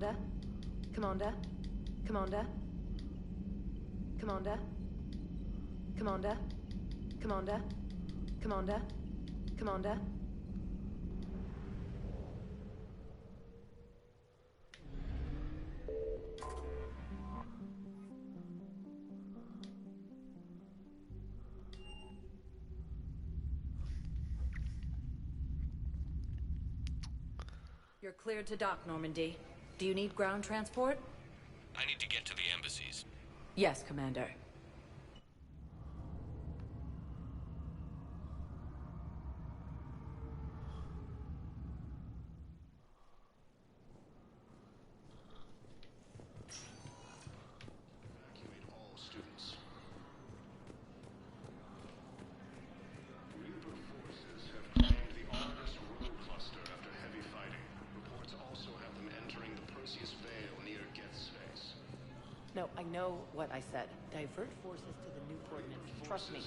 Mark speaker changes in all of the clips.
Speaker 1: Commander? Commander? Commander? Commander? Commander? Commander? Commander?
Speaker 2: You're cleared to dock, Normandy. Do you need ground transport?
Speaker 3: I need to get to the embassies.
Speaker 2: Yes, Commander.
Speaker 4: Evacuate all students. Reaper forces have claimed the Argus Road cluster after heavy fighting. Reports also have them entering the Perseus Vale near Geth's Face.
Speaker 2: No, I know what I said. Divert forces to the new coordinates. Trust me.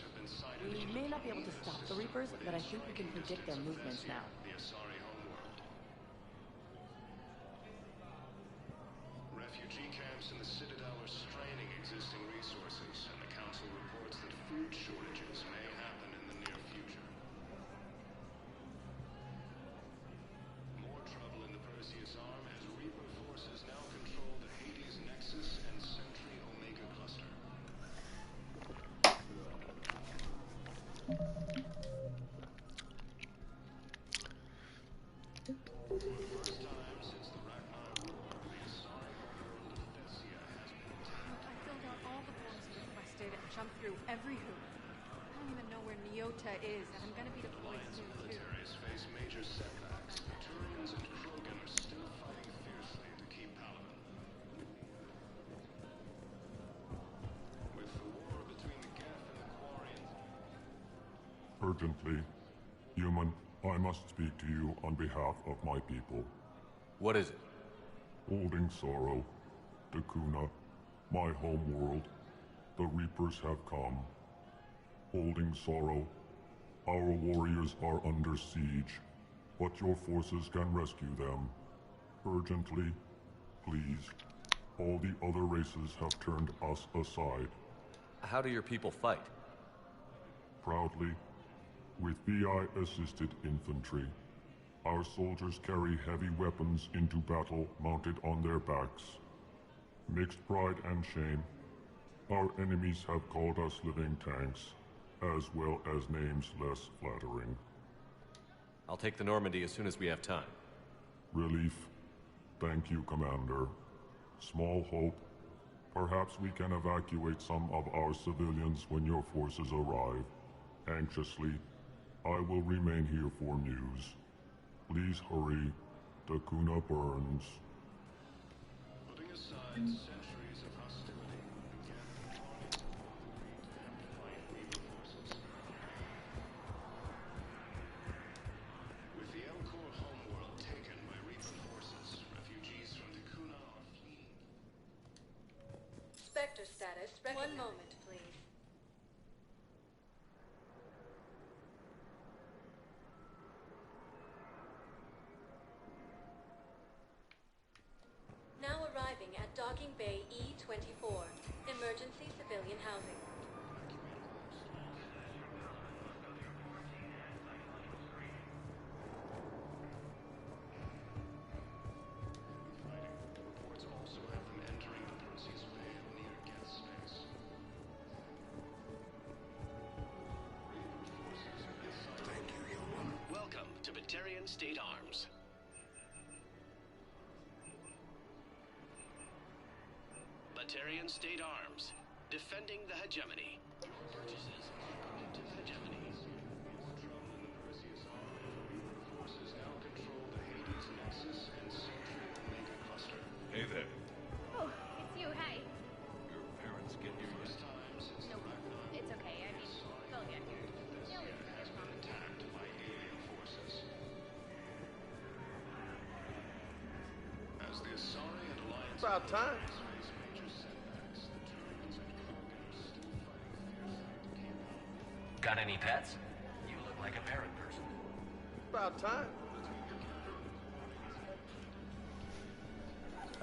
Speaker 2: We may not be able to stop the Reapers, but I think we can predict their movements now.
Speaker 4: The Asari homeworld. Refugee camps in the Citadel are straining existing resources, and the Council reports that food shortages may happen in the near future. More trouble in the Perseus Arm as Reaper forces now control the Hades Nexus and Sentry Omega cluster. For the first time since the Ragnar War, the Asari homeworld of Thessia has been attacked.
Speaker 5: I filled out all the forms we requested and jumped through every hoop. I don't even know where Nyota is, and I'm gonna be deployed
Speaker 4: Alliance
Speaker 5: soon, too.
Speaker 4: militaries face major setbacks. The Turians and Krogan are still fighting fiercely to keep Paladin. With the war between the Geth and the Quarians,
Speaker 6: Urgently, human, I must speak to you on behalf of my people.
Speaker 3: What is it?
Speaker 6: Holding sorrow, Dakuna, my home world, the Reapers have come. Holding sorrow, our warriors are under siege, but your forces can rescue them. Urgently, please. All the other races have turned us aside.
Speaker 3: How do your people fight?
Speaker 6: Proudly, with VI-assisted infantry. Our soldiers carry heavy weapons into battle mounted on their backs. Mixed pride and shame, our enemies have called us living tanks, as well as names less flattering.
Speaker 3: I'll take the Normandy as soon as we have time.
Speaker 6: Relief. Thank you, Commander. Small hope. Perhaps we can evacuate some of our civilians when your forces arrive. Anxiously, I will remain here for news. Please hurry. Dakuna burns.
Speaker 4: putting aside centuries of hostility, the Geth and Quarians agreed to help fight Reaper forces. With the Elcor homeworld taken by Reaper forces, refugees from Dakuna are fleeing.
Speaker 7: Spectre status recognized. One moment, please. Now arriving at Docking Bay E-24, emergency civilian housing.
Speaker 4: Reports also have them entering the Perseus Vale near Geth's Face.
Speaker 8: Thank you, Yeoman.
Speaker 9: Welcome to Batarian State Arms. Batarian State Arms, defending the hegemony. Purchases permanent to the hegemony.
Speaker 4: More trouble in the Perseus Arm. Reaper forces now control the Hades Nexus and Sentry Omega cluster.
Speaker 8: Hey there.
Speaker 10: Oh, it's you. Hi.
Speaker 8: Your parents get here
Speaker 4: First
Speaker 8: yet?
Speaker 4: time since
Speaker 10: Nope.
Speaker 4: the Ragnar
Speaker 10: It's okay. I mean, they'll get here.
Speaker 4: Thessia
Speaker 10: They'll leave
Speaker 4: has
Speaker 10: their
Speaker 4: been
Speaker 10: mom.
Speaker 4: attacked by alien forces. As the Asari and Alliance
Speaker 11: About time.
Speaker 4: face major setbacks, the Turians and Krogan are still fighting fiercely to keep up.
Speaker 9: Got any pets? You look like a parrot person.
Speaker 11: About time.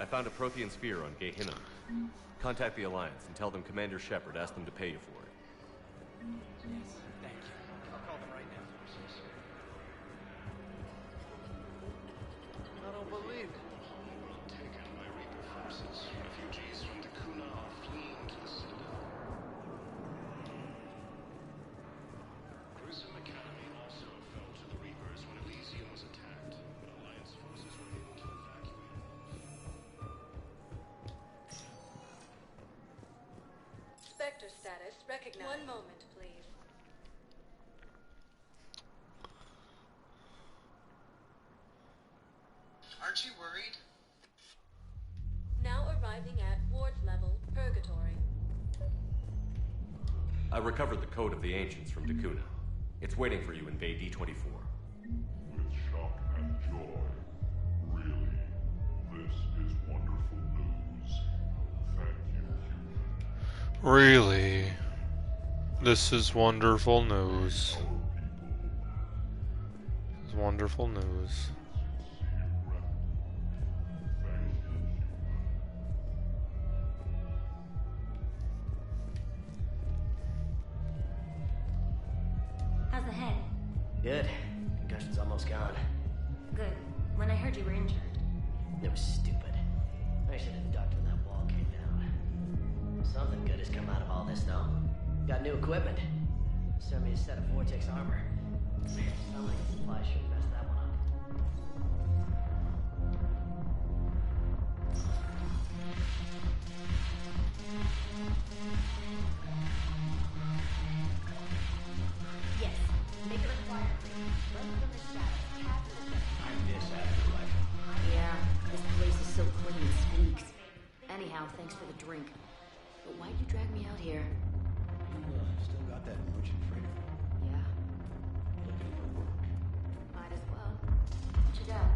Speaker 3: I found a Prothean sphere on Gehinnom. Contact the Alliance and tell them Commander Shepard asked them to pay you for it.
Speaker 11: Yes, thank you. I'll call them right now.
Speaker 8: I don't believe it.
Speaker 4: Taken by Reaper forces. Refugees from Dakuna are fleeing to the Citadel. Grissom Academy also fell to the Reapers when Elysium was attacked, but Alliance forces were able to evacuate.
Speaker 7: Spectre status recognized. One moment, please.
Speaker 12: Aren't you worried?
Speaker 7: Now arriving at ward level, Purgatory.
Speaker 3: I recovered the Code of the Ancients from Dakuna. It's waiting for you in Bay D-24.
Speaker 6: With shock and joy. Really, this is wonderful news. Thank you, human.
Speaker 13: Really? This is wonderful news. This is wonderful news.
Speaker 14: How's the head?
Speaker 15: Good. Concussion's almost gone.
Speaker 14: Good. When I heard you were injured.
Speaker 15: It was stupid. I should have ducked when that wall came down. Something good has come out of all this, though. Got new equipment. Sent me a set of Vortex armor. Sound like a supply should mess that one up.
Speaker 14: Yes. Make it required. Run from the status.
Speaker 15: I miss afterlife.
Speaker 14: Yeah, this place is so clean it squeaks. Anyhow, thanks for the drink. But why'd you drag me out here?
Speaker 8: Still got that merchant freighter.
Speaker 14: Yeah,
Speaker 8: Looking for work.
Speaker 14: might as well. What you got?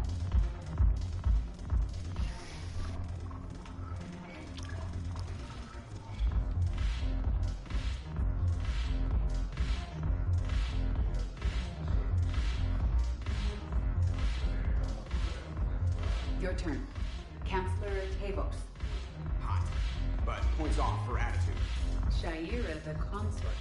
Speaker 16: Your turn. Counselor Tavos.
Speaker 12: Hot. But points off for attitude.
Speaker 16: Shaira the consort.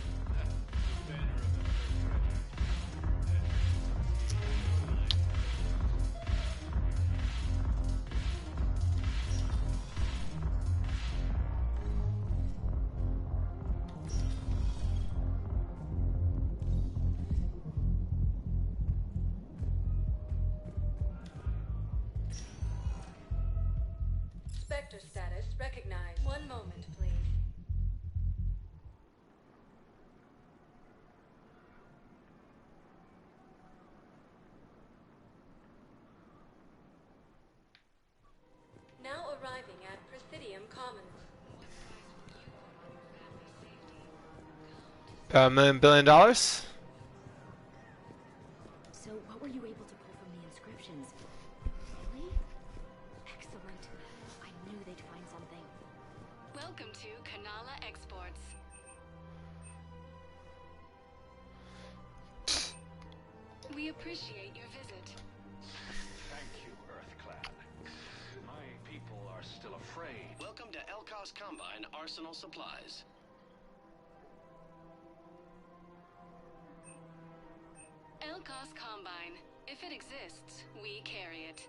Speaker 7: Spectre status recognized. One moment, please. Now arriving at Presidium Commons.
Speaker 13: $1 billion?
Speaker 14: So, what were you able to pull from the inscriptions? Really? Excellent. I knew they'd find something.
Speaker 17: Welcome to Kanala Exports. We appreciate your visit.
Speaker 8: Thank you, Earthclad. My people are still afraid.
Speaker 9: Welcome to Elkos Combine Arsenal Supplies.
Speaker 17: Elkos Combine. If it exists, we carry it.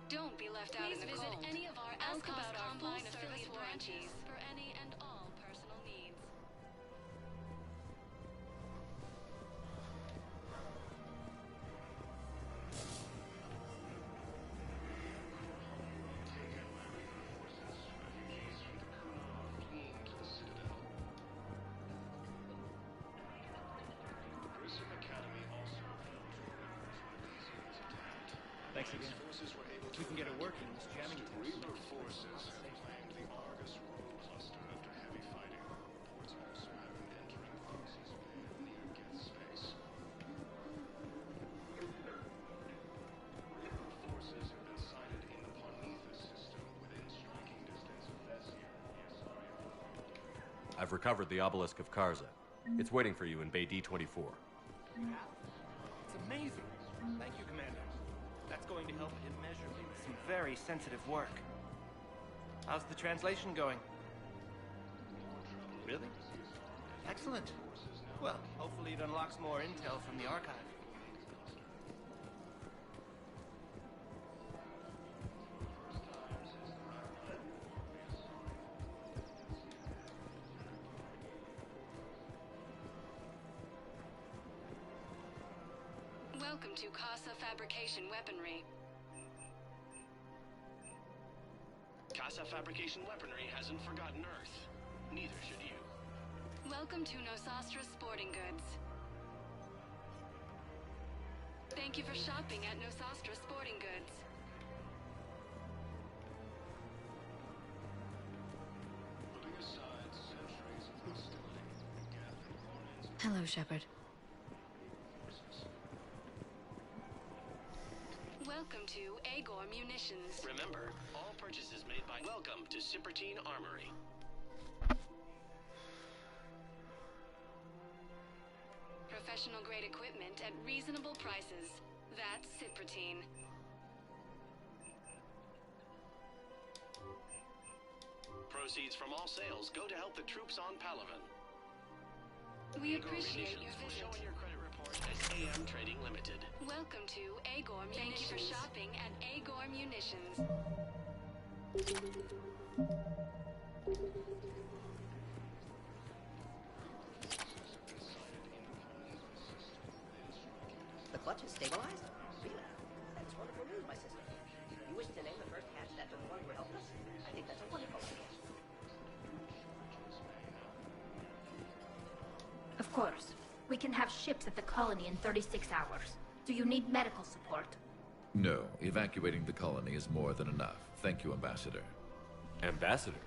Speaker 17: Don't be left out in the cold. Visit any of our Elkos Combine affiliate branches for any and all personal needs.
Speaker 4: Refugees from Dakuna are fleeing to the Citadel. Grissom Academy also fell to the Reapers when Elysium was attacked.
Speaker 11: Thanks again.
Speaker 4: Alliance forces were able
Speaker 11: If you can get it working, this jamming test.
Speaker 4: Reaper forces have claimed the Argus Road cluster after heavy fighting. Reports also have been entering Fox's Bay near Geth Space. Reaper forces have been sighted in the Parnitha system within striking distance of Thessia.
Speaker 3: I've recovered the Obelisk of Karza. It's waiting for you in Bay D-24.
Speaker 11: It's amazing. Thank you, Commander. That's going to help immeasurably with some very sensitive work. How's the translation going? Really? Excellent. Well, hopefully it unlocks more intel from the archive.
Speaker 17: Welcome to Casa Fabrication Weaponry.
Speaker 9: Casa Fabrication Weaponry hasn't forgotten Earth. Neither should you.
Speaker 17: Welcome to Nosastra Sporting Goods. Thank you for shopping at Nosastra Sporting Goods.
Speaker 4: Putting aside centuries of hostility, gathering more
Speaker 14: Hello, Shepard.
Speaker 17: Welcome to Agor Munitions.
Speaker 9: Remember, all purchases made by Welcome to Cypertine Armory.
Speaker 17: Professional grade equipment at reasonable prices. That's Cypertine.
Speaker 9: Proceeds from all sales go to help the troops on Palaven.
Speaker 17: We
Speaker 9: Agor
Speaker 17: appreciate your
Speaker 9: Munitions will
Speaker 17: visit.
Speaker 9: show in your credit report as AM Trading Limited.
Speaker 17: Welcome to Agor Munitions. Thank you for shopping at Agor Munitions.
Speaker 15: The clutch is stabilized? Really? That's wonderful news, my sister. You wish to name the first hatch after the one who helped us? I think that's a wonderful idea.
Speaker 14: Of course. We can have ships at the colony in 36 hours. Do you need medical support?
Speaker 18: No, evacuating the colony is more than enough. Thank you, Ambassador.
Speaker 3: Ambassador?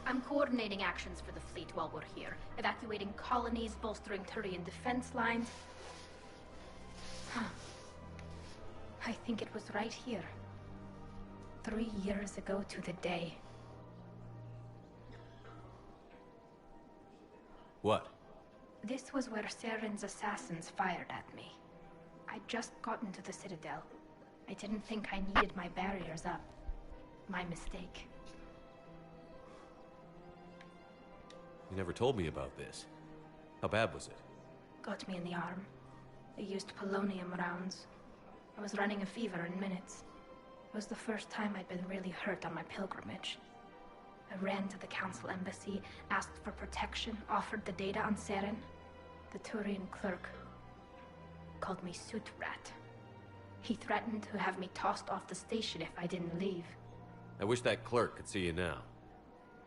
Speaker 14: I'm coordinating actions for the fleet while we're here. Evacuating colonies, bolstering Turian defense lines. Huh. I think it was right here. 3 years ago to the day.
Speaker 3: What?
Speaker 14: This was where Saren's assassins fired at me. I'd just gotten to the Citadel. I didn't think I needed my barriers up. My mistake.
Speaker 3: You never told me about this. How bad was it?
Speaker 14: Got me in the arm. They used polonium rounds. I was running a fever in minutes. It was the first time I'd been really hurt on my pilgrimage. I ran to the Council embassy, asked for protection, offered the data on Seren. The Turian clerk called me Soot Rat. He threatened to have me tossed off the station if I didn't leave.
Speaker 3: I wish that clerk could see you now.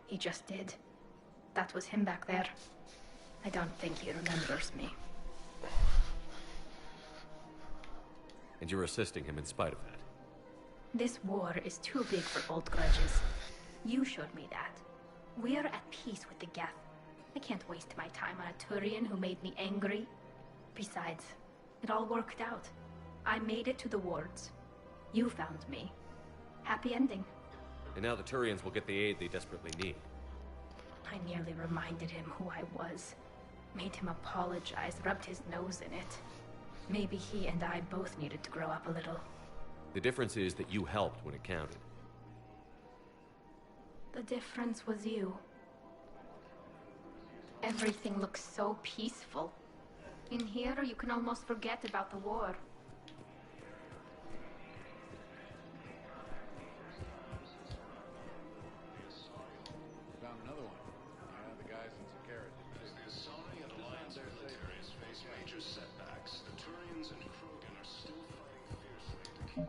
Speaker 14: He just did. That was him back there. I don't think he remembers me.
Speaker 3: And you're assisting him in spite of that.
Speaker 14: This war is too big for old grudges. You showed me that. We're at peace with the Geth. I can't waste my time on a Turian who made me angry. Besides, it all worked out. I made it to the wards. You found me. Happy ending.
Speaker 3: And now the Turians will get the aid they desperately need.
Speaker 14: I nearly reminded him who I was. Made him apologize, rubbed his nose in it. Maybe he and I both needed to grow up a little.
Speaker 3: The difference is that you helped when it counted.
Speaker 14: The difference was you. Everything looks so peaceful. In here, you can almost forget about the war.
Speaker 19: Found another one. Yeah, the guys in Sakara did
Speaker 4: As the Asari and Alliance militaries face major setbacks, the Turians and Krogan are still fighting fiercely to keep...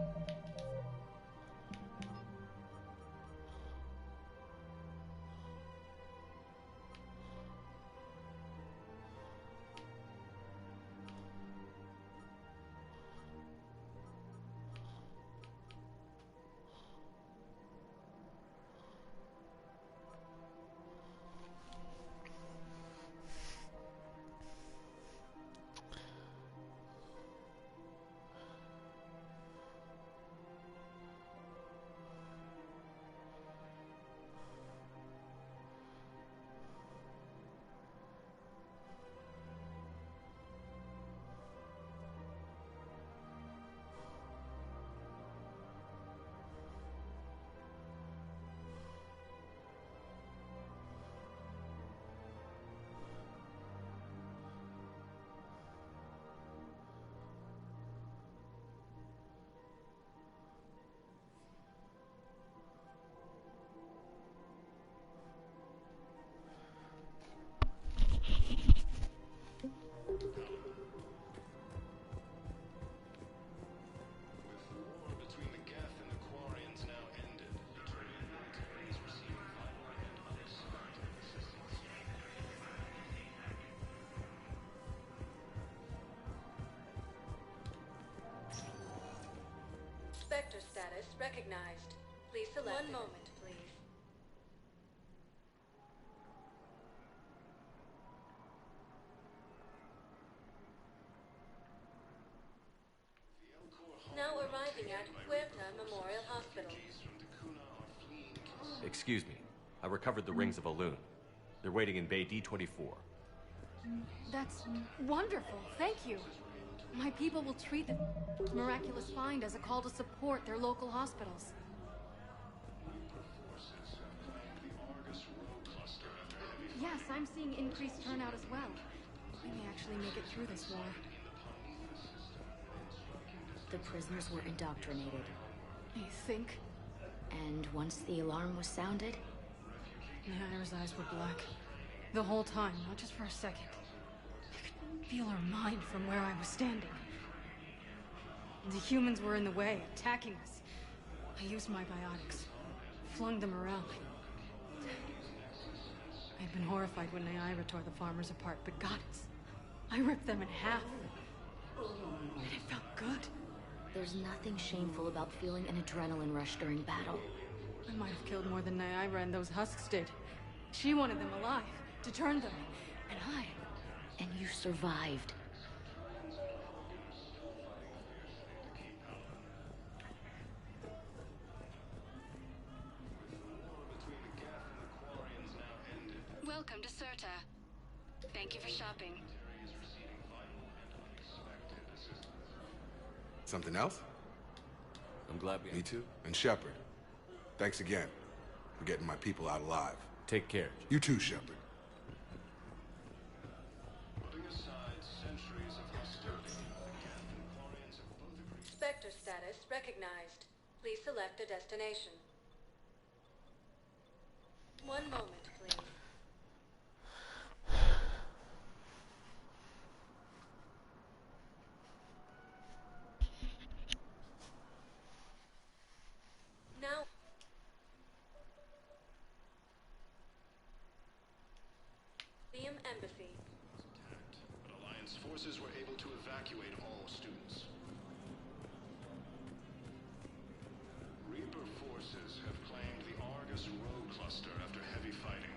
Speaker 7: Spectre status recognized. Please select. One moment, please. Now arriving at Puerta Memorial Hospital.
Speaker 3: Excuse me. I recovered the rings of Elune. They're waiting in Bay D-24.
Speaker 5: That's wonderful. Thank you. My people will treat the miraculous find as a call to support their local hospitals. Yes, I'm seeing increased turnout as well. We may actually make it through this war.
Speaker 20: The prisoners were indoctrinated.
Speaker 5: You think?
Speaker 20: And once the alarm was sounded...
Speaker 5: Naira's eyes were black. The whole time, not just for a second. I could feel her mind from where I was standing. The humans were in the way, attacking us. I used my biotics. Flung them around. I'd been horrified when Naira tore the farmers apart, but goddess, I ripped them in half. And it felt good.
Speaker 20: There's nothing shameful about feeling an adrenaline rush during battle.
Speaker 5: I might have killed more than Naira and those husks did. She wanted them alive, to turn them, and I...
Speaker 20: And you survived.
Speaker 17: Welcome to Serta. Thank you for shopping.
Speaker 21: Something else?
Speaker 3: I'm glad we...
Speaker 21: Me too. And Shepard, thanks again for getting my people out alive.
Speaker 3: Take care.
Speaker 21: You too, Shepard.
Speaker 4: Putting aside centuries of hostility, the Geth and Quarians have both agreed.
Speaker 7: Spectre status recognized. Please select a destination. One moment, please. Now... Embassy.
Speaker 4: But Alliance forces were able to evacuate all students. Reaper forces have claimed the Argus Row cluster after heavy fighting,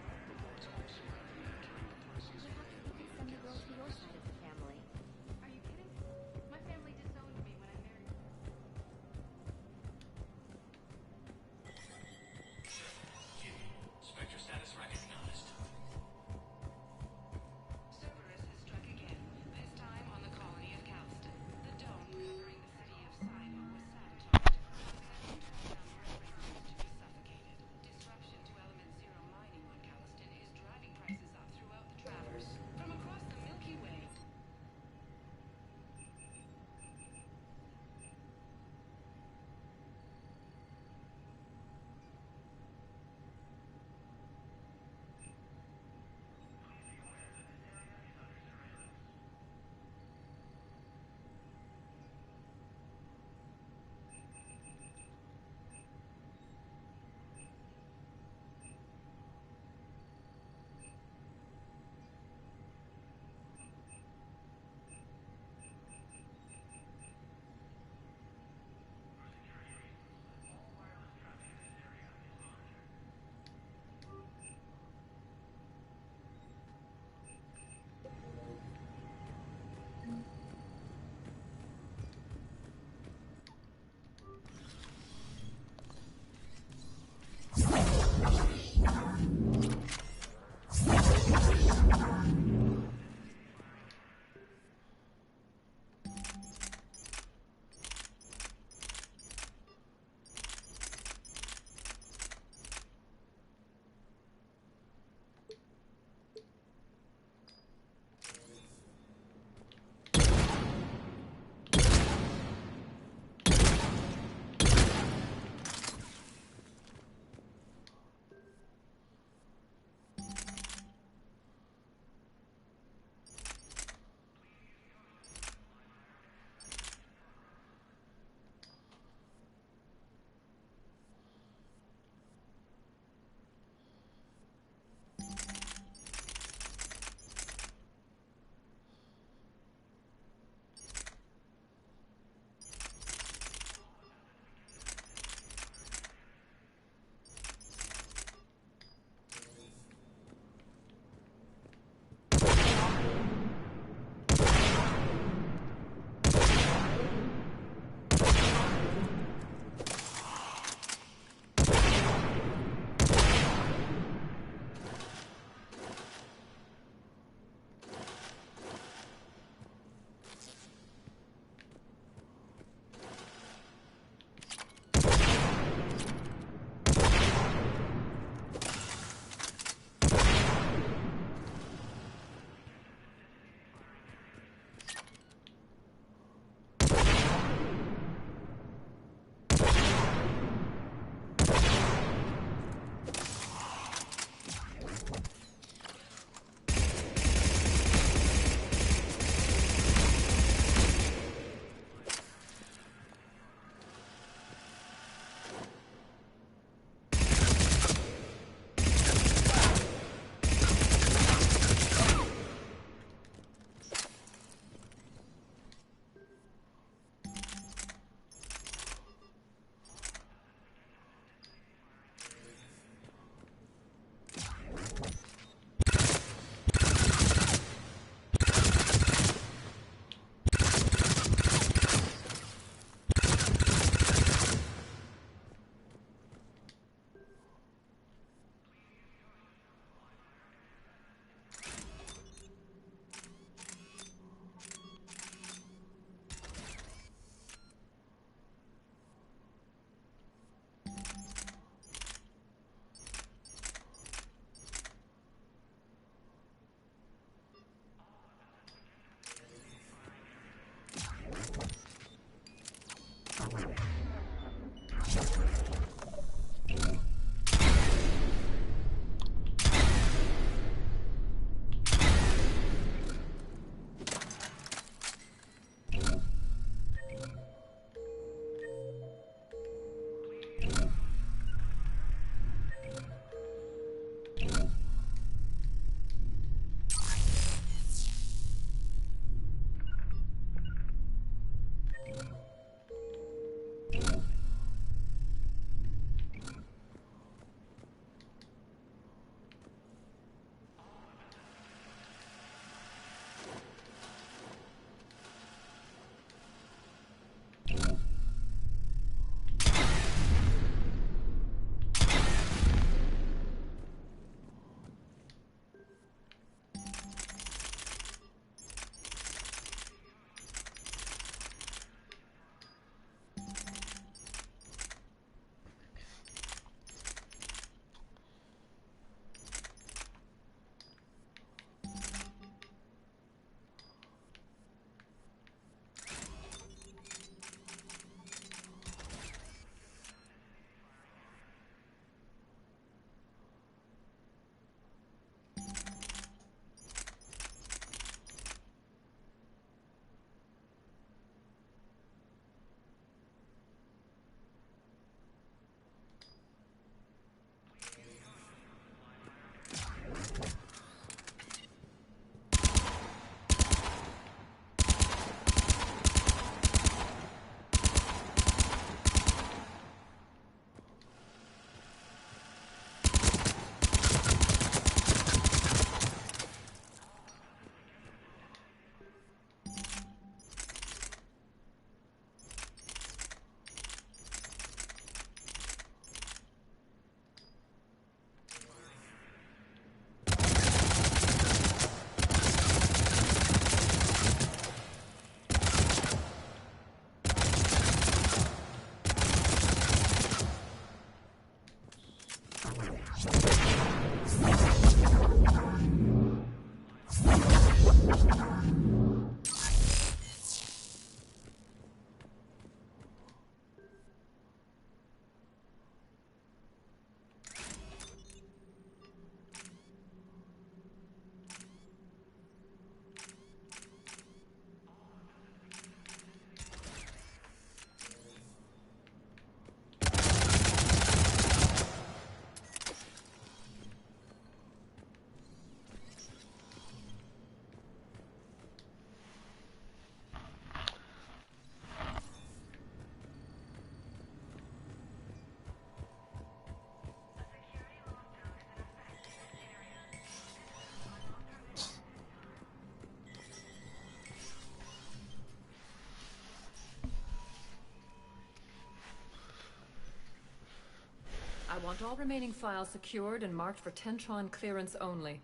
Speaker 2: I want all remaining files secured and marked for Tentron clearance only.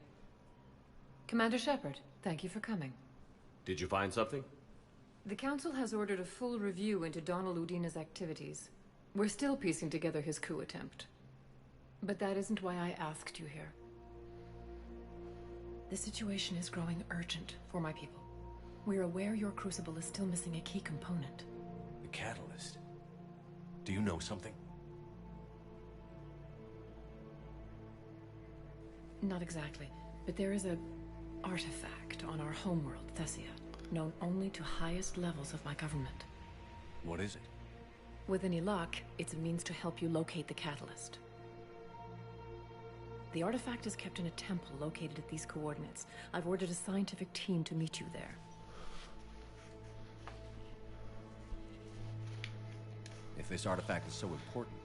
Speaker 2: Commander Shepard, thank you for coming.
Speaker 3: Did you find something?
Speaker 2: The Council has ordered a full review into Donald Udina's activities. We're still piecing together his coup attempt. But that isn't why I asked you here. The situation is growing urgent for my people. We're aware your crucible is still missing a key component.
Speaker 3: The catalyst. Do you know something?
Speaker 2: Not exactly, but there is a artifact on our homeworld, Thessia, known only to highest levels of my government.
Speaker 3: What is it?
Speaker 2: With any luck, it's a means to help you locate the catalyst. The artifact is kept in a temple located at these coordinates. I've ordered a scientific team to meet you there.
Speaker 3: If this artifact is so important,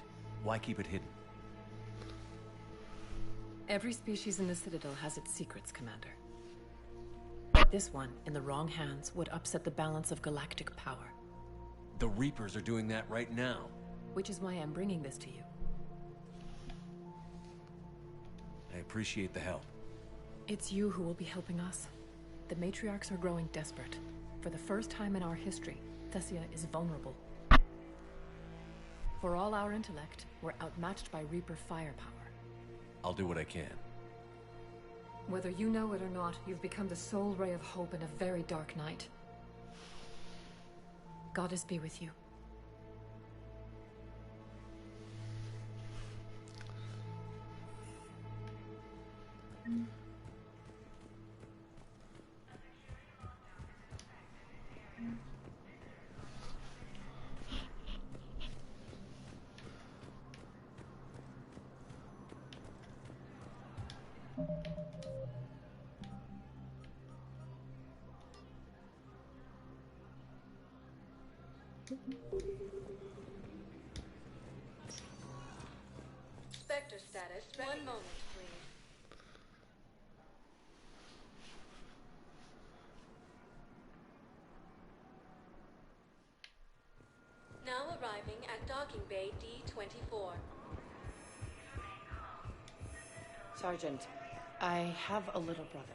Speaker 3: why keep it hidden?
Speaker 2: Every species in the Citadel has its secrets, Commander. This one, in the wrong hands, would upset the balance of galactic power.
Speaker 3: The Reapers are doing that right now.
Speaker 2: Which is why I'm bringing this to you.
Speaker 3: I appreciate the help.
Speaker 2: It's you who will be helping us. The matriarchs are growing desperate. For the first time in our history, Thessia is vulnerable. For all our intellect, we're outmatched by Reaper firepower.
Speaker 3: I'll do what I can.
Speaker 2: Whether you know it or not, you've become the sole ray of hope in a very dark night. Goddess be with you.
Speaker 7: Spectre status. One moment, please. Now arriving at docking bay D-24.
Speaker 2: Sergeant, I have a little brother.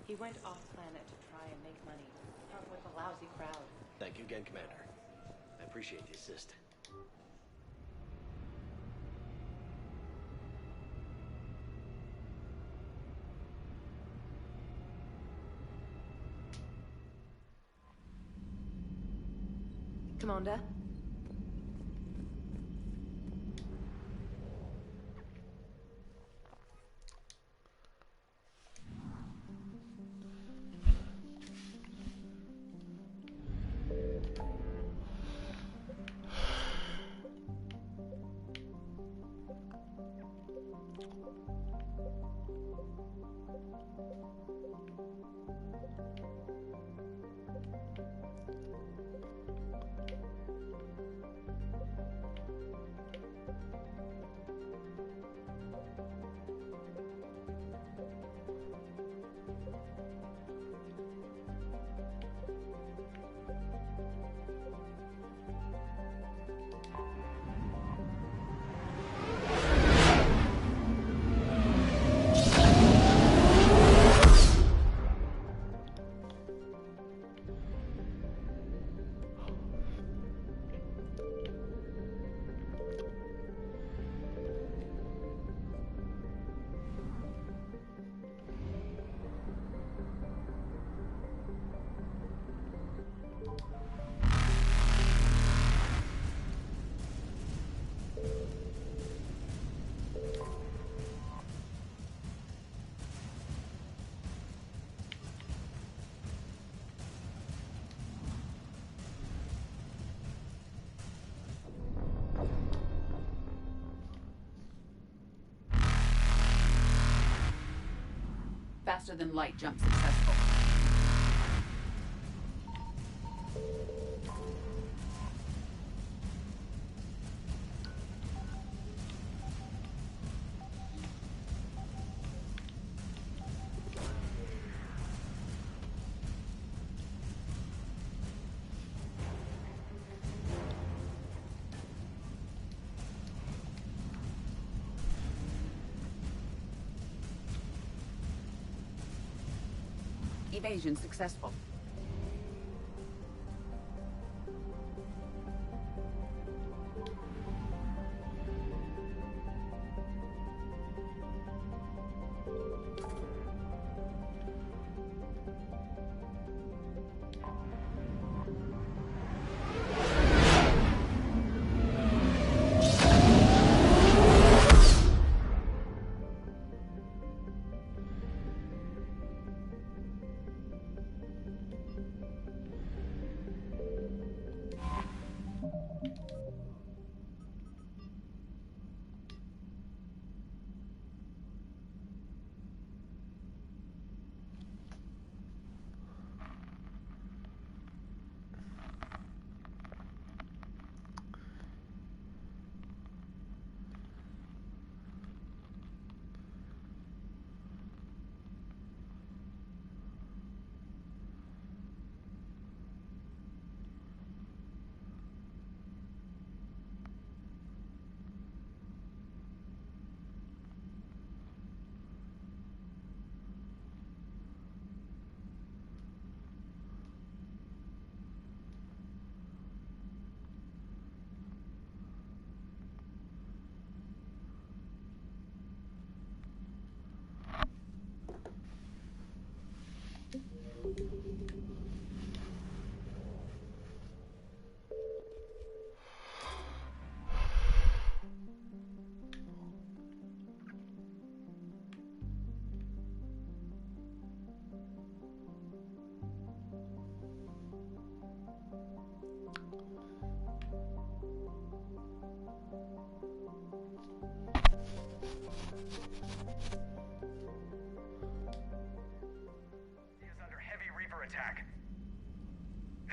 Speaker 2: He went off-planet to try and make money, hung with a lousy crowd.
Speaker 9: Thank you again, Commander. I appreciate the assist.
Speaker 2: Commander?
Speaker 16: Faster than light jump successful. Evasion successful.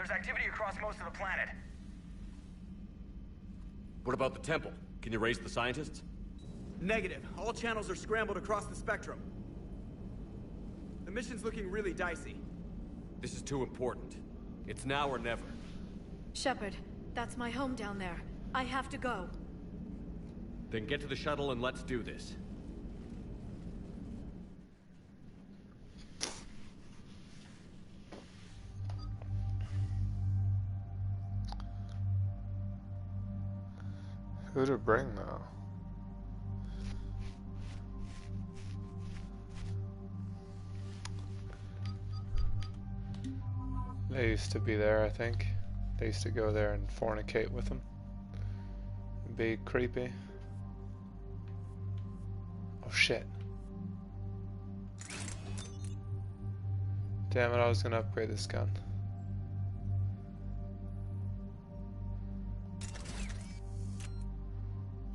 Speaker 1: There's activity across most of the planet.
Speaker 3: What about the temple? Can you raise the scientists?
Speaker 1: Negative. All channels are scrambled across the spectrum. The mission's looking really dicey.
Speaker 3: This is too important. It's now or never.
Speaker 5: Shepard, that's my home down there. I have to go.
Speaker 3: Then get to the shuttle and let's do this.
Speaker 13: Who to bring though? They used to be there, I think. They used to go there and fornicate with them. Be creepy. Oh shit. Damn it, I was gonna upgrade this gun.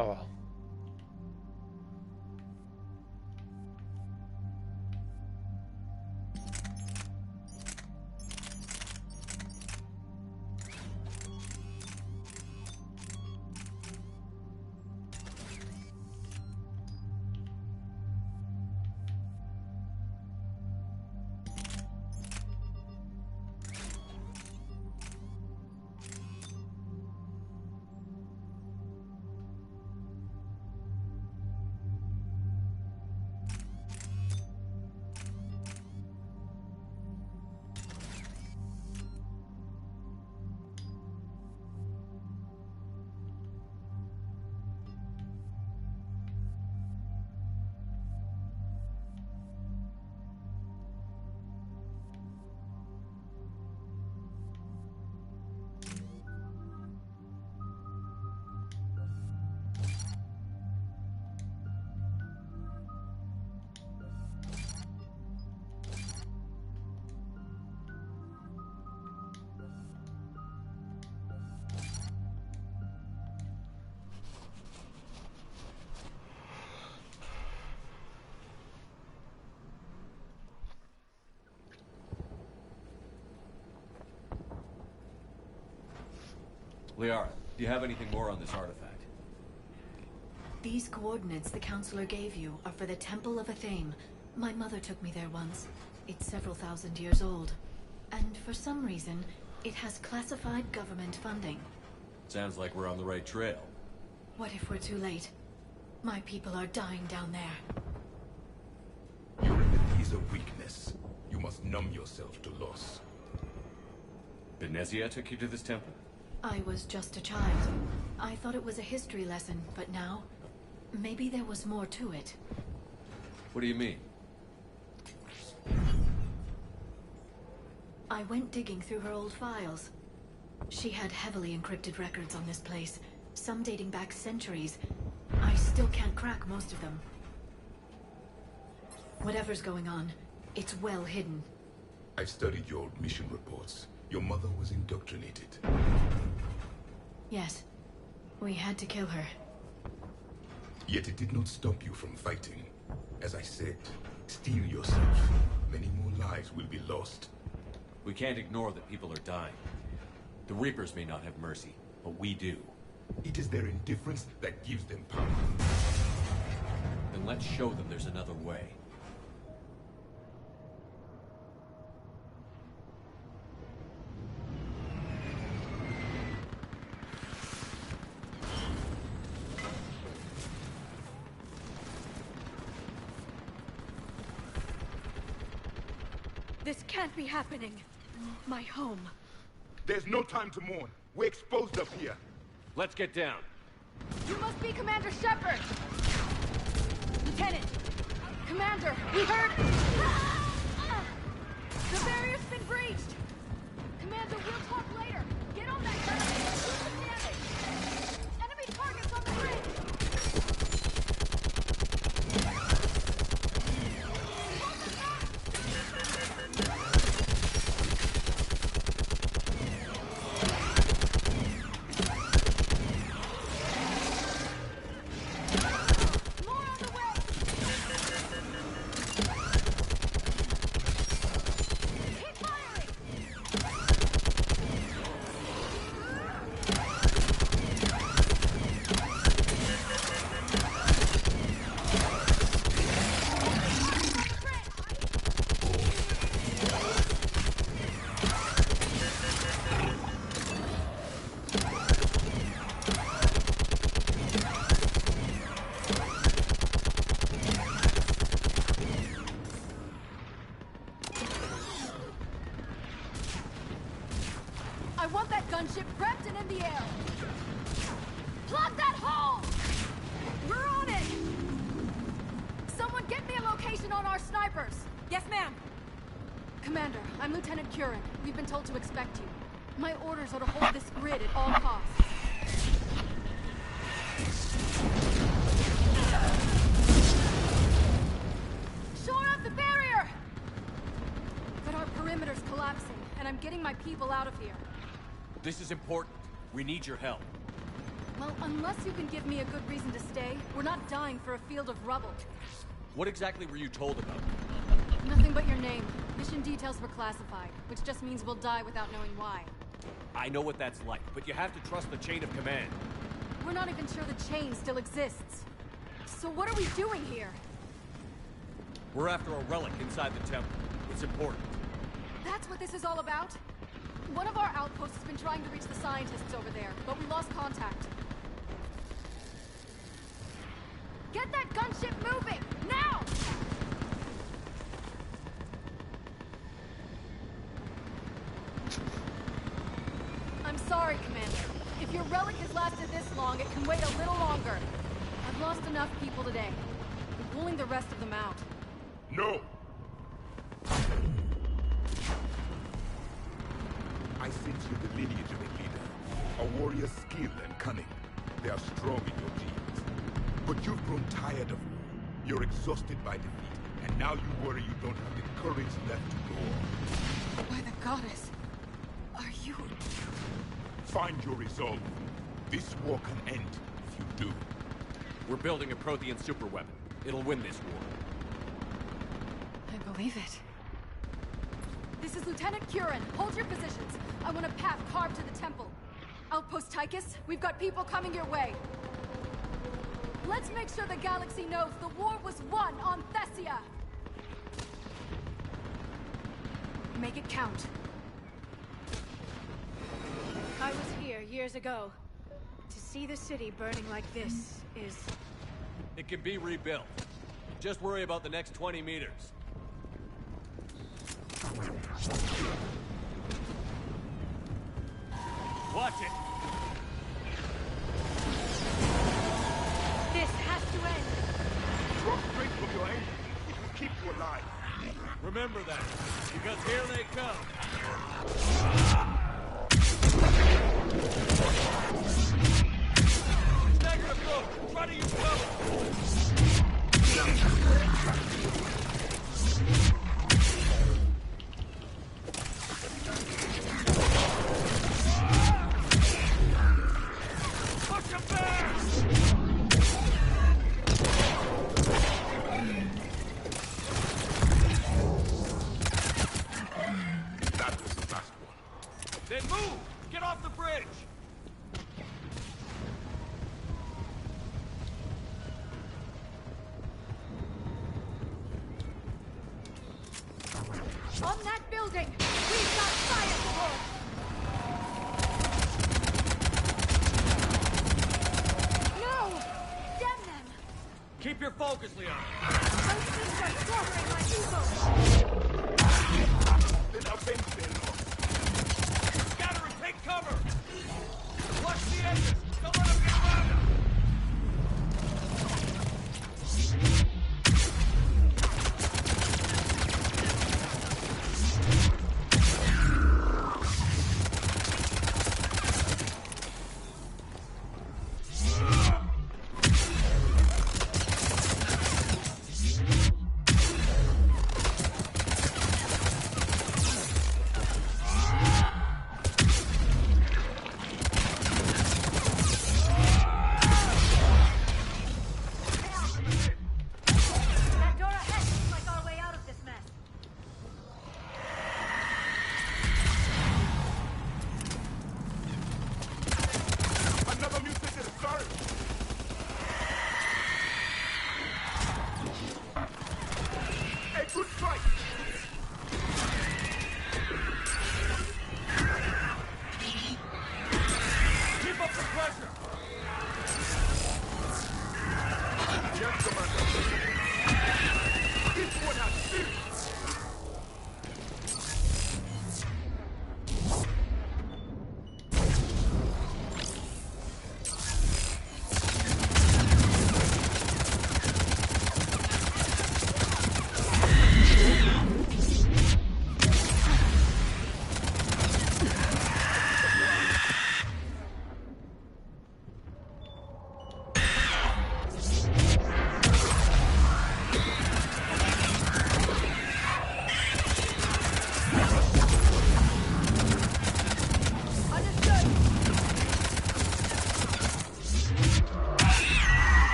Speaker 13: Oh well.
Speaker 3: Liara, do you have anything more on this artifact?
Speaker 20: These coordinates the counselor gave you are for the Temple of Athame. My mother took me there once. It's several thousand years old. And for some reason, it has classified government funding.
Speaker 3: Sounds like we're on the right trail.
Speaker 20: What if we're too late? My people are dying down there.
Speaker 22: Humility is a weakness. You must numb yourself to loss.
Speaker 3: Benezia took you to this temple?
Speaker 20: I was just a child. I thought it was a history lesson, but now, maybe there was more to it.
Speaker 3: What do you mean?
Speaker 20: I went digging through her old files. She had heavily encrypted records on this place, some dating back centuries. I still can't crack most of them. Whatever's going on, it's well hidden.
Speaker 22: I've studied your old mission reports. Your mother was indoctrinated.
Speaker 20: Yes. We had to kill her.
Speaker 22: Yet it did not stop you from fighting. As I said, steel yourself. Many more lives will be lost.
Speaker 3: We can't ignore that people are dying. The Reapers may not have mercy, but we do.
Speaker 22: It is their indifference that gives them power.
Speaker 3: Then let's show them there's another way.
Speaker 5: This can't be happening. My home.
Speaker 22: There's no time to mourn. We're exposed up here.
Speaker 3: Let's get down.
Speaker 5: You must be Commander Shepard! Lieutenant! Commander, we heard... The barrier's been breached! Commander, we'll talk later. Get on that gun and do some damage! Enemy targets on the bridge! Reapers! Yes, ma'am! Commander, I'm Lieutenant Curran. We've been told to expect you. My orders are to hold this grid at all costs. Shore up the barrier! But our perimeter's collapsing, and I'm getting my people out of here.
Speaker 3: This is important. We need your help.
Speaker 5: Well, unless you can give me a good reason to stay, we're not dying for a field of rubble.
Speaker 3: What exactly were you told about?
Speaker 5: Nothing but your name. Mission details were classified, which just means we'll die without knowing why.
Speaker 3: I know what that's like, but you have to trust the chain of command.
Speaker 5: We're not even sure the chain still exists. So what are we doing here?
Speaker 3: We're after a relic inside the temple. It's important.
Speaker 5: That's what this is all about? One of our outposts has been trying to reach the scientists over there, but we lost contact. Get that gunship moving! Now! I'm sorry, Commander. If your relic has lasted this long, it can wait a little longer. I've lost enough people today. I'm pulling the rest of them out.
Speaker 22: No! I sense you the lineage of a leader. A warrior's skill and cunning. They are strong in your genes. But you've grown tired of war. You're exhausted by defeat. And now you worry you don't have the courage left to go on.
Speaker 5: By the goddess, are you...
Speaker 22: Find your resolve. This war can end if you do.
Speaker 3: We're building a Prothean superweapon. It'll win this war.
Speaker 5: I believe it. This is Lieutenant Curran. Hold your positions. I want a path carved to the temple. Outpost Tychus, we've got people coming your way. Let's make sure the galaxy knows the war was won on Thessia. Make it count.
Speaker 6: I was here years ago. To see the city burning like this is...
Speaker 3: It can be rebuilt. Just worry about the next 20 meters. Watch it!
Speaker 6: This has to end!
Speaker 22: Drop straight from your aim. It will keep you alive.
Speaker 3: Remember that, because here they come. Staggered approach! Try to use cover! Push him back!
Speaker 22: That was the last one.
Speaker 3: Then move! Get off the bridge!
Speaker 6: On that building! We've got fire force! No! Damn them!
Speaker 3: Keep your focus, Leon.
Speaker 6: Those things are slaughtering my people!
Speaker 22: Then avenge their loss.
Speaker 3: Scatter and take cover! Watch the edges! Don't let them get around them!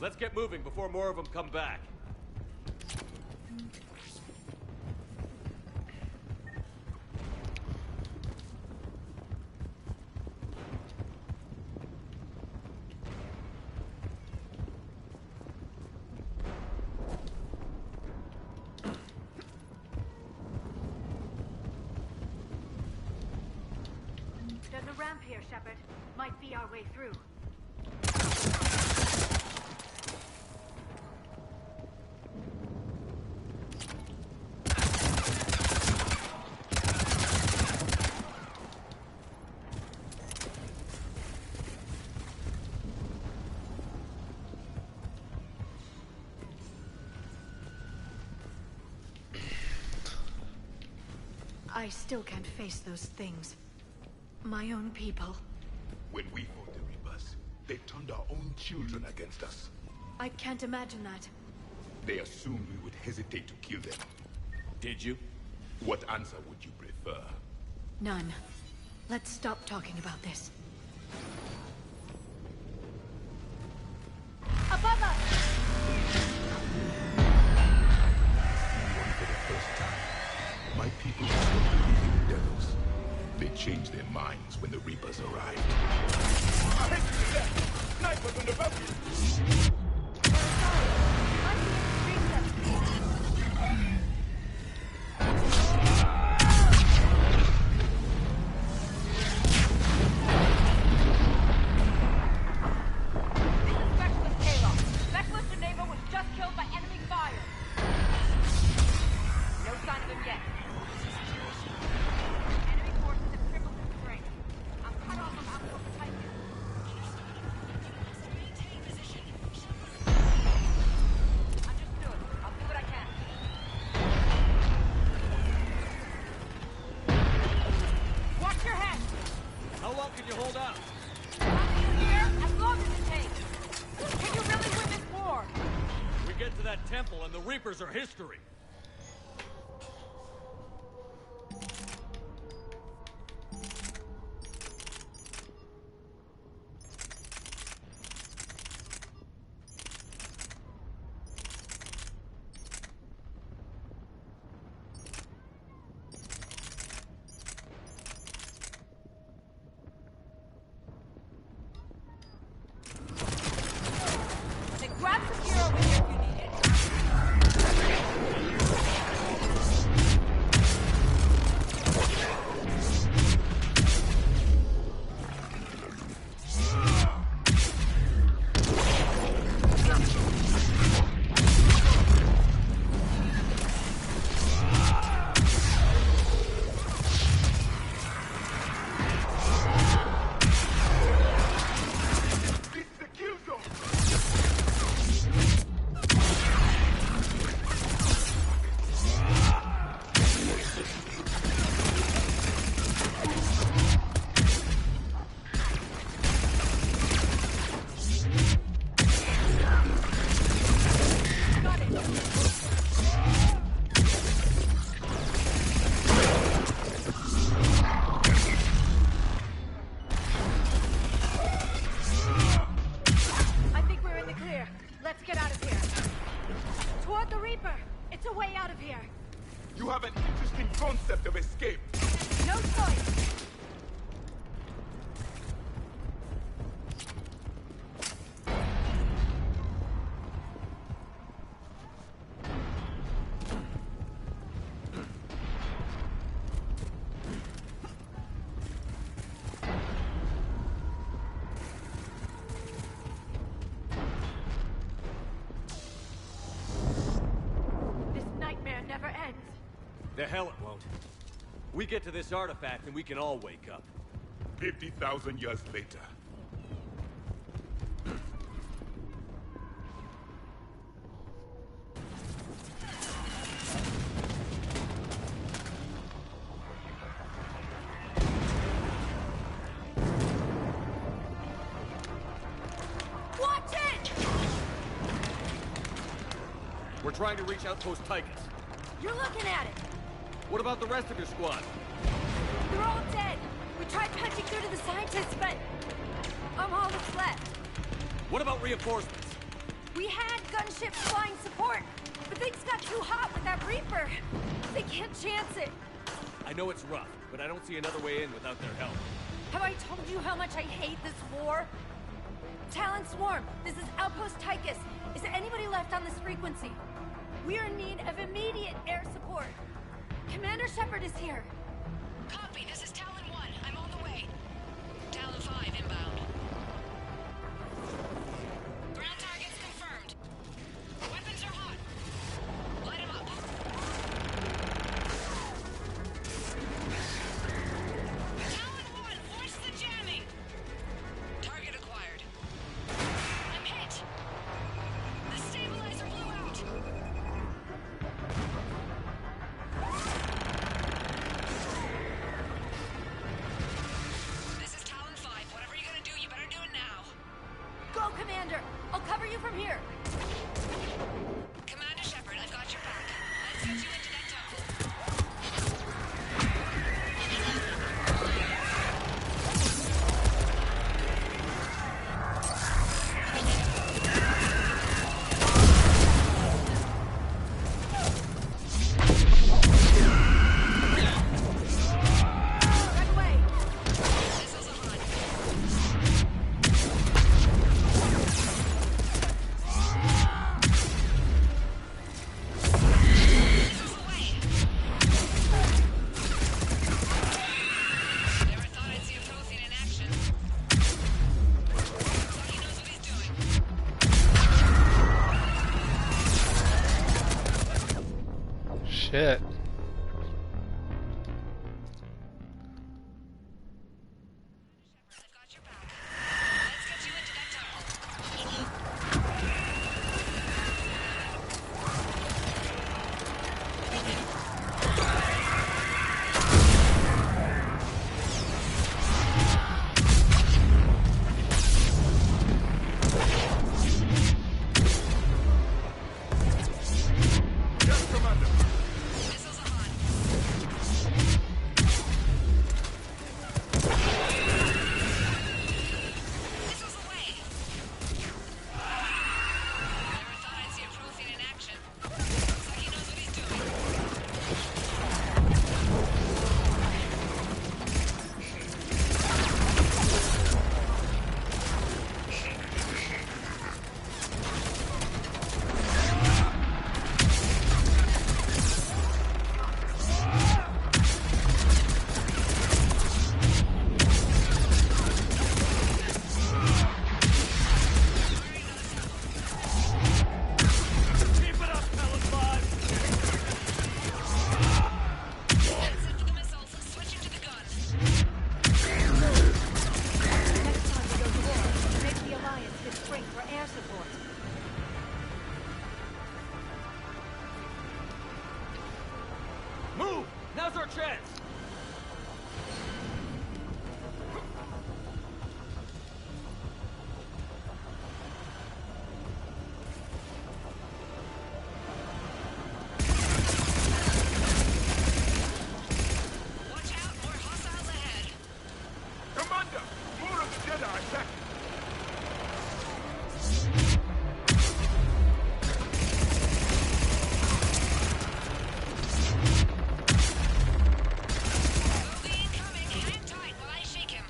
Speaker 3: Let's get moving before more of them come back.
Speaker 6: There's a ramp here, Shepard. Might be our way through. I still can't face those things. My own people.
Speaker 22: When we fought the Reapers, they turned our own children against us.
Speaker 6: I can't imagine that.
Speaker 22: They assumed we would hesitate to kill them.
Speaker 3: Did you?
Speaker 22: What answer would you prefer?
Speaker 6: None. Let's stop talking about this. Above us!
Speaker 22: For the first time, my people stopped believing in devils. They changed their minds when the Reapers arrived. Snipers on the balcony!
Speaker 3: And the Reapers are history. The hell it won't. We get to this artifact and we can all wake up.
Speaker 22: 50,000 years later.
Speaker 6: Watch it!
Speaker 3: We're trying to reach Outpost Tychus.
Speaker 6: You're looking at it!
Speaker 3: What about the rest of your squad?
Speaker 6: They're all dead! We tried punching through to the scientists, but I'm all that's left.
Speaker 3: What about reinforcements?
Speaker 10: We had gunships flying support, but things got too hot with that Reaper. They can't chance it.
Speaker 3: I know it's rough, but I don't see another way in without their help.
Speaker 10: Have I told you how much I hate this war? Talon Swarm, this is Outpost Tychus. Is there anybody left on this frequency? We are in need of immediate air support. Commander Shepard is here.
Speaker 17: Copy, this is Talon 1. I'm on the way. Talon 5 inbound. Ground targets confirmed. Weapons are hot. Light 'em up. Talon 1, force the jamming. Target acquired. I'm hit. The stabilizer blew out. This is Talon 5. Whatever you're gonna do, you better do it now.
Speaker 10: Go, Commander! I'll cover you from here.
Speaker 17: Commander Shepard, I've got your back. Let's get you into that temple.
Speaker 10: Right away!
Speaker 17: Missiles are hot. Missiles away. Never thought I'd see a Prothean in action. So he knows what he's doing.
Speaker 13: Shit.
Speaker 17: I've got your back. Let's get you into that temple.
Speaker 22: Yes, Commander.
Speaker 17: Missiles are hot. Missiles away. Never thought I'd see a Prothean in action. Looks like he knows what he's doing.
Speaker 3: Keep it up, Talon 5!
Speaker 17: That's it for the missiles. Switching to the gun.
Speaker 10: Next time we go to war, make the Alliance hit spring for air support.
Speaker 3: Move! Now's our chance!
Speaker 17: Watch out, more hostiles ahead.
Speaker 22: Commander, more of the Jedi attack.
Speaker 17: Movie incoming. Hang tight while I shake him.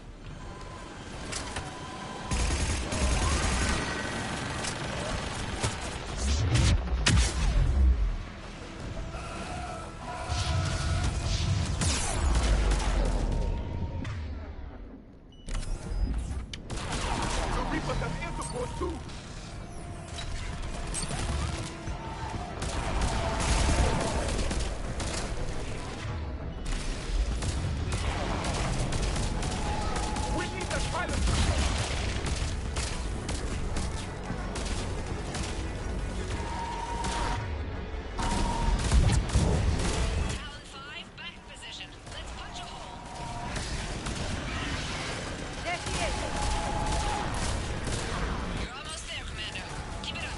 Speaker 22: The Reapers have air support too. We need the pilot.
Speaker 17: Talon 5, back in position. Let's punch a hole.
Speaker 10: There she is.
Speaker 17: You're almost there, Commander. Keep it up.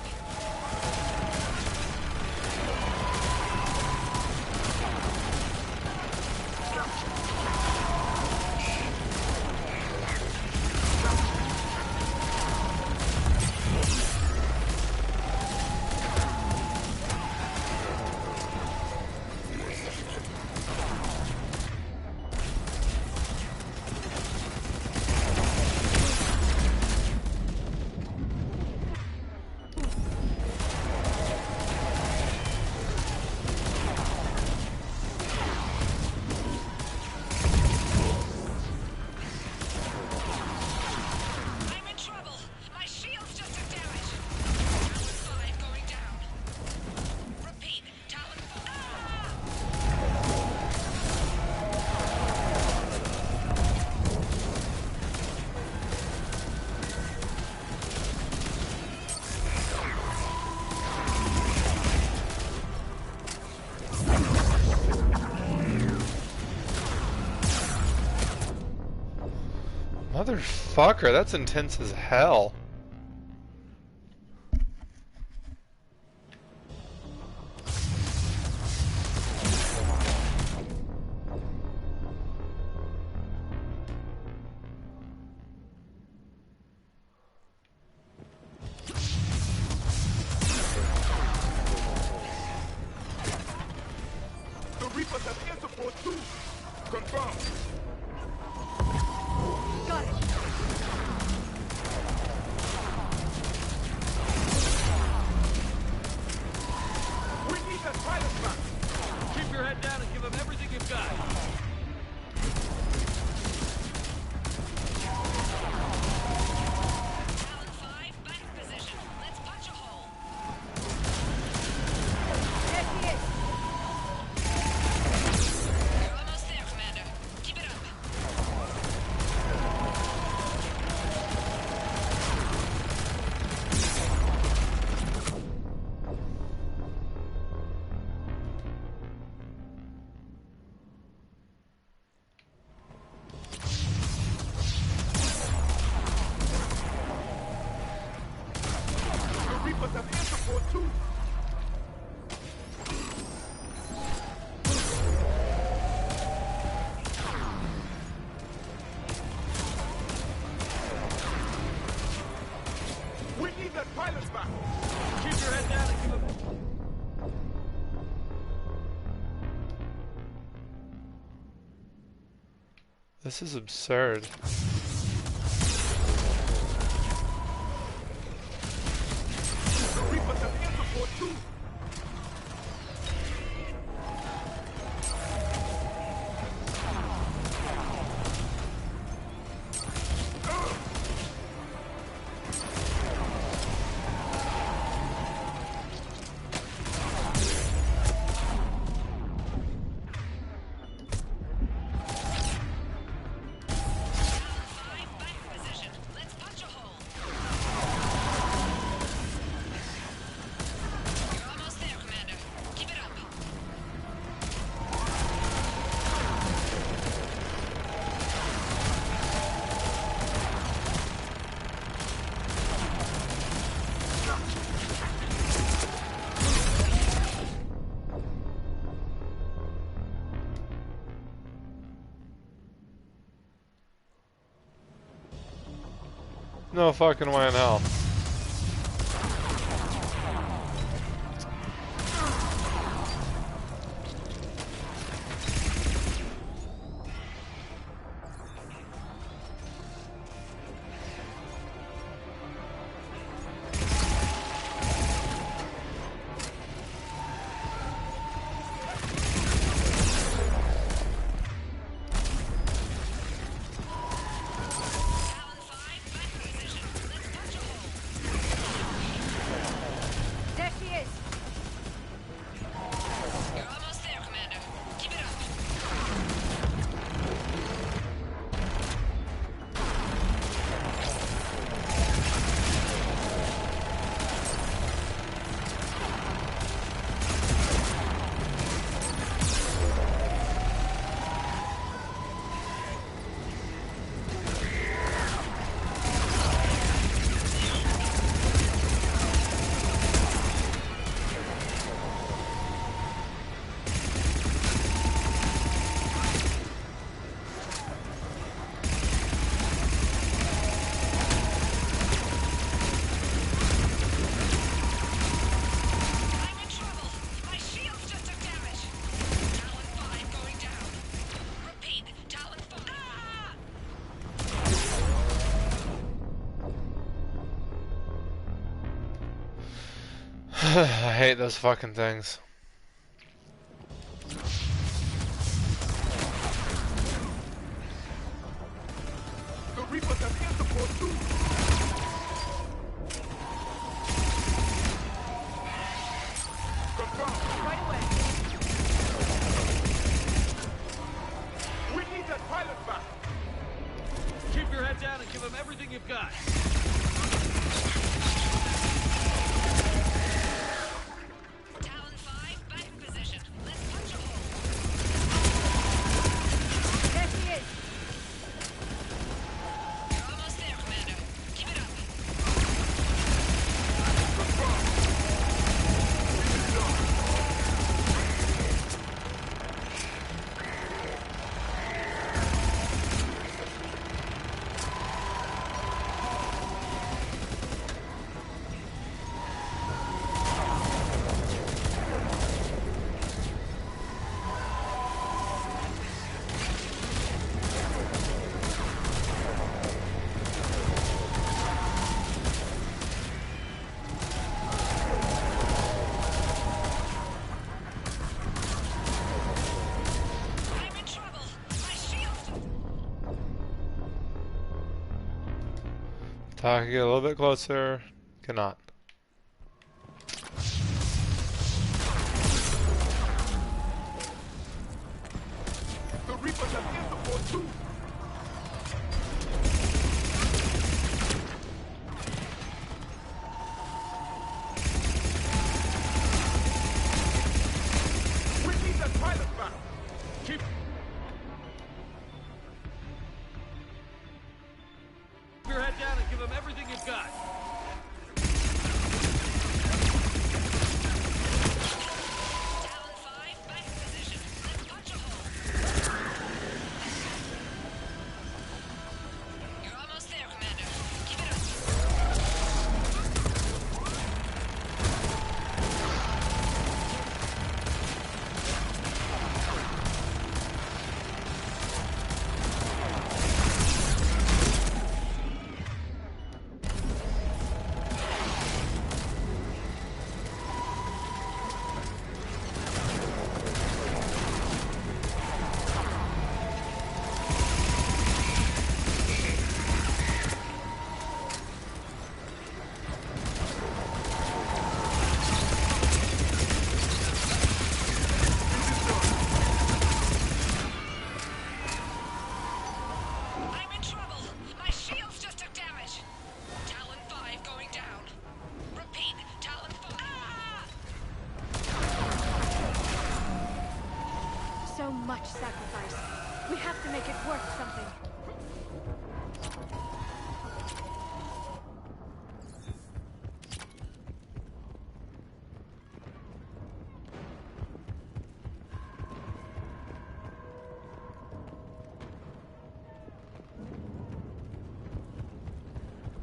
Speaker 13: Motherfucker, that's intense as hell.
Speaker 22: The Reapers have air support too. Confirmed.
Speaker 10: Got it.
Speaker 22: We need that pilot back.
Speaker 9: Keep your head down and give them everything you've got.
Speaker 22: The Reapers have air support too. We need that pilot back.
Speaker 9: Keep your head down and give them...
Speaker 13: This is absurd.
Speaker 22: The Reapers have air support too.
Speaker 13: No fucking way in hell.
Speaker 10: There she is.
Speaker 13: I hate those fucking things.
Speaker 22: The Reapers have air support too. Confirmed.
Speaker 10: Right away.
Speaker 22: We need that pilot back.
Speaker 9: Keep your head down and give them everything you've got.
Speaker 10: There she is.
Speaker 13: Talking a little bit closer. Cannot.
Speaker 22: The Reapers have air support too. We need that pilot battle. Keep.
Speaker 8: Your head down and give them everything you've got.
Speaker 6: So much sacrifice. We have to make it worth something.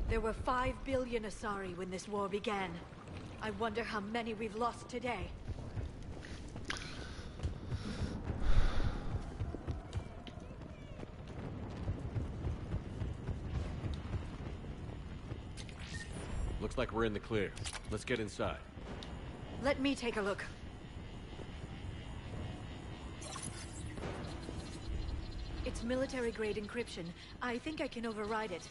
Speaker 6: There were 5 billion Asari when this war began. I wonder how many we've lost today.
Speaker 3: Looks like we're in the clear. Let's get inside.
Speaker 6: Let me take a look. It's military-grade encryption. I think I can override it.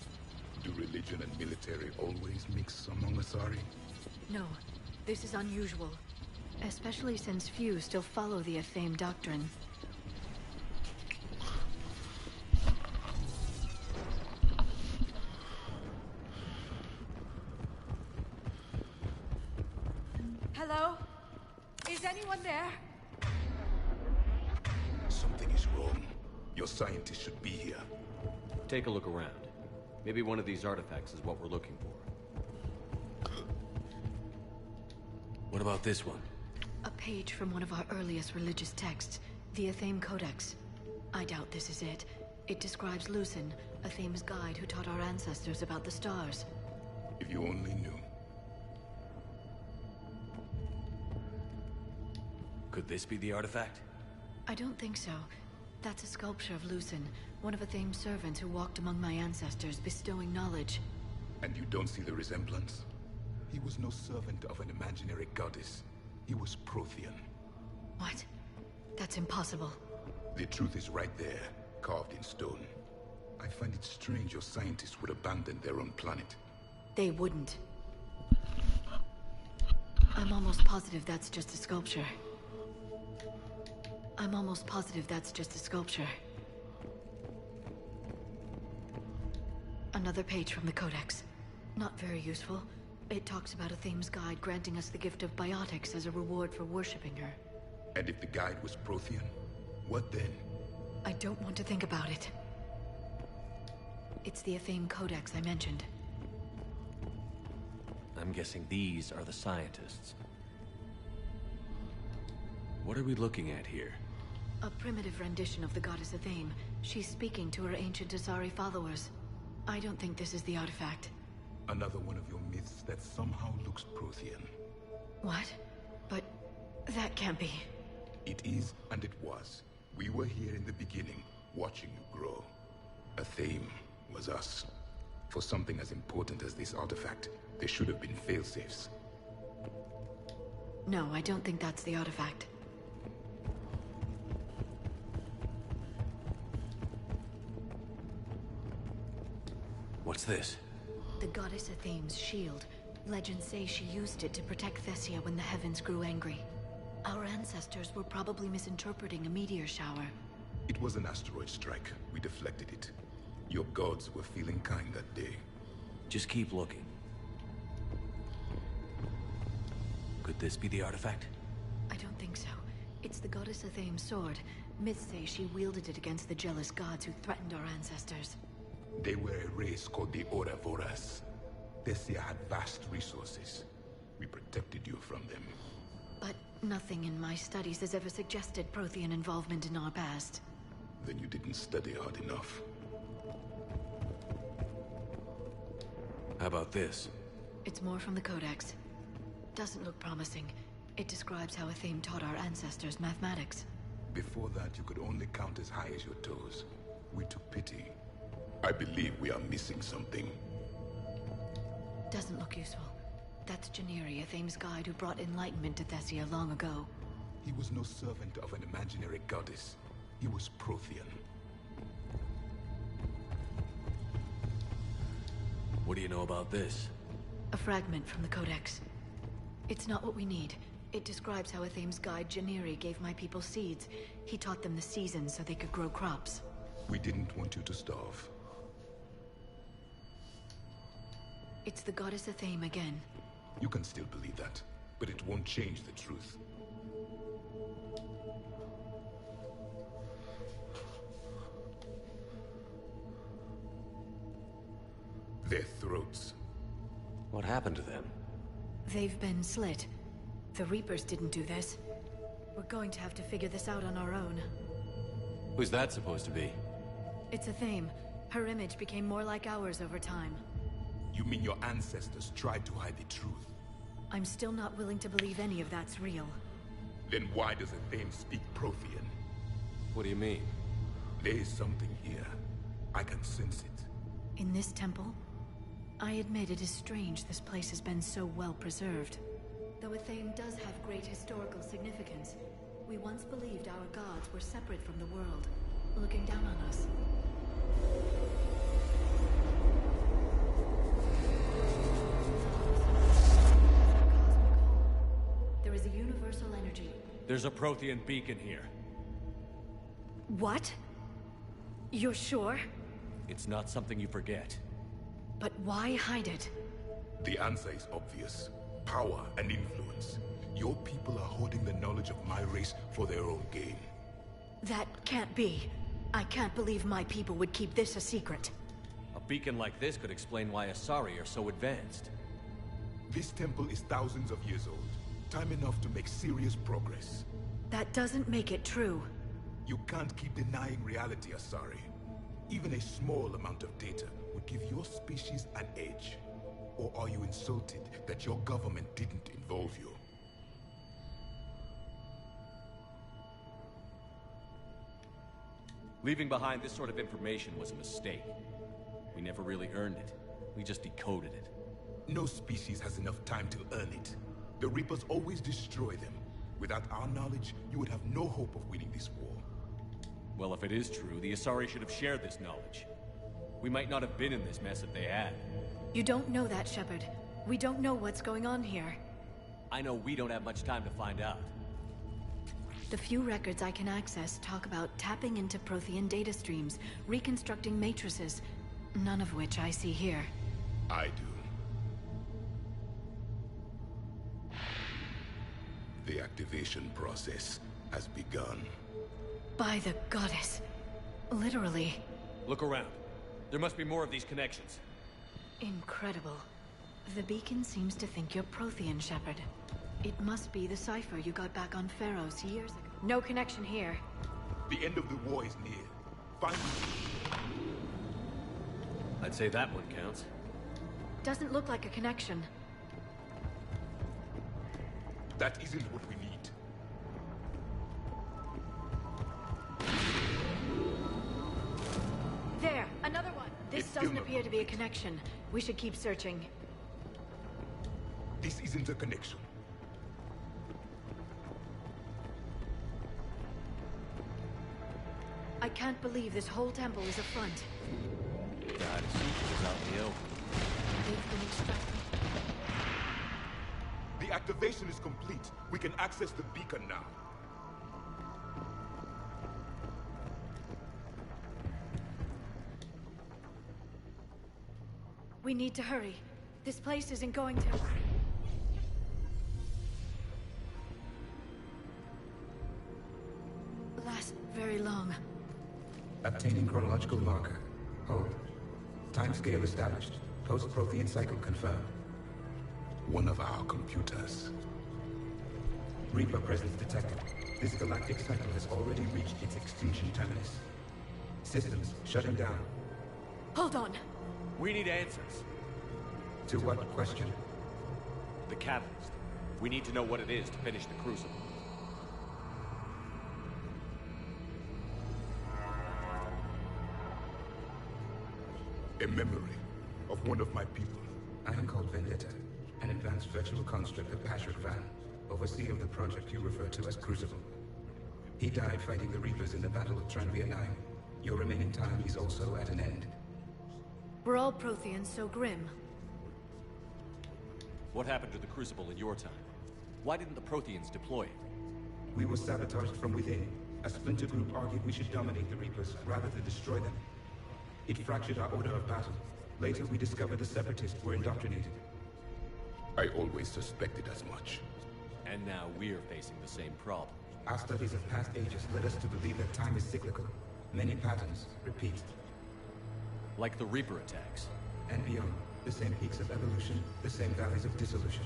Speaker 22: Do religion and military always mix among Asari?
Speaker 6: No, this is unusual.
Speaker 20: Especially since few still follow the Athame doctrine.
Speaker 6: Hello? Is anyone there?
Speaker 22: Something is wrong. Your scientists should be here.
Speaker 3: Take a look around. Maybe one of these artifacts is what we're looking for. What about this one?
Speaker 20: A page from one of our earliest religious texts, the Athame Codex. I doubt this is it. It describes Lucen, Athame's guide who taught our ancestors about the stars.
Speaker 22: If you only knew.
Speaker 3: Could this be the artifact?
Speaker 20: I don't think so. That's a sculpture of Lucen, one of Athame's servants who walked among my ancestors, bestowing knowledge.
Speaker 22: And you don't see the resemblance? He was no servant of an imaginary goddess. He was Prothean.
Speaker 20: What? That's impossible.
Speaker 22: The truth is right there, carved in stone. I find it strange your scientists would abandon their own planet.
Speaker 20: They wouldn't. I'm almost positive that's just a sculpture. I'm almost positive that's just a sculpture. Another page from the Codex. Not very useful. It talks about Athame's guide granting us the gift of biotics as a reward for worshipping her.
Speaker 22: And if the guide was Prothean, what then?
Speaker 20: I don't want to think about it. It's the Athame Codex I mentioned.
Speaker 3: I'm guessing these are the scientists. What are we looking at here?
Speaker 20: A primitive rendition of the goddess Athame. She's speaking to her ancient Asari followers. I don't think this is the artifact.
Speaker 22: Another one of your myths that somehow looks Prothean.
Speaker 20: What? But that can't be.
Speaker 22: It is, and it was. We were here in the beginning, watching you grow. Athame was us. For something as important as this artifact, there should have been failsafes.
Speaker 20: No, I don't think that's the artifact.
Speaker 3: What's this?
Speaker 20: The goddess Athame's shield. Legends say she used it to protect Thessia when the heavens grew angry. Our ancestors were probably misinterpreting a meteor shower.
Speaker 22: It was an asteroid strike. We deflected it. Your gods were feeling kind that day.
Speaker 8: Just keep looking. Could this be the artifact?
Speaker 20: I don't think so. It's the goddess Athame's sword. Myths say she wielded it against the jealous gods who threatened our ancestors.
Speaker 22: They were a race called the Ouroboros. Thessia had vast resources. We protected you from them.
Speaker 20: But nothing in my studies has ever suggested Prothean involvement in our past.
Speaker 22: Then you didn't study hard enough.
Speaker 8: How about this?
Speaker 20: It's more from the Codex. Doesn't look promising. It describes how Athame taught our ancestors mathematics.
Speaker 22: Before that, you could only count as high as your toes. We took pity. I believe we are missing something.
Speaker 20: Doesn't look useful. That's Janiri, Athame's guide who brought enlightenment to Thessia long ago.
Speaker 22: He was no servant of an imaginary goddess. He was Prothean.
Speaker 8: What do you know about this?
Speaker 20: A fragment from the Codex. It's not what we need. It describes how Athame's guide Janiri gave my people seeds. He taught them the seasons so they could grow crops.
Speaker 22: We didn't want you to starve.
Speaker 20: It's the goddess Athame again.
Speaker 22: You can still believe that, but it won't change the truth. Their throats.
Speaker 8: What happened to them?
Speaker 20: They've been slit. The Reapers didn't do this. We're going to have to figure this out on our own.
Speaker 8: Who's that supposed to be?
Speaker 20: It's Athame. Her image became more like ours over time.
Speaker 22: You mean your ancestors tried to hide the truth?
Speaker 20: I'm still not willing to believe any of that's real.
Speaker 22: Then why does Athame speak Prothean?
Speaker 8: What do you mean?
Speaker 22: There is something here. I can sense it.
Speaker 20: In this temple? I admit it is strange this place has been so well preserved. Though Athame does have great historical significance, we once believed our gods were separate from the world, looking down on us. There is a universal energy.
Speaker 8: There's a Prothean beacon here.
Speaker 20: What? You're sure?
Speaker 8: It's not something you forget.
Speaker 20: But why hide it?
Speaker 22: The answer is obvious. Power and influence. Your people are holding the knowledge of my race for their own gain.
Speaker 20: That can't be. I can't believe my people would keep this a secret.
Speaker 8: A beacon like this could explain why Asari are so advanced.
Speaker 22: This temple is thousands of years old. Time enough to make serious progress.
Speaker 20: That doesn't make it true.
Speaker 22: You can't keep denying reality, Asari. Even a small amount of data would give your species an edge. Or are you insulted that your government didn't involve you?
Speaker 8: Leaving behind this sort of information was a mistake. We never really earned it. We just decoded it.
Speaker 22: No species has enough time to earn it. The Reapers always destroy them. Without our knowledge, you would have no hope of winning this war.
Speaker 8: Well, if it is true, the Asari should have shared this knowledge. We might not have been in this mess if they had.
Speaker 20: You don't know that, Shepard. We don't know what's going on here.
Speaker 8: I know we don't have much time to find out.
Speaker 20: The few records I can access talk about tapping into Prothean data streams, reconstructing matrices, none of which I see here.
Speaker 22: I do. The activation process has begun.
Speaker 20: By the goddess. Literally.
Speaker 8: Look around. There must be more of these connections.
Speaker 20: Incredible. The beacon seems to think you're Prothean, Shepard. It must be the cipher you got back on Pharaohs years ago. No connection here.
Speaker 22: The end of the war is near. Find
Speaker 8: I'd say that one counts.
Speaker 20: Doesn't look like a connection.
Speaker 22: That isn't what we need.
Speaker 20: There, another one. This doesn't appear to be a connection. We should keep searching.
Speaker 22: This isn't a connection.
Speaker 20: I can't believe this whole temple is a front.
Speaker 8: God, secret is out in the open.
Speaker 20: They
Speaker 22: Activation is complete. We can access the beacon now.
Speaker 6: We need to hurry. This place isn't going to...
Speaker 20: last very long.
Speaker 11: Obtaining chronological marker. Hold. Timescale established. Post-Prothean cycle confirmed.
Speaker 22: One of our computers.
Speaker 11: Reaper presence detected. This galactic cycle has already reached its extinction terminus. Systems shutting down.
Speaker 6: Hold on.
Speaker 3: We need answers.
Speaker 11: To what question?
Speaker 3: The catalyst. We need to know what it is to finish the Crucible.
Speaker 22: A memory of one of my people.
Speaker 11: I am called Vendetta, an advanced virtual construct of Patrick Van, overseer of the project you refer to as Crucible. He died fighting the Reapers in the Battle of Tranvia 9. Your remaining time is also at an end.
Speaker 6: We're all Protheans so grim.
Speaker 3: What happened to the Crucible in your time? Why didn't the Protheans deploy it?
Speaker 11: We were sabotaged from within. A splinter group argued we should dominate the Reapers rather than destroy them. It fractured our order of battle. Later, we discovered the Separatists were indoctrinated.
Speaker 22: I always suspected as much.
Speaker 3: And now we're facing the same problem.
Speaker 11: Our studies of past ages led us to believe that time is cyclical. Many patterns repeat.
Speaker 3: Like the Reaper attacks.
Speaker 11: And beyond. The same peaks of evolution, the same valleys of dissolution.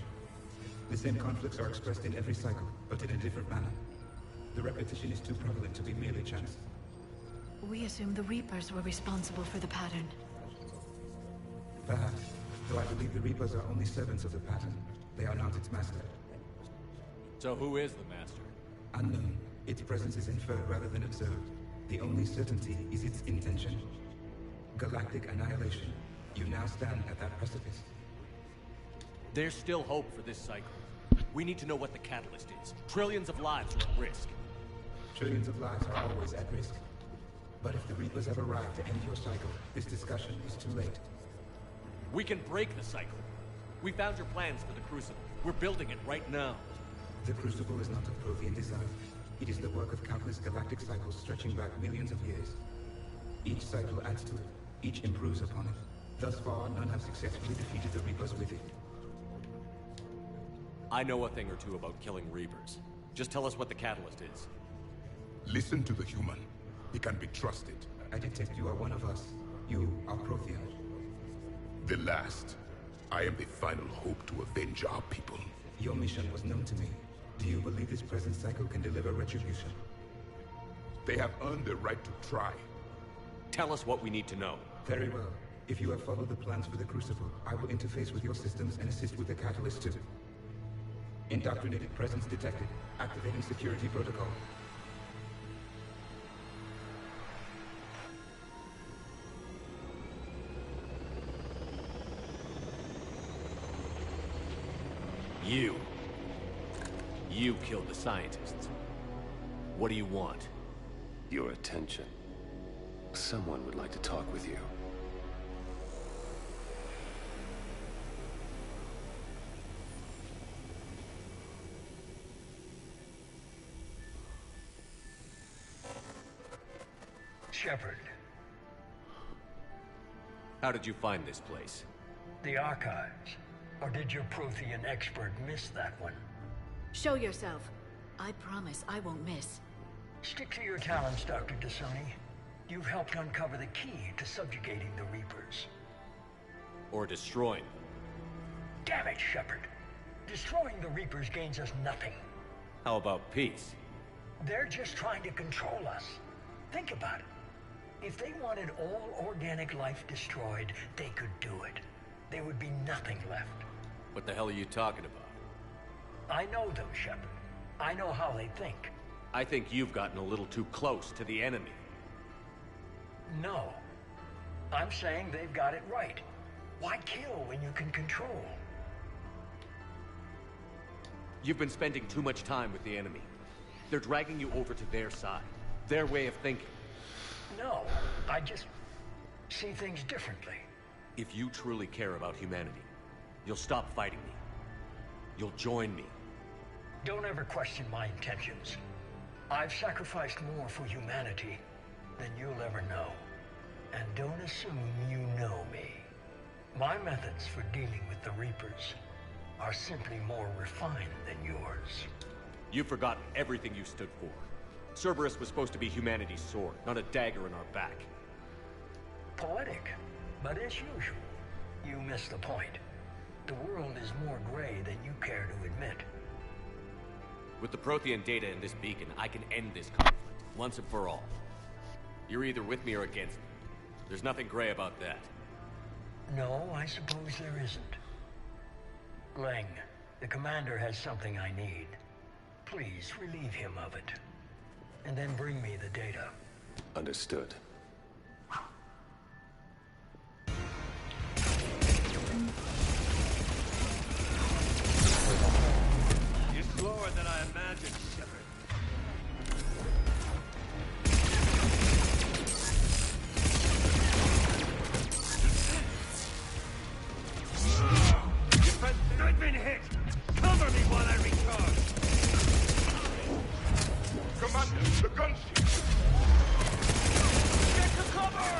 Speaker 11: The same conflicts are expressed in every cycle, but in a different manner. The repetition is too prevalent to be merely chance.
Speaker 20: We assumed the Reapers were responsible for the pattern.
Speaker 11: Perhaps, though I believe the Reapers are only servants of the pattern. They are not its master.
Speaker 3: So who is the master?
Speaker 11: Unknown. Its presence is inferred rather than observed. The only certainty is its intention. Galactic annihilation. You now stand at that precipice.
Speaker 3: There's still hope for this cycle. We need to know what the catalyst is. Trillions of lives are at risk.
Speaker 11: Trillions of lives are always at risk. But if the Reapers have arrived to end your cycle, this discussion is too late.
Speaker 3: We can break the cycle. We found your plans for the Crucible. We're building it right now.
Speaker 11: The Crucible is not of Prothean design. It is the work of countless galactic cycles stretching back millions of years. Each cycle adds to it. Each improves upon it. Thus far, none have successfully defeated the Reapers with it.
Speaker 3: I know a thing or two about killing Reapers. Just tell us what the catalyst is.
Speaker 22: Listen to the human. He can be trusted.
Speaker 11: I detect you are one of us. You are Prothean.
Speaker 22: The last. I am the final hope to avenge our people.
Speaker 11: Your mission was known to me. Do you believe this present cycle can deliver retribution?
Speaker 22: They have earned the right to try.
Speaker 3: Tell us what we need to know.
Speaker 11: Very well. If you have followed the plans for the Crucible, I will interface with your systems and assist with the catalyst too. Indoctrinated presence detected. Activating security protocol.
Speaker 3: You killed the scientists. What do you want?
Speaker 12: Your attention. Someone would like to talk with you.
Speaker 23: Shepard.
Speaker 3: How did you find this place?
Speaker 23: The archives. Or did your Prothean expert miss that one?
Speaker 6: Show yourself.
Speaker 20: I promise I won't miss.
Speaker 23: Stick to your talents, Dr. Dasoni. You've helped uncover the key to subjugating the Reapers.
Speaker 3: Or destroying them.
Speaker 23: Damn it, Shepard. Destroying the Reapers gains us nothing.
Speaker 3: How about peace?
Speaker 23: They're just trying to control us. Think about it. If they wanted all organic life destroyed, they could do it. There would be nothing left.
Speaker 3: What the hell are you talking about?
Speaker 23: I know them, Shepard. I know how they think.
Speaker 3: I think you've gotten a little too close to the enemy.
Speaker 23: No. I'm saying they've got it right. Why kill when you can control?
Speaker 3: You've been spending too much time with the enemy. They're dragging you over to their side. Their way of thinking.
Speaker 23: No, I just see things differently.
Speaker 3: If you truly care about humanity, you'll stop fighting me.
Speaker 8: You'll join me.
Speaker 23: Don't ever question my intentions. I've sacrificed more for humanity than you'll ever know. And don't assume you know me. My methods for dealing with the Reapers are simply more refined than yours.
Speaker 8: You've forgotten everything you stood for. Cerberus was supposed to be humanity's sword, not a dagger in our back.
Speaker 23: Poetic, but as usual, you missed the point. The world is more gray than you care to admit.
Speaker 8: With the Prothean data in this beacon, I can end this conflict, once and for all. You're either with me or against me. There's nothing gray about that.
Speaker 23: No, I suppose there isn't. Leng, the commander has something I need. Please relieve him of it. And then bring me the data.
Speaker 12: Understood.
Speaker 3: You're slower than I imagined, Shepard. I've been hit! Cover me while I recharge!
Speaker 22: Commander, the gunship!
Speaker 3: Get to cover!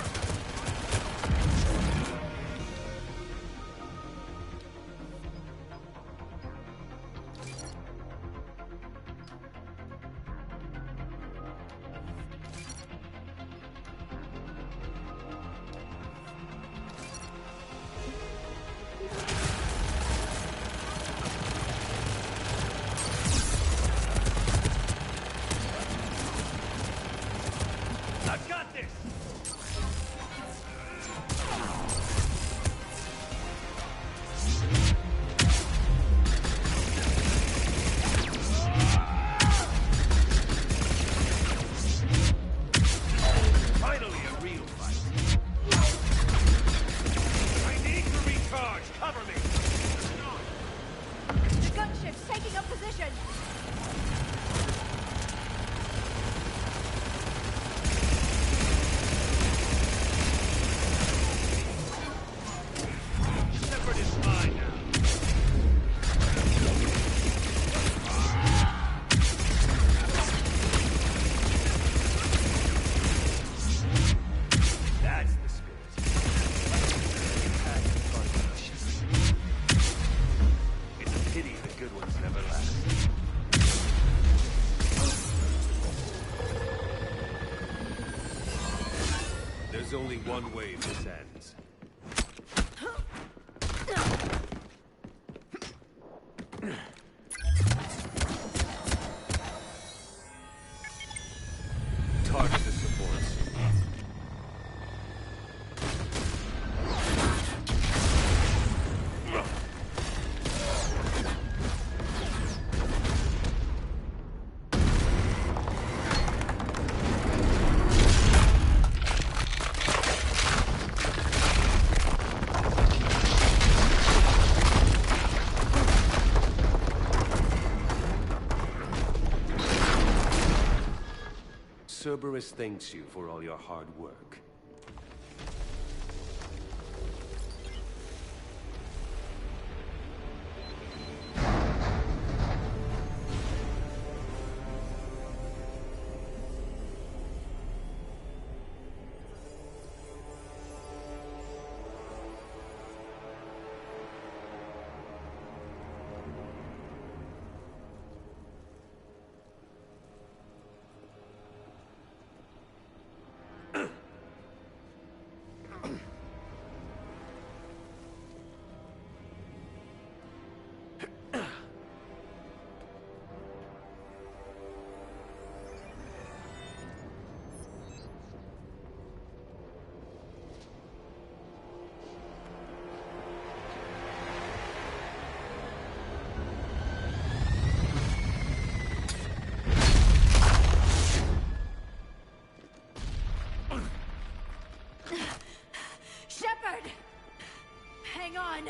Speaker 3: I've got this! Finally a real fight. I need to recharge. Cover me.
Speaker 10: The gunship's taking up position!
Speaker 3: Shepard is mine now. That's the spirit. It's a pity the good ones never last. There's only one way this ends. Target the supports.
Speaker 12: Cerberus thanks you for all your hard work.
Speaker 10: Shepard! Hang on!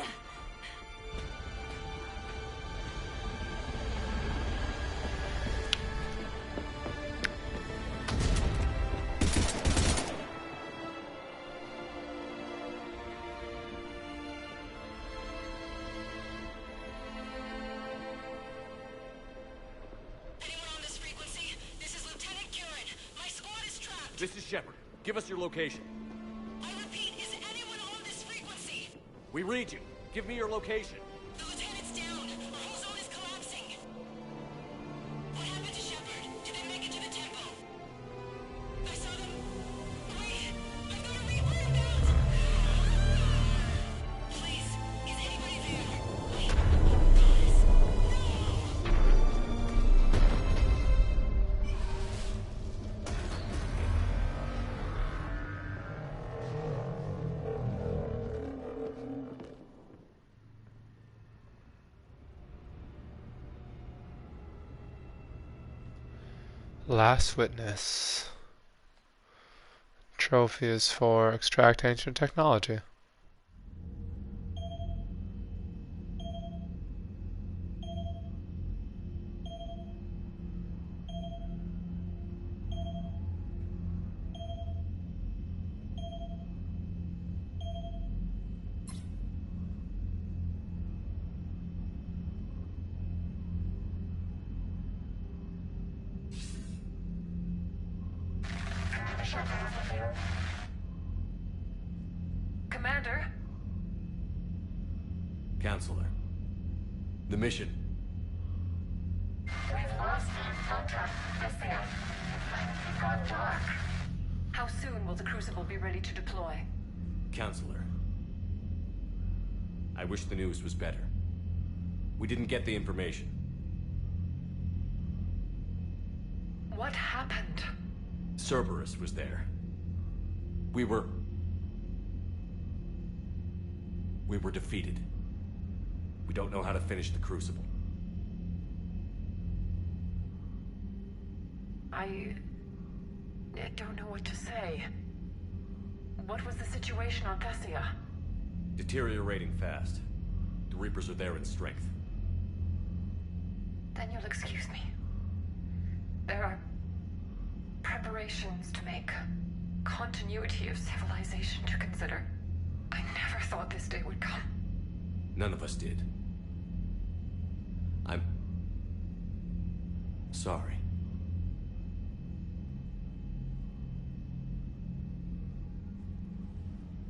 Speaker 8: This is Shepard. Give us your location.
Speaker 10: I repeat, is anyone on this frequency?
Speaker 8: We read you. Give me your location.
Speaker 10: The lieutenant's down. Our whole zone is collapsing. What happened to Shepard? Did they make it to the temple? I saw them. Wait, I've got a reaper inbound. Please, is anybody there? Wait, guys,
Speaker 13: Last witness. Trophy is for extract ancient technology.
Speaker 10: Commander?
Speaker 8: Counselor. The mission.
Speaker 10: We've lost contact with the It's gone dark. How soon will the Crucible be ready to deploy?
Speaker 8: Counselor. I wish the news was better. We didn't get the information.
Speaker 10: What happened?
Speaker 8: Cerberus was there. We were defeated. We don't know how to finish the Crucible.
Speaker 10: I don't know what to say. What was the situation on Thessia?
Speaker 8: Deteriorating fast. The Reapers are there in strength.
Speaker 10: Then you'll excuse me. There are preparations to make. Continuity of civilization to consider. I never thought this day would come.
Speaker 8: None of us did. I'm sorry.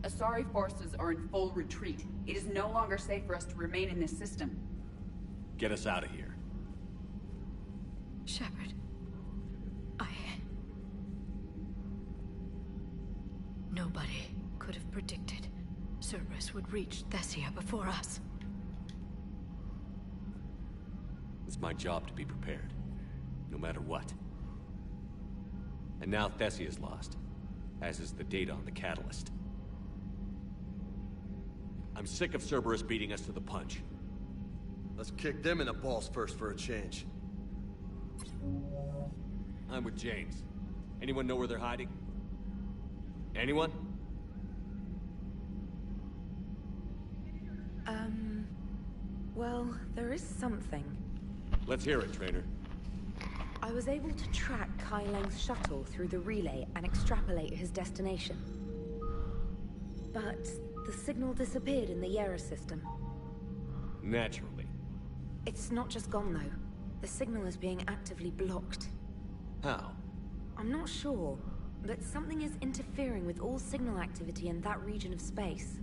Speaker 16: Asari forces are in full retreat. It is no longer safe for us to remain in this system.
Speaker 8: Get us out of here.
Speaker 20: Shepard. Nobody could have predicted Cerberus would reach Thessia before us.
Speaker 8: It's my job to be prepared, no matter what. And now Thessia's lost, as is the data on the catalyst. I'm sick of Cerberus beating us to the punch.
Speaker 3: Let's kick them in the balls first for a change.
Speaker 8: I'm with James. Anyone know where they're hiding? Anyone?
Speaker 2: Well, there is something.
Speaker 8: Let's hear it, Trainer.
Speaker 2: I was able to track Kai Leng's shuttle through the relay and extrapolate his destination. But the signal disappeared in the Yera system.
Speaker 8: Naturally.
Speaker 2: It's not just gone, though. The signal is being actively blocked.
Speaker 8: How?
Speaker 2: I'm not sure, but something is interfering with all signal activity in that region of space.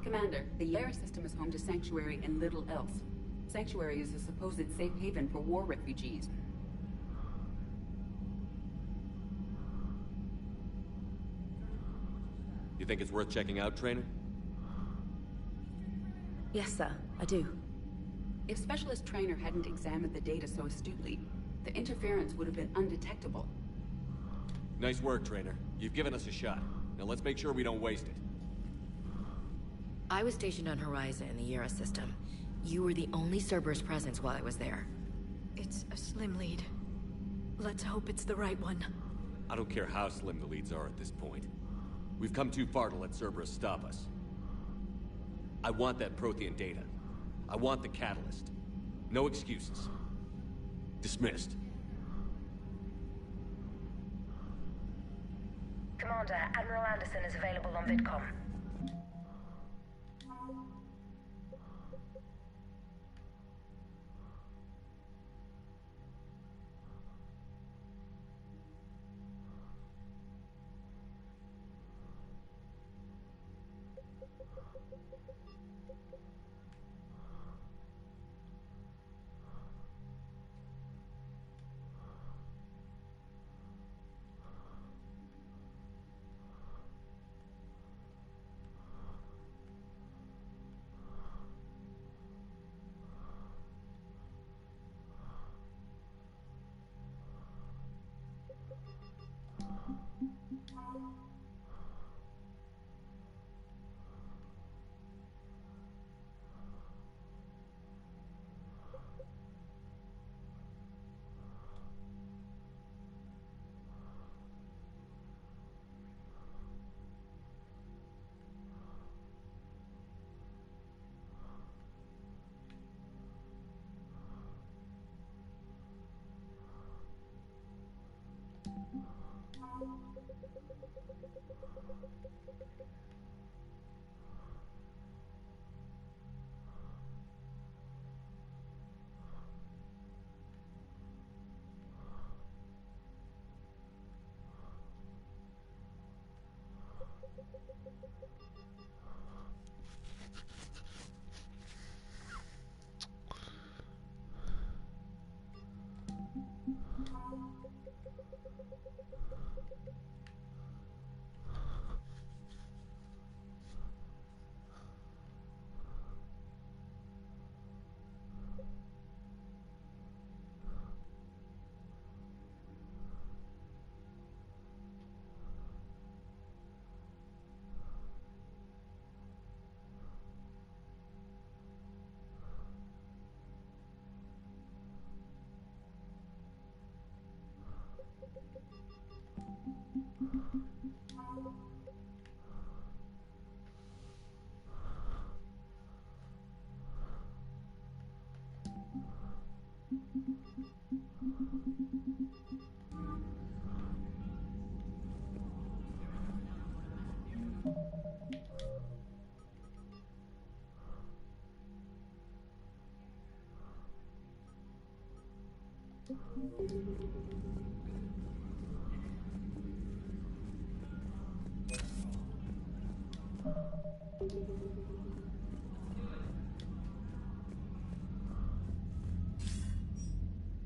Speaker 16: Commander, the Yera system is home to Sanctuary and little else. Sanctuary is a supposed safe haven for war refugees.
Speaker 8: You think it's worth checking out, Trainer?
Speaker 2: Yes, sir, I do.
Speaker 16: If Specialist Trainer hadn't examined the data so astutely, the interference would have been undetectable.
Speaker 8: Nice work, Trainer. You've given us a shot. Now let's make sure we don't waste it.
Speaker 2: I was stationed on Horizon in the Yera system. You were the only Cerberus presence while I was there.
Speaker 20: It's a slim lead. Let's hope it's the right one.
Speaker 8: I don't care how slim the leads are at this point. We've come too far to let Cerberus stop us. I want that Prothean data. I want the catalyst. No excuses. Dismissed.
Speaker 10: Commander, Admiral Anderson is available on VidCom.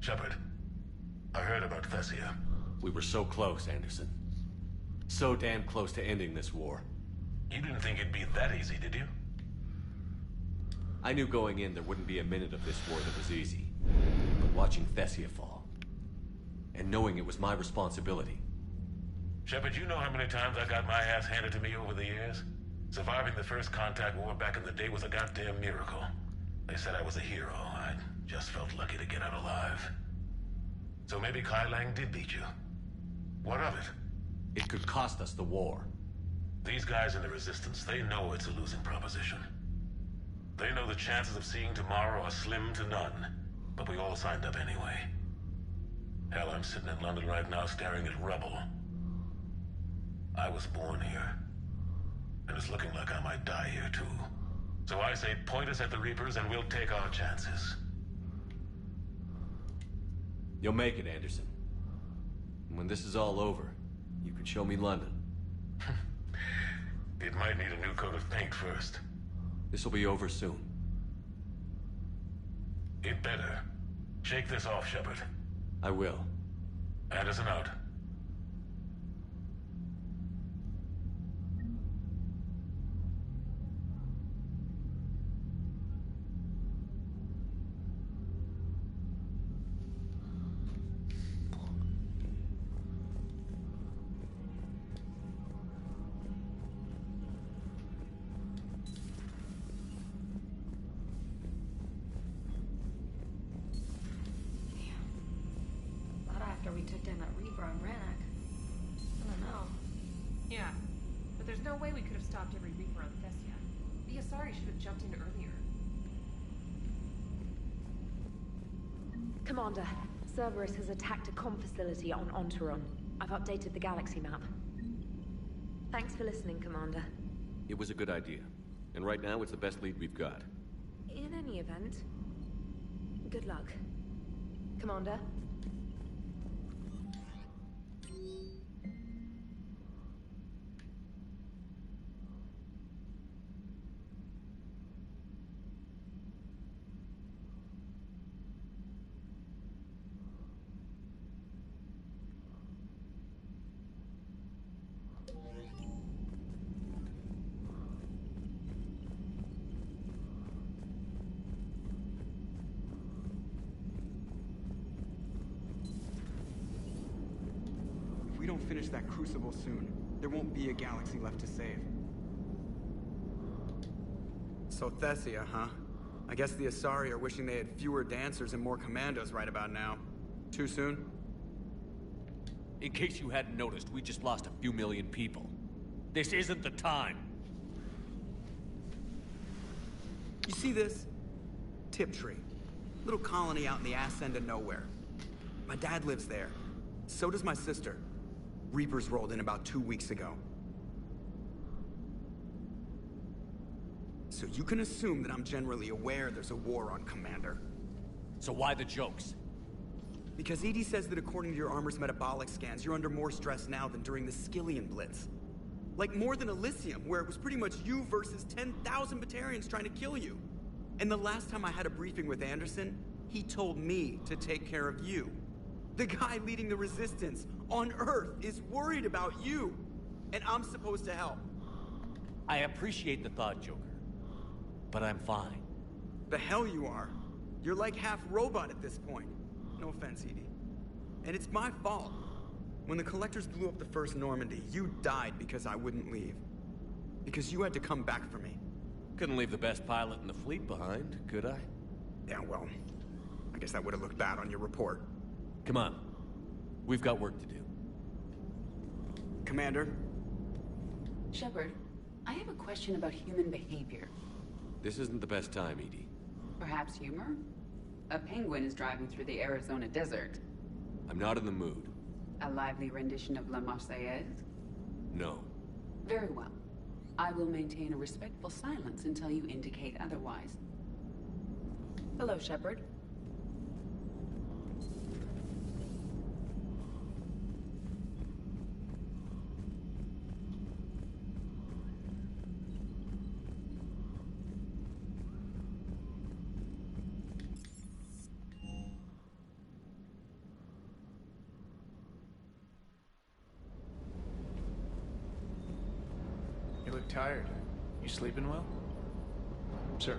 Speaker 4: Shepard, I heard about Thessia.
Speaker 8: We were so close, Anderson. So damn close to ending this war.
Speaker 4: You didn't think it'd be that easy, did you?
Speaker 8: I knew going in there wouldn't be a minute of this war that was easy. But watching Thessia fall, and knowing it was my responsibility.
Speaker 4: Shepard, you know how many times I got my ass handed to me over the years? Surviving the first contact war back in the day was a goddamn miracle. They said I was a hero. I just felt lucky to get out alive. So maybe Kai Lang did beat you. What of it?
Speaker 8: It could cost us the war.
Speaker 4: These guys in the Resistance, they know it's a losing proposition. They know the chances of seeing tomorrow are slim to none. But we all signed up anyway. Hell, I'm sitting in London right now staring at rubble. I was born here. And it's looking like I might die here too. So I say point us at the Reapers and we'll take our chances.
Speaker 8: You'll make it, Anderson. And when this is all over, you can show me London.
Speaker 4: It might need a new coat of paint first.
Speaker 8: This'll be over soon.
Speaker 4: It better. Shake this off, Shepard.
Speaker 8: I will.
Speaker 4: Anderson out.
Speaker 2: We took down that Reaper on Rannoch. I don't know.
Speaker 14: Yeah, but there's no way we could have stopped every Reaper on Thessia. The Asari should have jumped in earlier.
Speaker 15: Commander, Cerberus has attacked a comm facility on Ontaron. I've updated the galaxy map. Thanks for listening, Commander.
Speaker 8: It was a good idea. And right now, it's the best lead we've got.
Speaker 15: In any event, good luck. Commander?
Speaker 1: If we don't finish that crucible soon, there won't be a galaxy left to save. So Thessia, huh? I guess the Asari are wishing they had fewer dancers and more commandos right about now. Too soon?
Speaker 3: In case you hadn't noticed, we just lost a few million people. This isn't the time.
Speaker 1: You see this? Tiptree. Little colony out in the ass end of nowhere. My dad lives there. So does my sister. Reapers rolled in about 2 weeks ago. So you can assume that I'm generally aware there's a war on, Commander.
Speaker 3: So why the jokes?
Speaker 1: Because EDI says that according to your armor's metabolic scans, you're under more stress now than during the Skillian Blitz. Like more than Elysium, where it was pretty much you versus 10,000 Batarians trying to kill you. And the last time I had a briefing with Anderson, he told me to take care of you. The guy leading the resistance on Earth is worried about you, and I'm supposed to help.
Speaker 3: I appreciate the thought, Joker. But I'm fine.
Speaker 1: The hell you are. You're like half robot at this point. No offense, EDI. And it's my fault. When the Collectors blew up the first Normandy, you died because I wouldn't leave. Because you had to come back for me.
Speaker 8: Couldn't leave the best pilot in the fleet behind, could I?
Speaker 1: Yeah, well, I guess that would have looked bad on your report.
Speaker 8: Come on. We've got work to do.
Speaker 1: Commander?
Speaker 16: Shepard, I have a question about human behavior.
Speaker 8: This isn't the best time, EDI.
Speaker 16: Perhaps humor? A penguin is driving through the Arizona desert.
Speaker 8: I'm not in the mood.
Speaker 16: A lively rendition of La Marseillaise?
Speaker 8: No.
Speaker 16: Very well. I will maintain a respectful silence until you indicate otherwise. Hello, Shepard.
Speaker 18: You look tired. You sleeping well? Sir.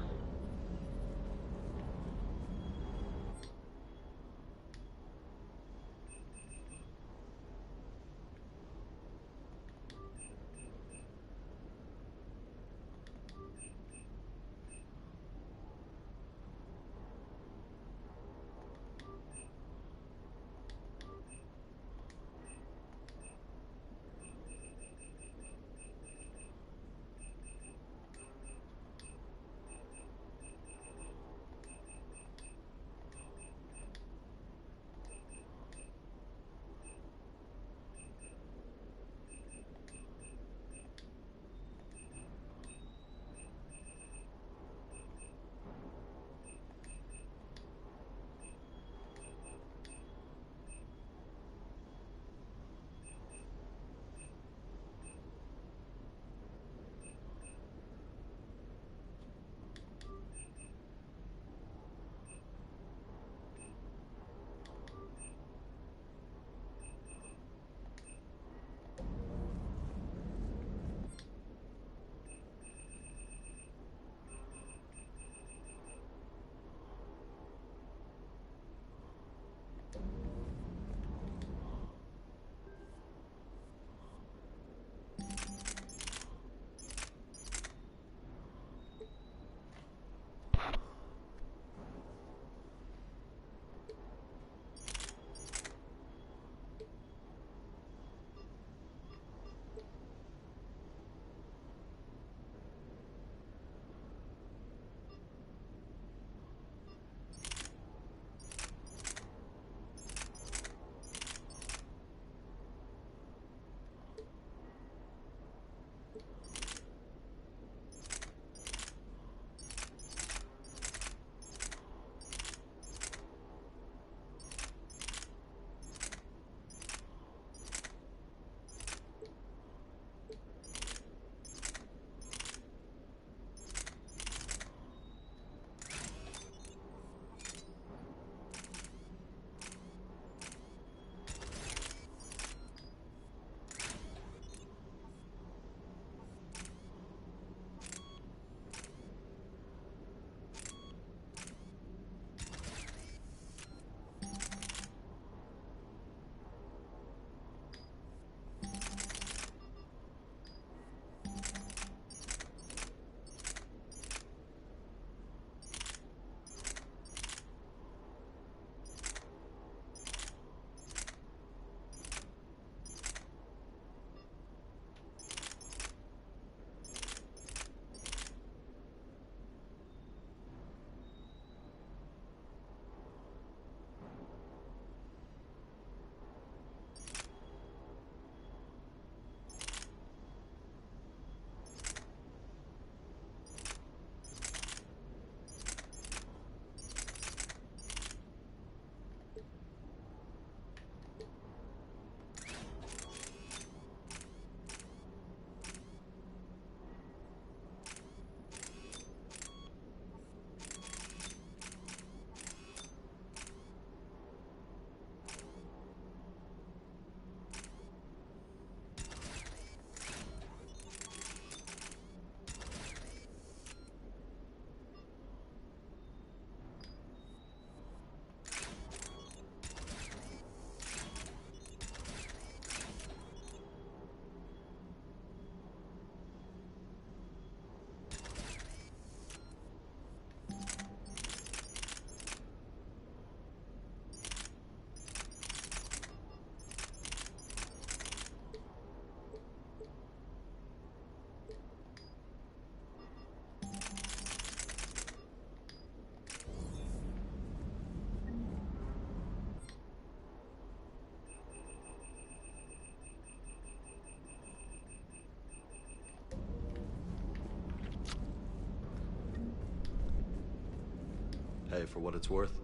Speaker 7: Hey, for what it's worth,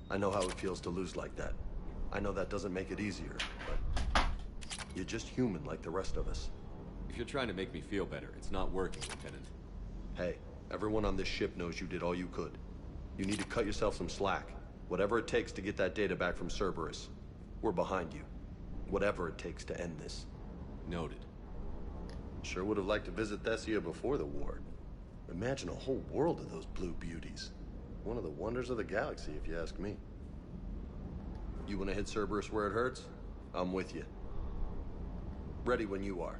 Speaker 7: I know how it feels to lose like that. I know that doesn't make it easier, but you're just human like the rest of us.
Speaker 8: If you're trying to make me feel better, it's not working, Lieutenant.
Speaker 7: Hey, everyone on this ship knows you did all you could. You need to cut yourself some slack. Whatever it takes to get that data back from Cerberus. We're behind you. Whatever it takes to end this.
Speaker 8: Noted.
Speaker 7: Sure would have liked to visit Thessia before the war. Imagine a whole world of those blue beauties. One of the wonders of the galaxy, if you ask me. You want to hit Cerberus where it hurts? I'm with you. Ready when you are.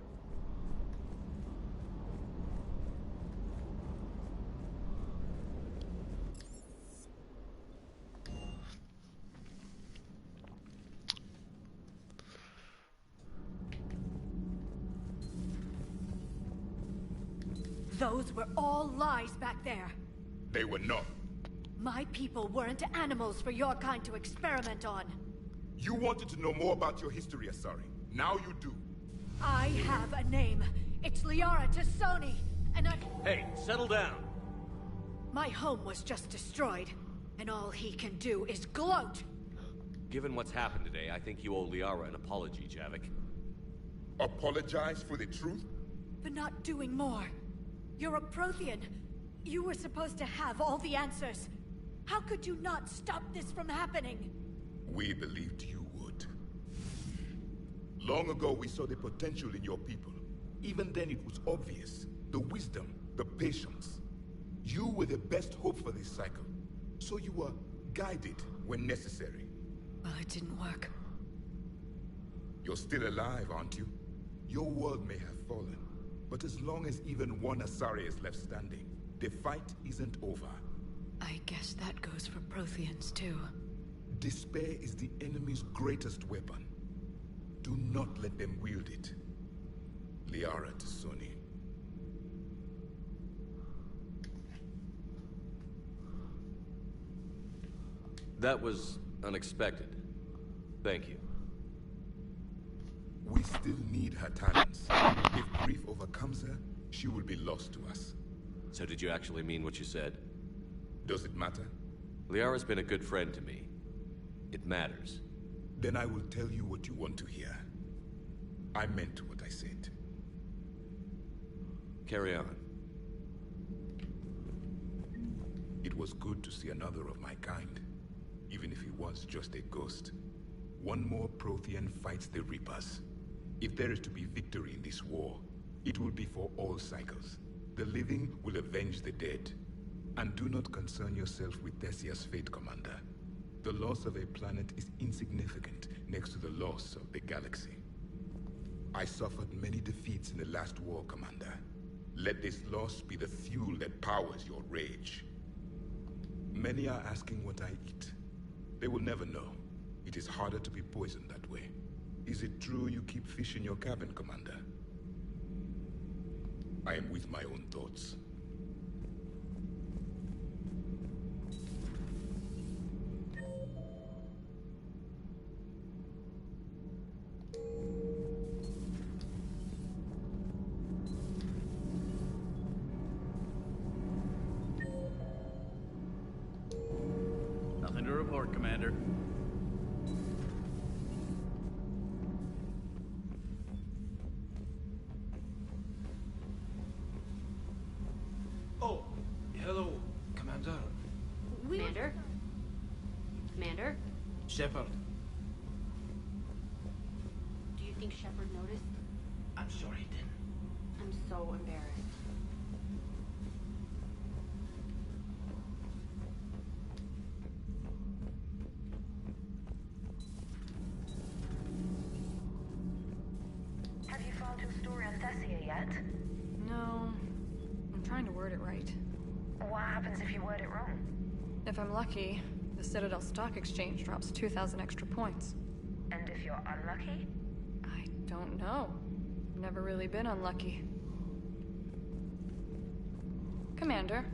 Speaker 6: Those were all lies back there.
Speaker 22: They were not.
Speaker 6: My people weren't animals for your kind to experiment on.
Speaker 22: You wanted to know more about your history, Asari. Now you do.
Speaker 6: I have a name. It's Liara Tassoni, and I...
Speaker 3: Hey, settle down.
Speaker 6: My home was just destroyed, and all he can do is gloat.
Speaker 8: Given what's happened today, I think you owe Liara an apology, Javik.
Speaker 22: Apologize for the truth?
Speaker 6: For not doing more. You're a Prothean. You were supposed to have all the answers. How could you not stop this from happening?
Speaker 22: We believed you would. Long ago, we saw the potential in your people. Even then, it was obvious. The wisdom, the patience. You were the best hope for this cycle. So you were guided when necessary.
Speaker 6: Well, it didn't work.
Speaker 22: You're still alive, aren't you? Your world may have fallen. But as long as even one Asari is left standing, the fight isn't over.
Speaker 20: I guess that goes for Protheans, too.
Speaker 22: Despair is the enemy's greatest weapon. Do not let them wield it. Liara Tassoni.
Speaker 8: That was unexpected. Thank you.
Speaker 22: We still need her talents. If grief overcomes her, she will be lost to us.
Speaker 8: So did you actually mean what you said?
Speaker 22: Does it matter?
Speaker 8: Liara's been a good friend to me. It matters.
Speaker 22: Then I will tell you what you want to hear. I meant what I said.
Speaker 8: Carry on.
Speaker 22: It was good to see another of my kind, even if he was just a ghost. One more Prothean fights the Reapers. If there is to be victory in this war, it will be for all cycles. The living will avenge the dead. And do not concern yourself with Thessia's fate, Commander. The loss of a planet is insignificant next to the loss of the galaxy. I suffered many defeats in the last war, Commander. Let this loss be the fuel that powers your rage. Many are asking what I eat. They will never know. It is harder to be poisoned that way. Is it true you keep fish in your cabin, Commander? I am with my own thoughts.
Speaker 18: Nothing to report, Commander.
Speaker 19: Oh, hello, Commander.
Speaker 5: Commander? Commander?
Speaker 19: Shepard.
Speaker 5: Do you think Shepard noticed?
Speaker 19: I'm sure he didn't.
Speaker 5: I'm so embarrassed.
Speaker 15: Have you found your story on Thessia yet?
Speaker 5: No. I'm trying to word it right.
Speaker 15: What happens if you word it wrong?
Speaker 5: If I'm lucky, the Citadel Stock Exchange drops 2,000 extra points.
Speaker 15: And if you're unlucky?
Speaker 5: I don't know. Never really been unlucky. Commander.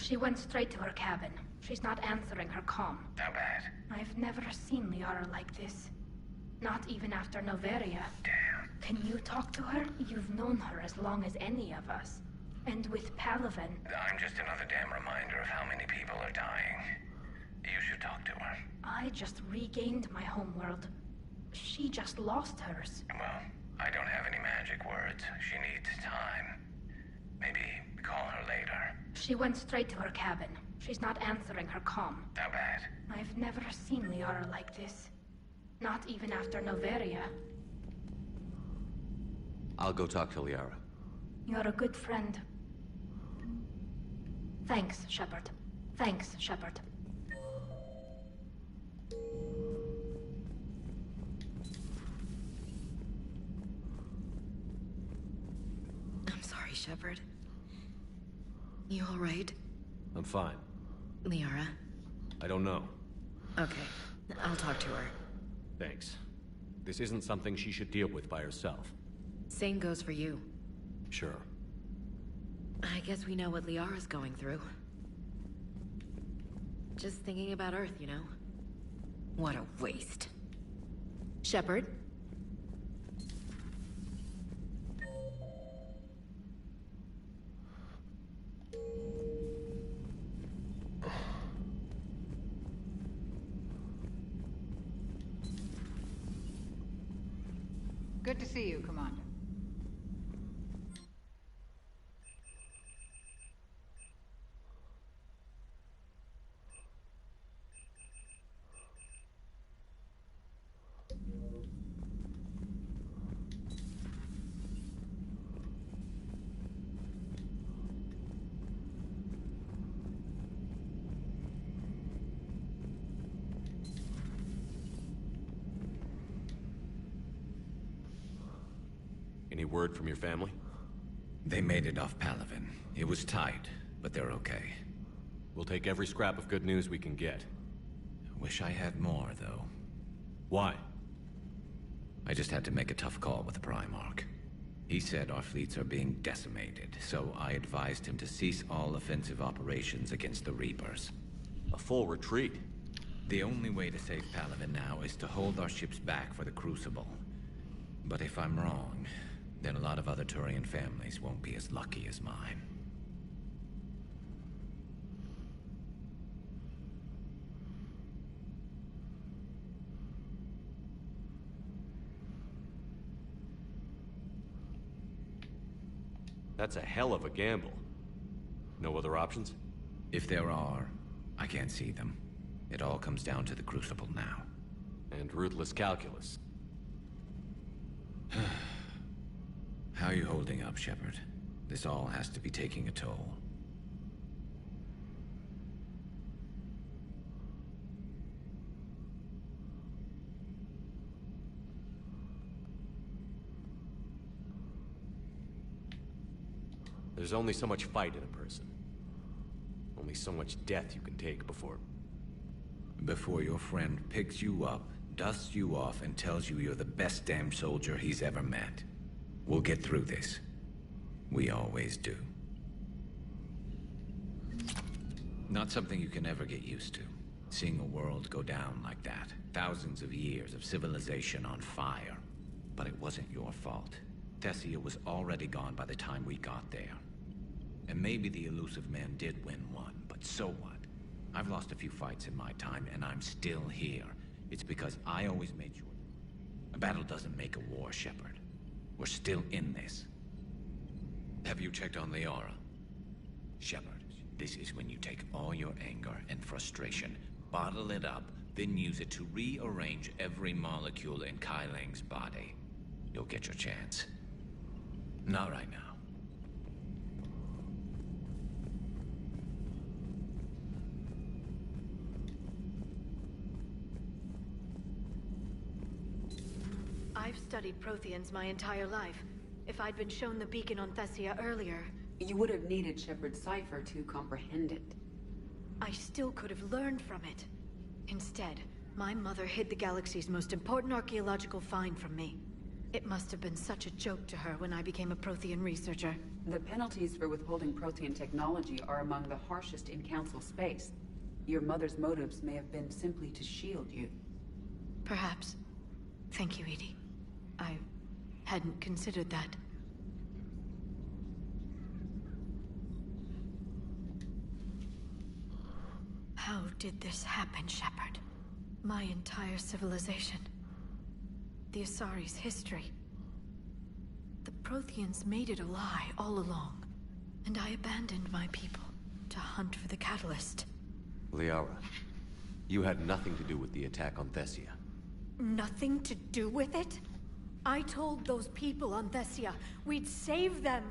Speaker 9: She went straight to her cabin. She's not answering her comm.
Speaker 17: How bad?
Speaker 9: I've never seen Liara like this. Not even after Noveria.
Speaker 17: Damn.
Speaker 9: Can you talk to her? You've known her as long as any of us. And with Palaven...
Speaker 17: I'm just another damn reminder of how many people are dying. You should talk to her.
Speaker 9: I just regained my homeworld. She just lost hers.
Speaker 17: Well, I don't have any magic words. She needs time. Maybe call her later.
Speaker 9: She went straight to her cabin. She's not answering her comm.
Speaker 17: How bad?
Speaker 9: I've never seen Liara like this. Not even after Noveria.
Speaker 8: I'll go talk to Liara.
Speaker 9: You're a good friend. Thanks, Shepard. Thanks, Shepard.
Speaker 20: I'm sorry, Shepard. You all right?
Speaker 8: I'm fine.
Speaker 20: Liara?
Speaker 8: I don't know.
Speaker 20: Okay, I'll talk to her.
Speaker 8: Thanks. This isn't something she should deal with by herself.
Speaker 20: Same goes for you.
Speaker 8: Sure.
Speaker 20: I guess we know what Liara's going through. Just thinking about Earth, you know? What a waste. Shepard?
Speaker 21: Good to see you, Commander.
Speaker 8: Any word from your family?
Speaker 17: They made it off Palaven. It was tight, but they're okay.
Speaker 8: We'll take every scrap of good news we can get.
Speaker 17: Wish I had more, though.
Speaker 8: Why?
Speaker 17: I just had to make a tough call with the Primarch. He said our fleets are being decimated, so I advised him to cease all offensive operations against the Reapers.
Speaker 8: A full retreat?
Speaker 17: The only way to save Palaven now is to hold our ships back for the Crucible. But if I'm wrong, then a lot of other Turian families won't be as lucky as mine.
Speaker 8: That's a hell of a gamble. No other options?
Speaker 17: If there are, I can't see them. It all comes down to the Crucible now.
Speaker 8: And ruthless calculus.
Speaker 17: How are you holding up, Shepard? This all has to be taking a toll.
Speaker 8: There's only so much fight in a person. Only so much death you can take before...
Speaker 17: Before your friend picks you up, dusts you off, and tells you you're the best damn soldier he's ever met. We'll get through this. We always do. Not something you can ever get used to. Seeing a world go down like that. Thousands of years of civilization on fire. But it wasn't your fault. Thessia was already gone by the time we got there. And maybe the elusive man did win one, but so what? I've lost a few fights in my time, and I'm still here. It's because I always made sure. A battle doesn't make a war, Shepard. We're still in this. Have you checked on Liara? Shepard, this is when you take all your anger and frustration, bottle it up, then use it to rearrange every molecule in Kai Lang's body. You'll get your chance. Not right now.
Speaker 20: I've studied Protheans my entire life. If I'd been shown the beacon on Thessia earlier...
Speaker 16: You would have needed Shepard's cipher to comprehend it.
Speaker 20: I still could have learned from it. Instead, my mother hid the galaxy's most important archaeological find from me. It must have been such a joke to her when I became a Prothean researcher.
Speaker 16: The penalties for withholding Prothean technology are among the harshest in Council space. Your mother's motives may have been simply to shield you.
Speaker 20: Perhaps. Thank you, Edie. I hadn't considered that. How did this happen, Shepard? My entire civilization. The Asari's history. The Protheans made it a lie all along. And I abandoned my people to hunt for the catalyst.
Speaker 8: Liara, you had nothing to do with the attack on Thessia.
Speaker 6: Nothing to do with it? I told those people on Thessia we'd save them.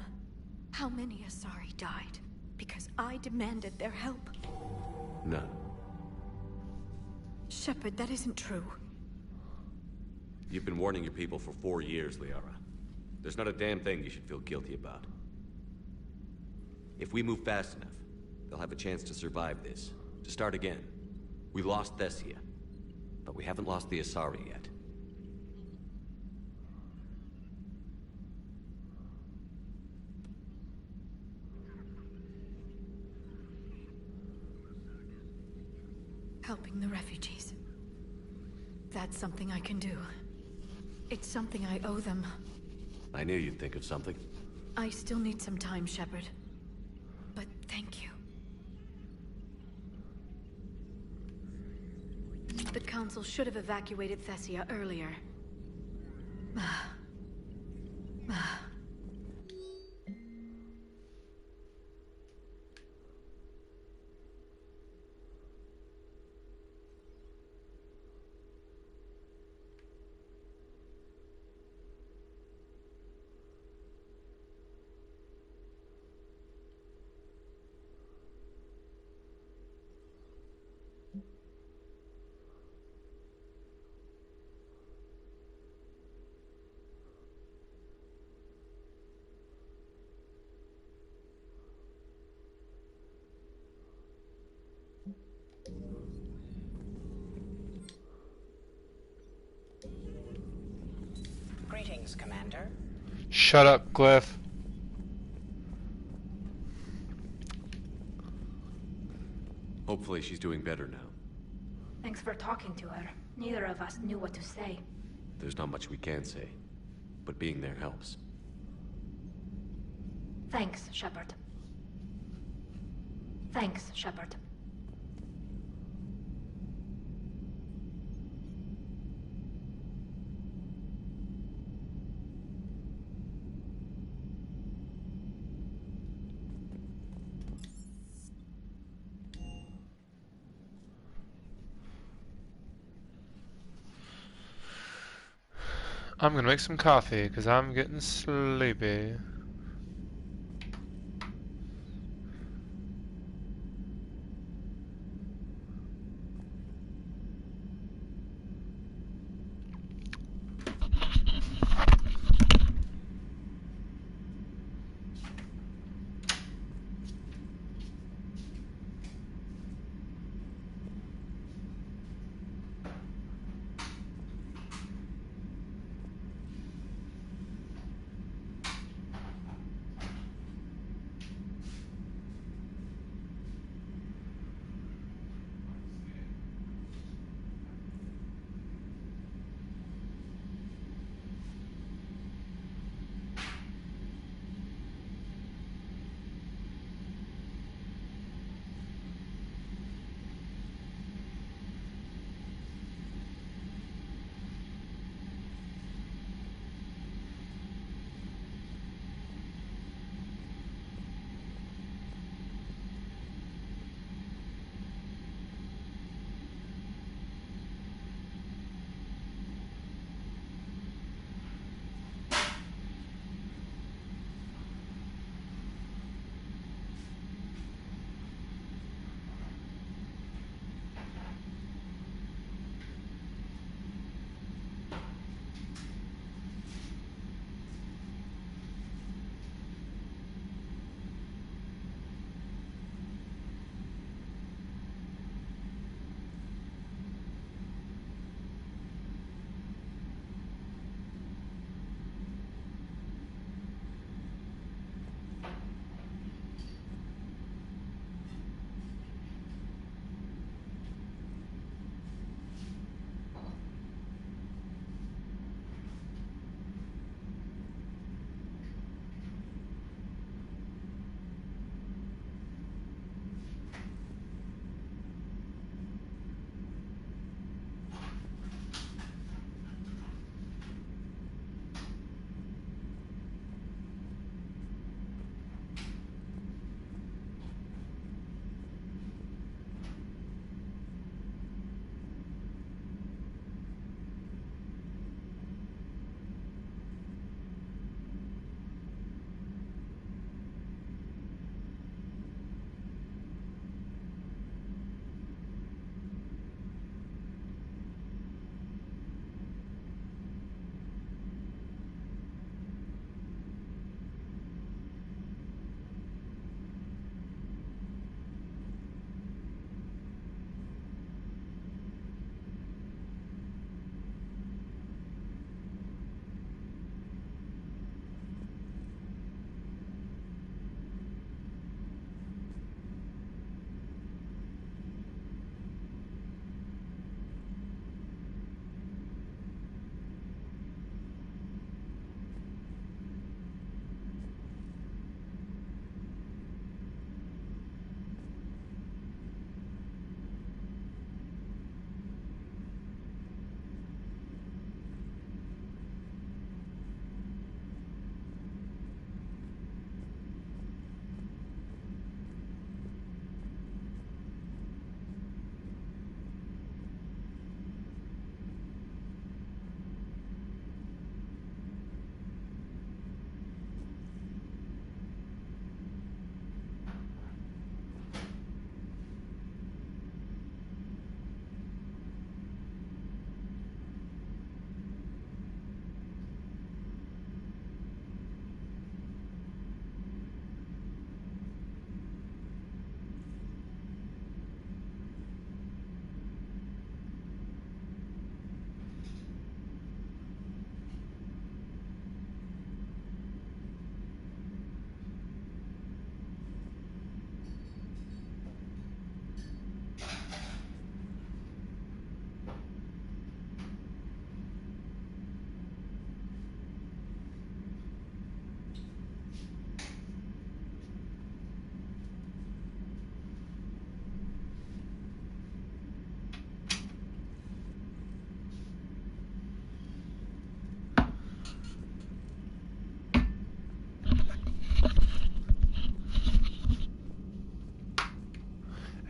Speaker 6: How many Asari died because I demanded their help?
Speaker 8: None.
Speaker 6: Shepard, that isn't true.
Speaker 8: You've been warning your people for 4 years, Liara. There's not a damn thing you should feel guilty about. If we move fast enough, they'll have a chance to survive this. To start again. We lost Thessia, but we haven't lost the Asari yet.
Speaker 20: Helping the refugees. That's something I can do. It's something I owe them.
Speaker 8: I knew you'd think of something.
Speaker 20: I still need some time, Shepard. But thank you. The Council should have evacuated Thessia earlier.
Speaker 11: Greetings, Commander.
Speaker 13: Shut up, Glyph.
Speaker 8: Hopefully she's doing better now.
Speaker 9: Thanks for talking to her. Neither of us knew what to say.
Speaker 8: There's not much we can say, but being there helps.
Speaker 9: Thanks, Shepard. Thanks, Shepard.
Speaker 13: I'm gonna make some coffee because I'm getting sleepy.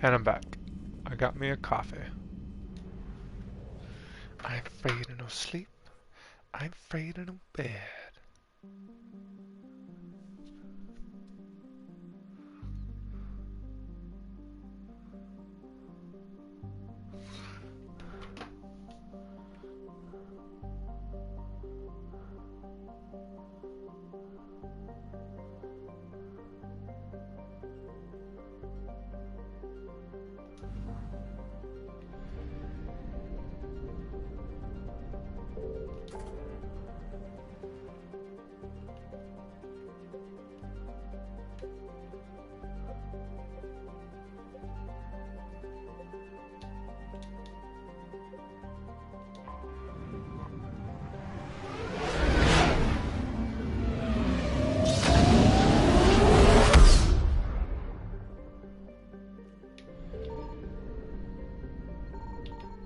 Speaker 13: And I'm back. I got me a coffee. I'm afraid of no sleep. I'm afraid of no bed.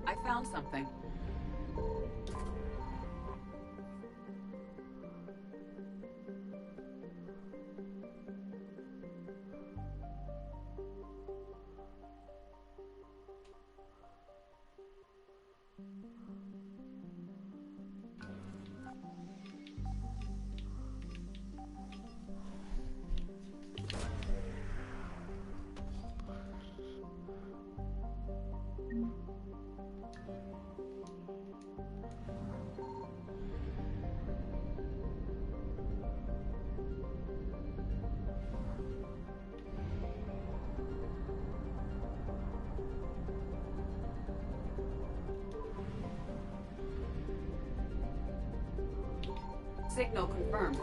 Speaker 16: I found something. Signal confirmed.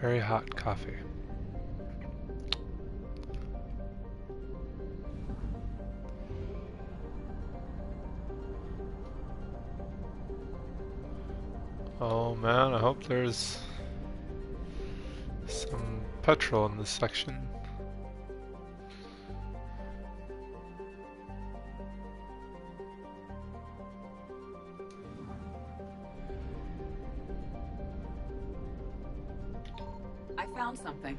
Speaker 13: Very hot coffee. Oh man, I hope there's some petrol in this section.
Speaker 16: I found something.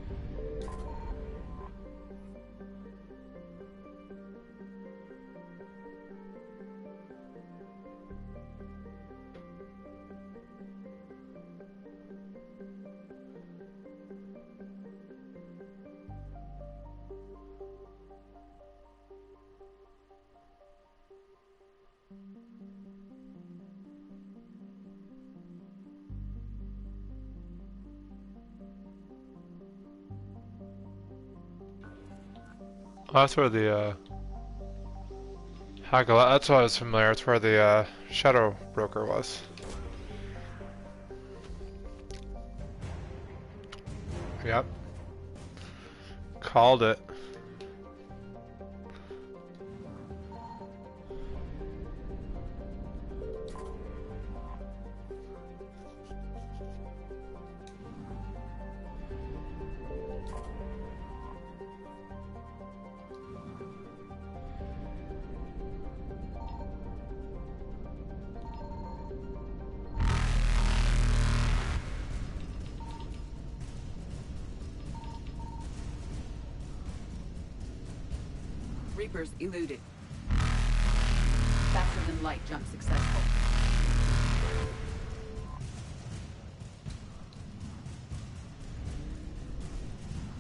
Speaker 13: Oh, that's where the Haggle. That's why I was familiar. It's where the Shadow Broker was. Yep. Called it.
Speaker 16: Reapers eluded. Faster than light jump successful.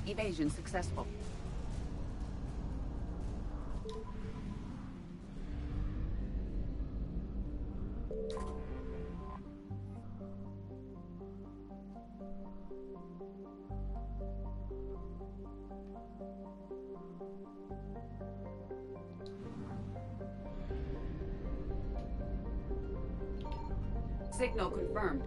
Speaker 16: Evasion successful. Signal confirmed.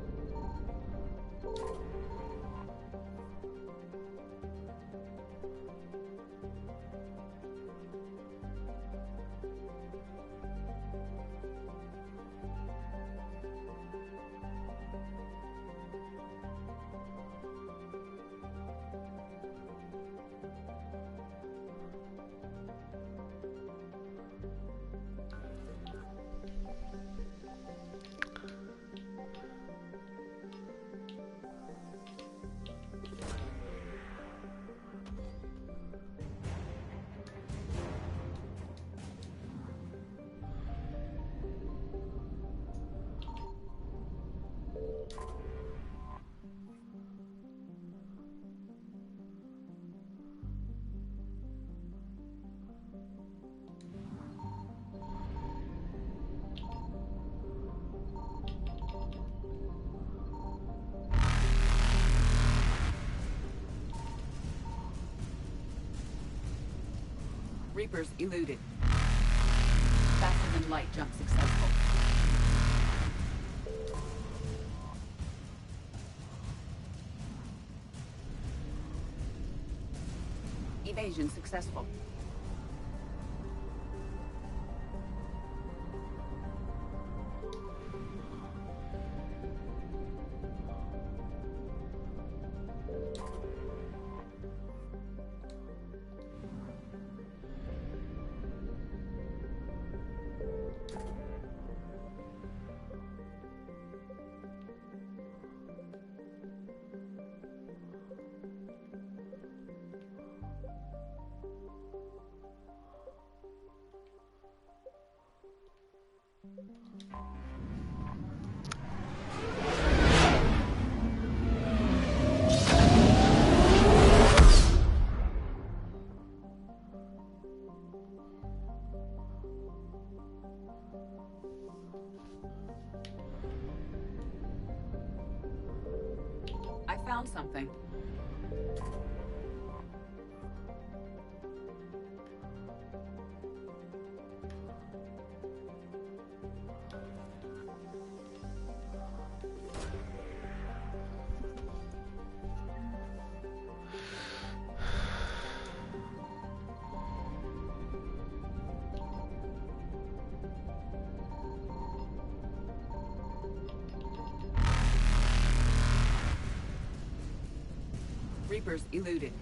Speaker 16: Reapers eluded. Faster than light jump successful. Evasion successful. I found something. Reapers eluded.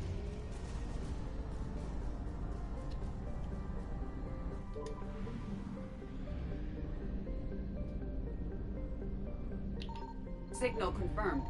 Speaker 16: Signal confirmed.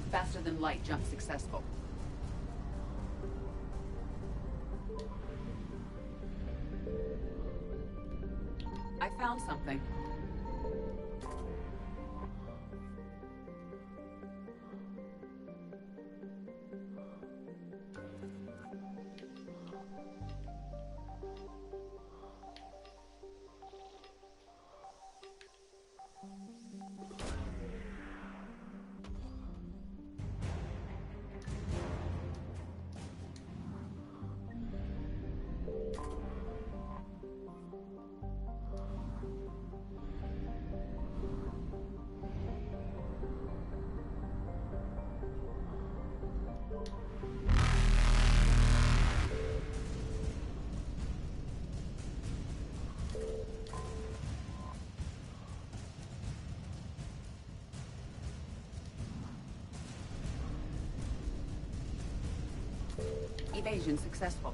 Speaker 16: Faster than light jump successful. I found something. Evasion successful.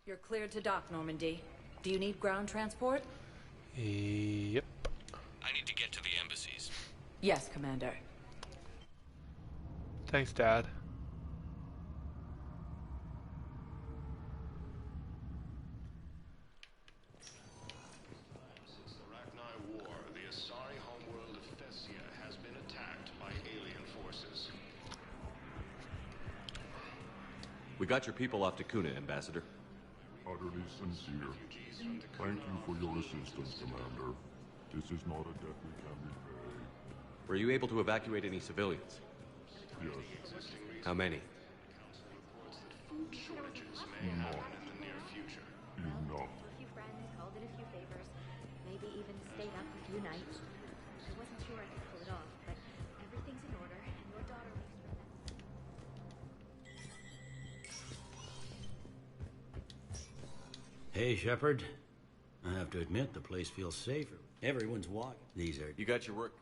Speaker 2: You're cleared to dock, Normandy. Do you need ground transport?
Speaker 13: Yep.
Speaker 8: I need to get to the embassies.
Speaker 2: Yes, Commander.
Speaker 13: Thanks, Dad.
Speaker 4: Since the Rachni War, the Asari homeworld of Thessia has been attacked by alien forces.
Speaker 8: We got your people off Takuna, Ambassador.
Speaker 12: Utterly sincere. Thank you for your assistance, Commander. This is not a debt we can repay.
Speaker 8: Were you able to evacuate any civilians?
Speaker 12: Yes.
Speaker 8: How many?
Speaker 4: Food shortages may happen in the near future.
Speaker 12: Enough.
Speaker 15: A few friends, called in a few favors, maybe even stayed up a few nights. I wasn't sure I could pull it off, but everything's in order, and your daughter makes
Speaker 19: Hey, Shepard. I have to admit, the place feels safer. Everyone's walking. These are...
Speaker 8: You got your work?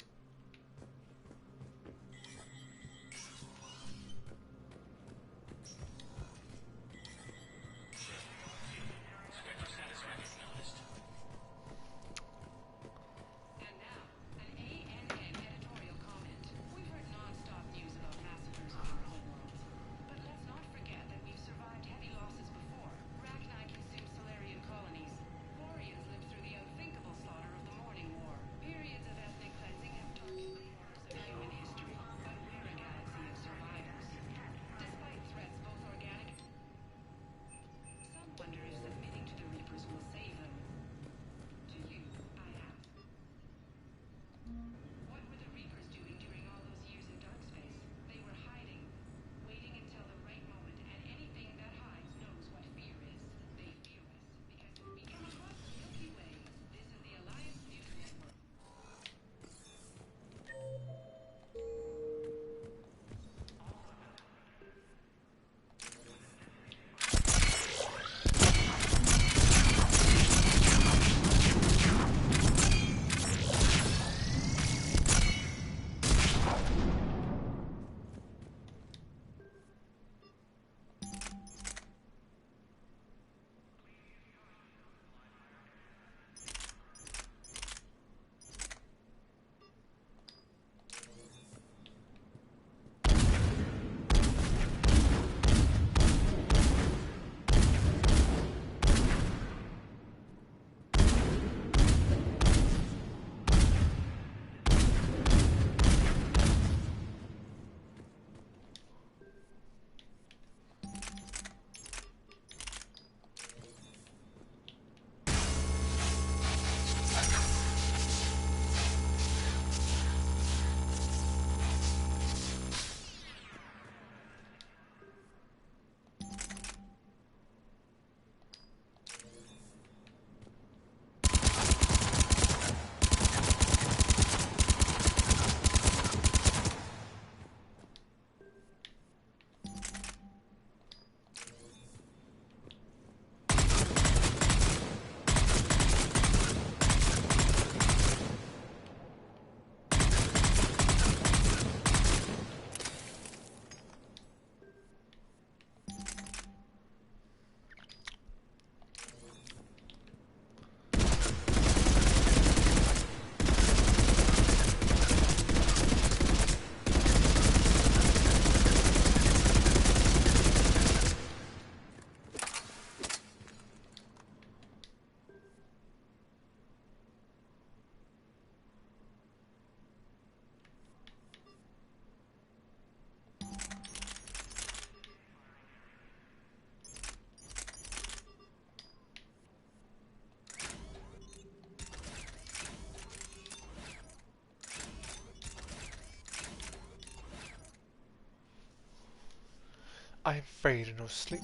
Speaker 13: I'm afraid of no sleep.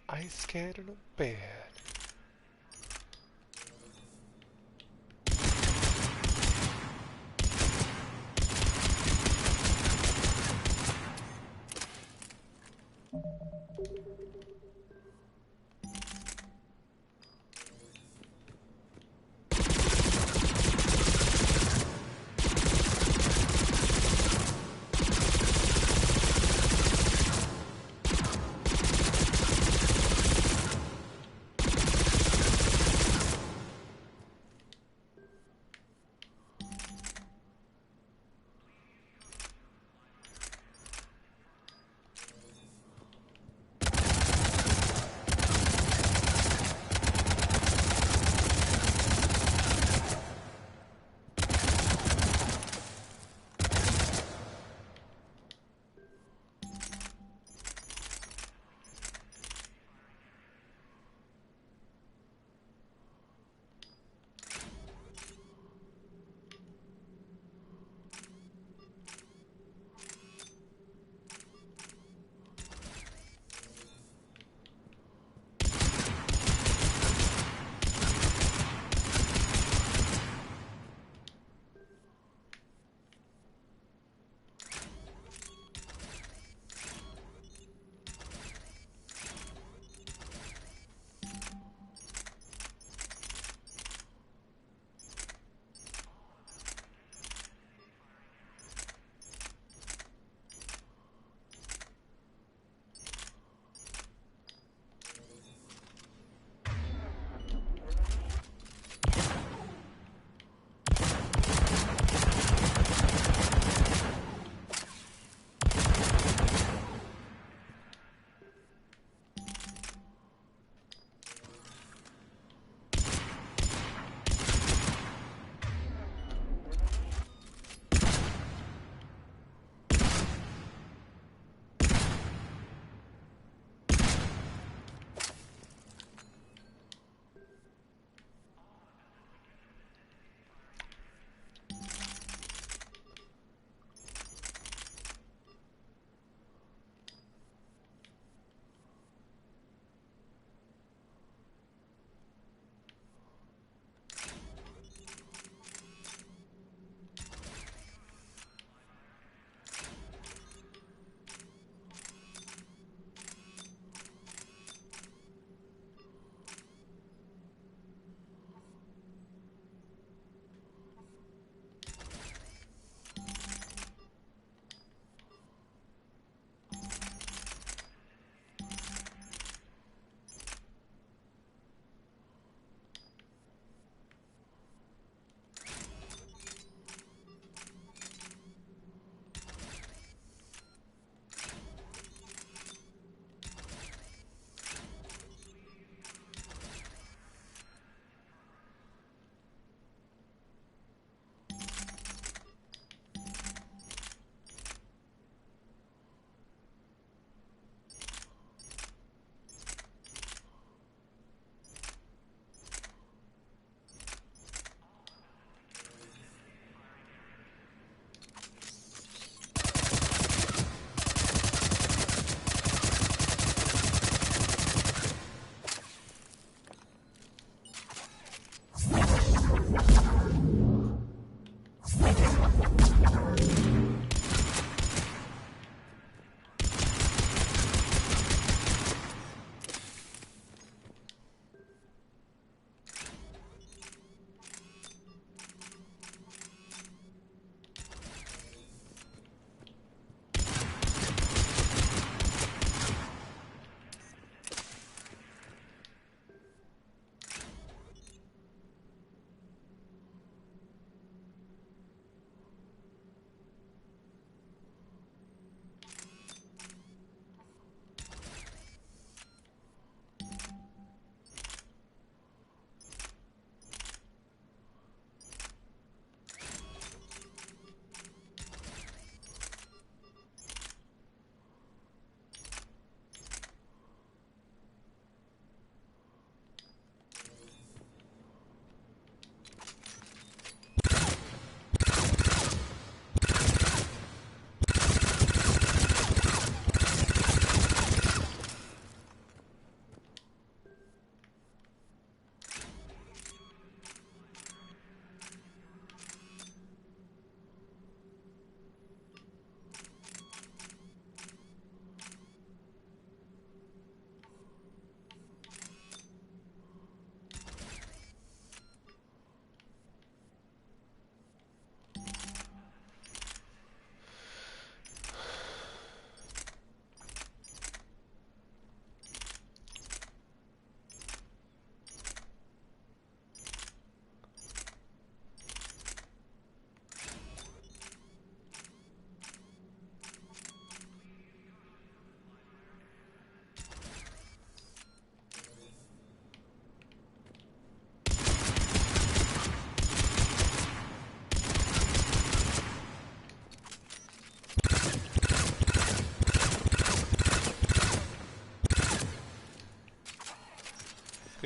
Speaker 13: I'm scared of no bed.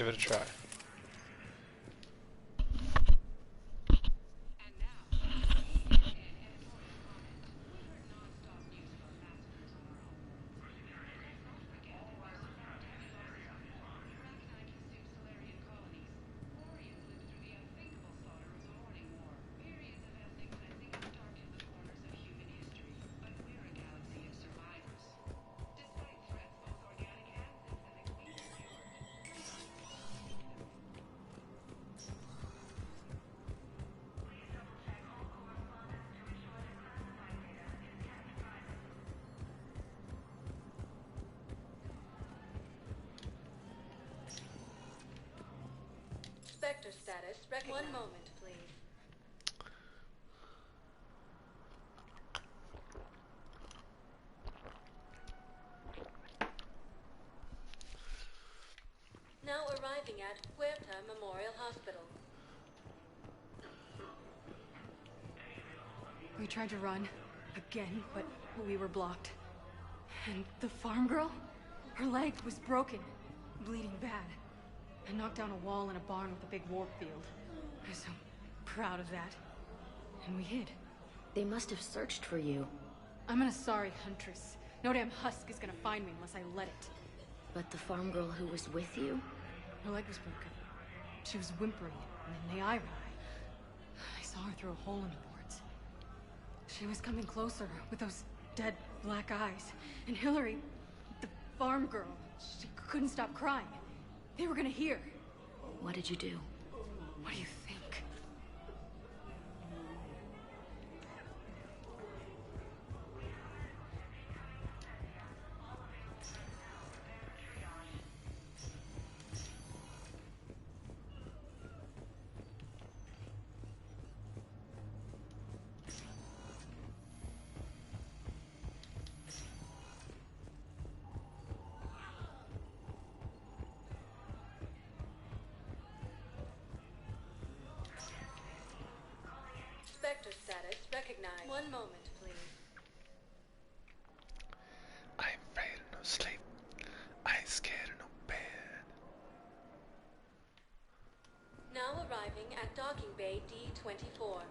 Speaker 13: give it a try.
Speaker 10: Spectre status recognized. 1 moment, please. Now arriving at Huerta Memorial Hospital.
Speaker 5: We tried to run again, but we were blocked. And the farm girl? Her leg was broken, bleeding bad. I knocked down a wall in a barn with a big warp field. I was so proud of that. And we hid.
Speaker 15: They must have searched for you.
Speaker 5: I'm an Asari huntress. No damn husk is gonna find me unless I let it.
Speaker 15: But the farm girl who was with you?
Speaker 5: Her leg was broken. She was whimpering, and then I saw her through a hole in the boards. She was coming closer with those dead black eyes. And Hillary, the farm girl, she couldn't stop crying. They were gonna hear.
Speaker 15: What did you do?
Speaker 5: What do you think?
Speaker 10: Spectre status recognized. 1 moment, please.
Speaker 13: I'm afraid of no sleep. I'm scared of no bed.
Speaker 10: Now arriving at docking bay D-24.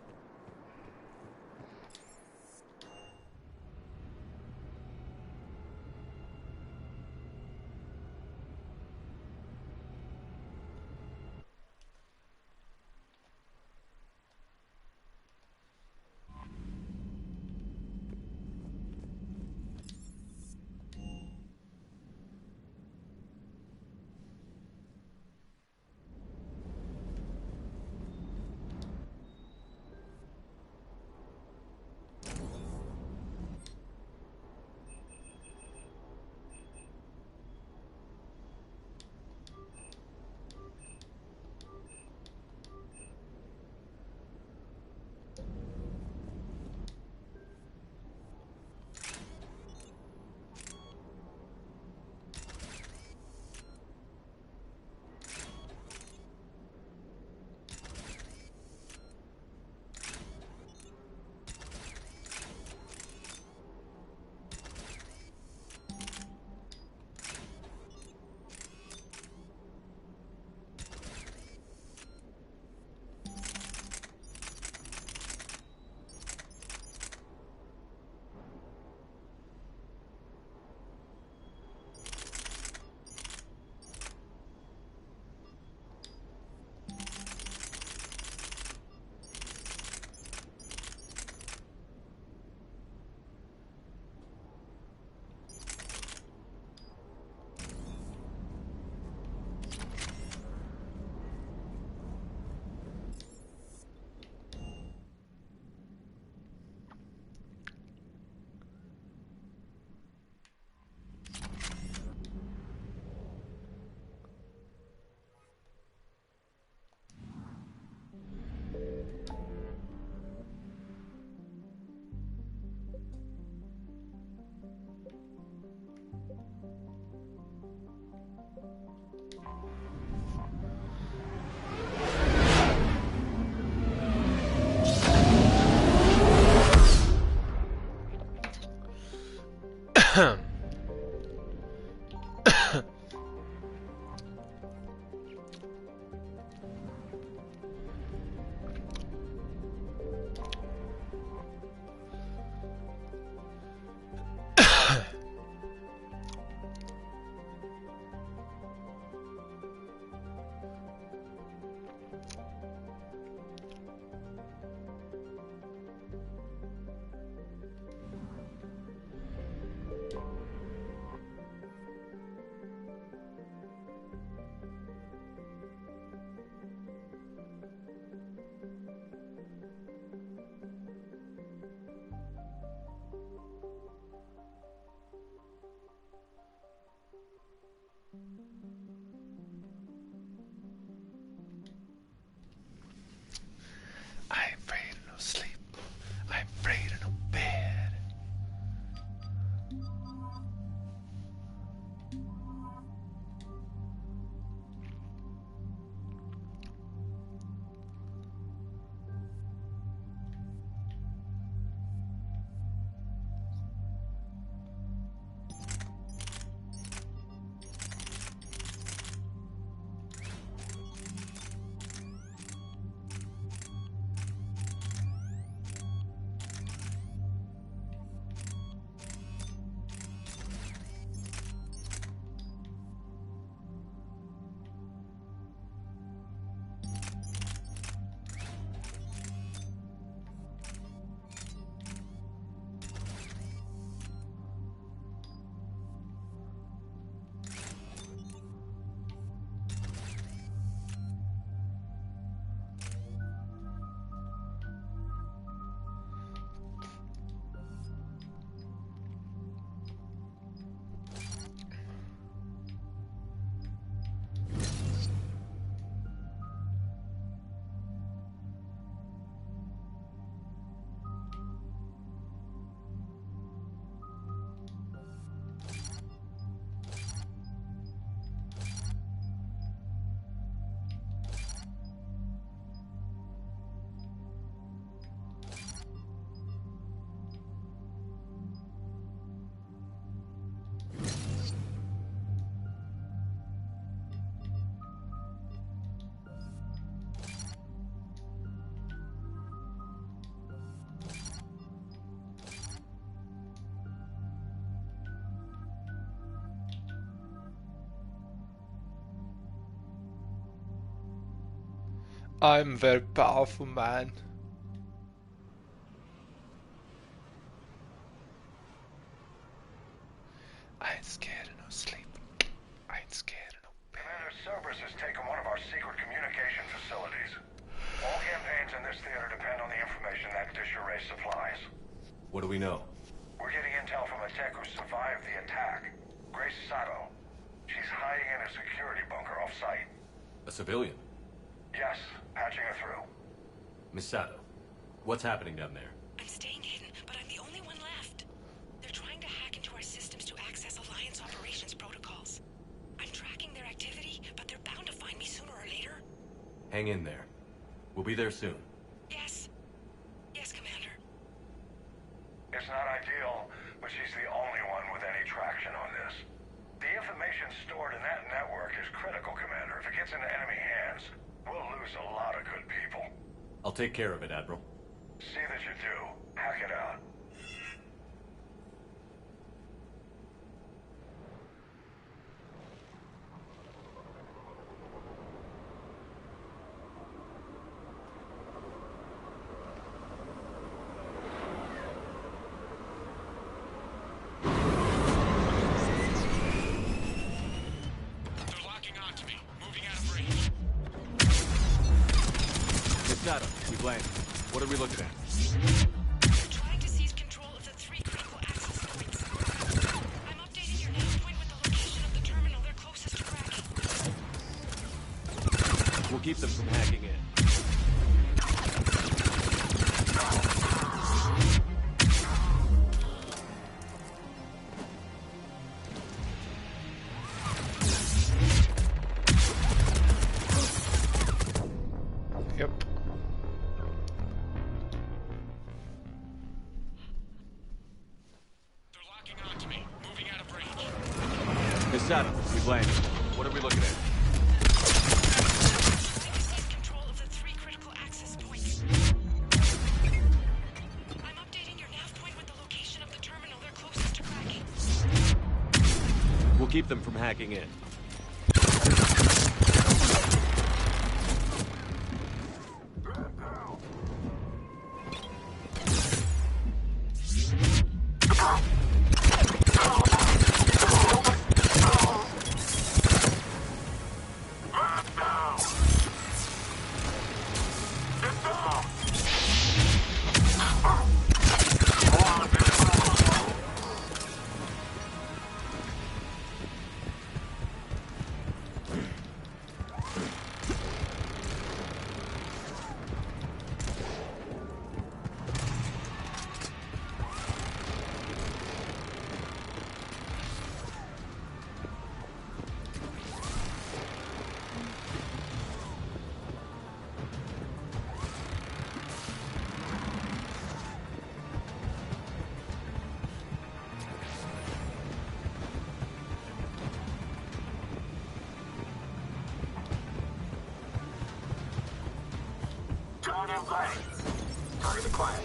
Speaker 13: I'm very powerful, man. I ain't scared of no sleep. I ain't scared of no pain.
Speaker 14: Commander Cerberus has taken one of our secret communication facilities. All campaigns in this theater depend on the information that dish array supplies.
Speaker 3: What do we know?
Speaker 14: We're getting intel from a tech who survived the attack. Grace Sato. She's hiding in a security bunker off-site.
Speaker 3: A civilian?
Speaker 14: Yes, patching her through.
Speaker 3: Miss Sato, what's happening down there?
Speaker 21: I'm staying hidden, but I'm the only one left. They're trying to hack into our systems to access Alliance operations protocols. I'm tracking their activity, but they're bound to find me sooner or later.
Speaker 3: Hang in there. We'll be there soon.
Speaker 21: Yes. Yes, Commander.
Speaker 14: It's not ideal, but she's the only one with any traction on this. The information stored in that network is critical, Commander. If it gets into enemy hands, we'll lose a lot of good people.
Speaker 3: I'll take care of it, Admiral.
Speaker 14: See that you do. Hack it out.
Speaker 3: We've landed. What are we looking at?
Speaker 21: They're trying to seize control of the 3 critical access points. I'm updating your nav point with the location of the terminal they're closest to cracking.
Speaker 3: We'll keep them from hacking in.
Speaker 13: Yep.
Speaker 3: Miss Sato, we've landed. What are we looking at?
Speaker 21: Trying to seize control of the 3 critical access points. I'm updating your nav point with the location of the terminal they're closest to cracking.
Speaker 3: We'll keep them from hacking in.
Speaker 14: Target acquired.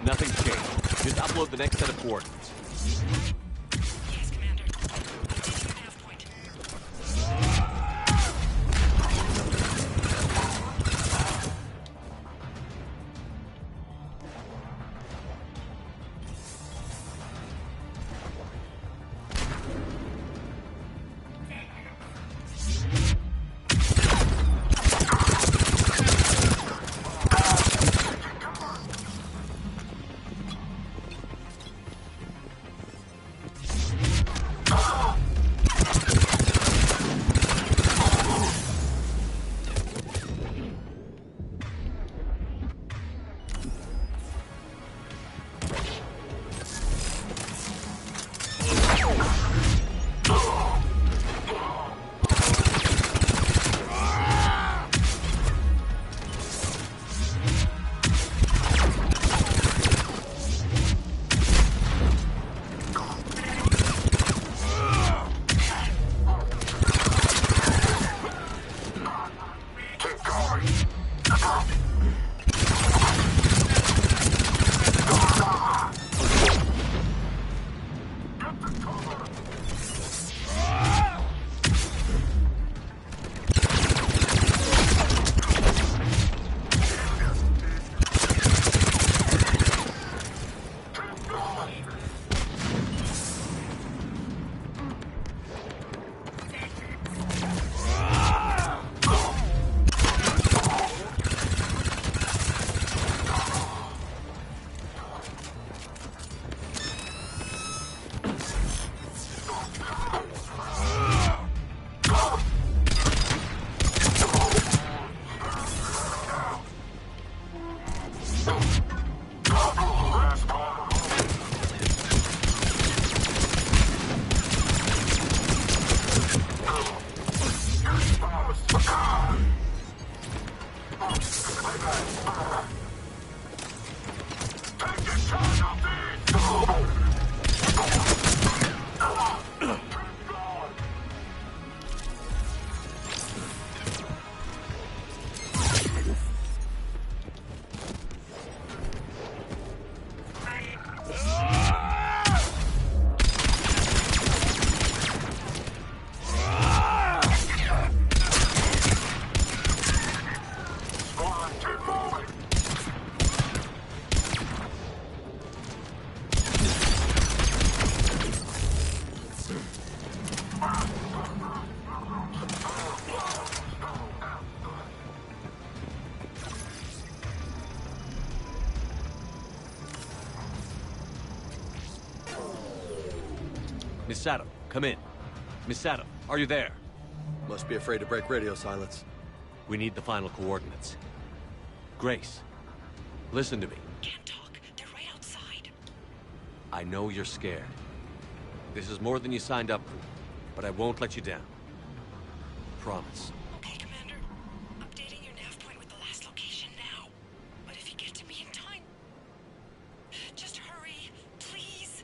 Speaker 3: Nothing's changed. Just upload the next set of coordinates.
Speaker 21: Yes, Commander. Updating your nav point.
Speaker 3: Miss Sato, come in. Miss Sato, are you there?
Speaker 1: Must be afraid to break radio silence.
Speaker 3: We need the final coordinates. Grace, listen to me.
Speaker 21: Can't talk. They're right outside.
Speaker 3: I know you're scared. This is more than you signed up for, but I won't let you down. Promise.
Speaker 21: Okay, Commander. Updating your nav point with the last location now. But if you get to me in time, just hurry, please.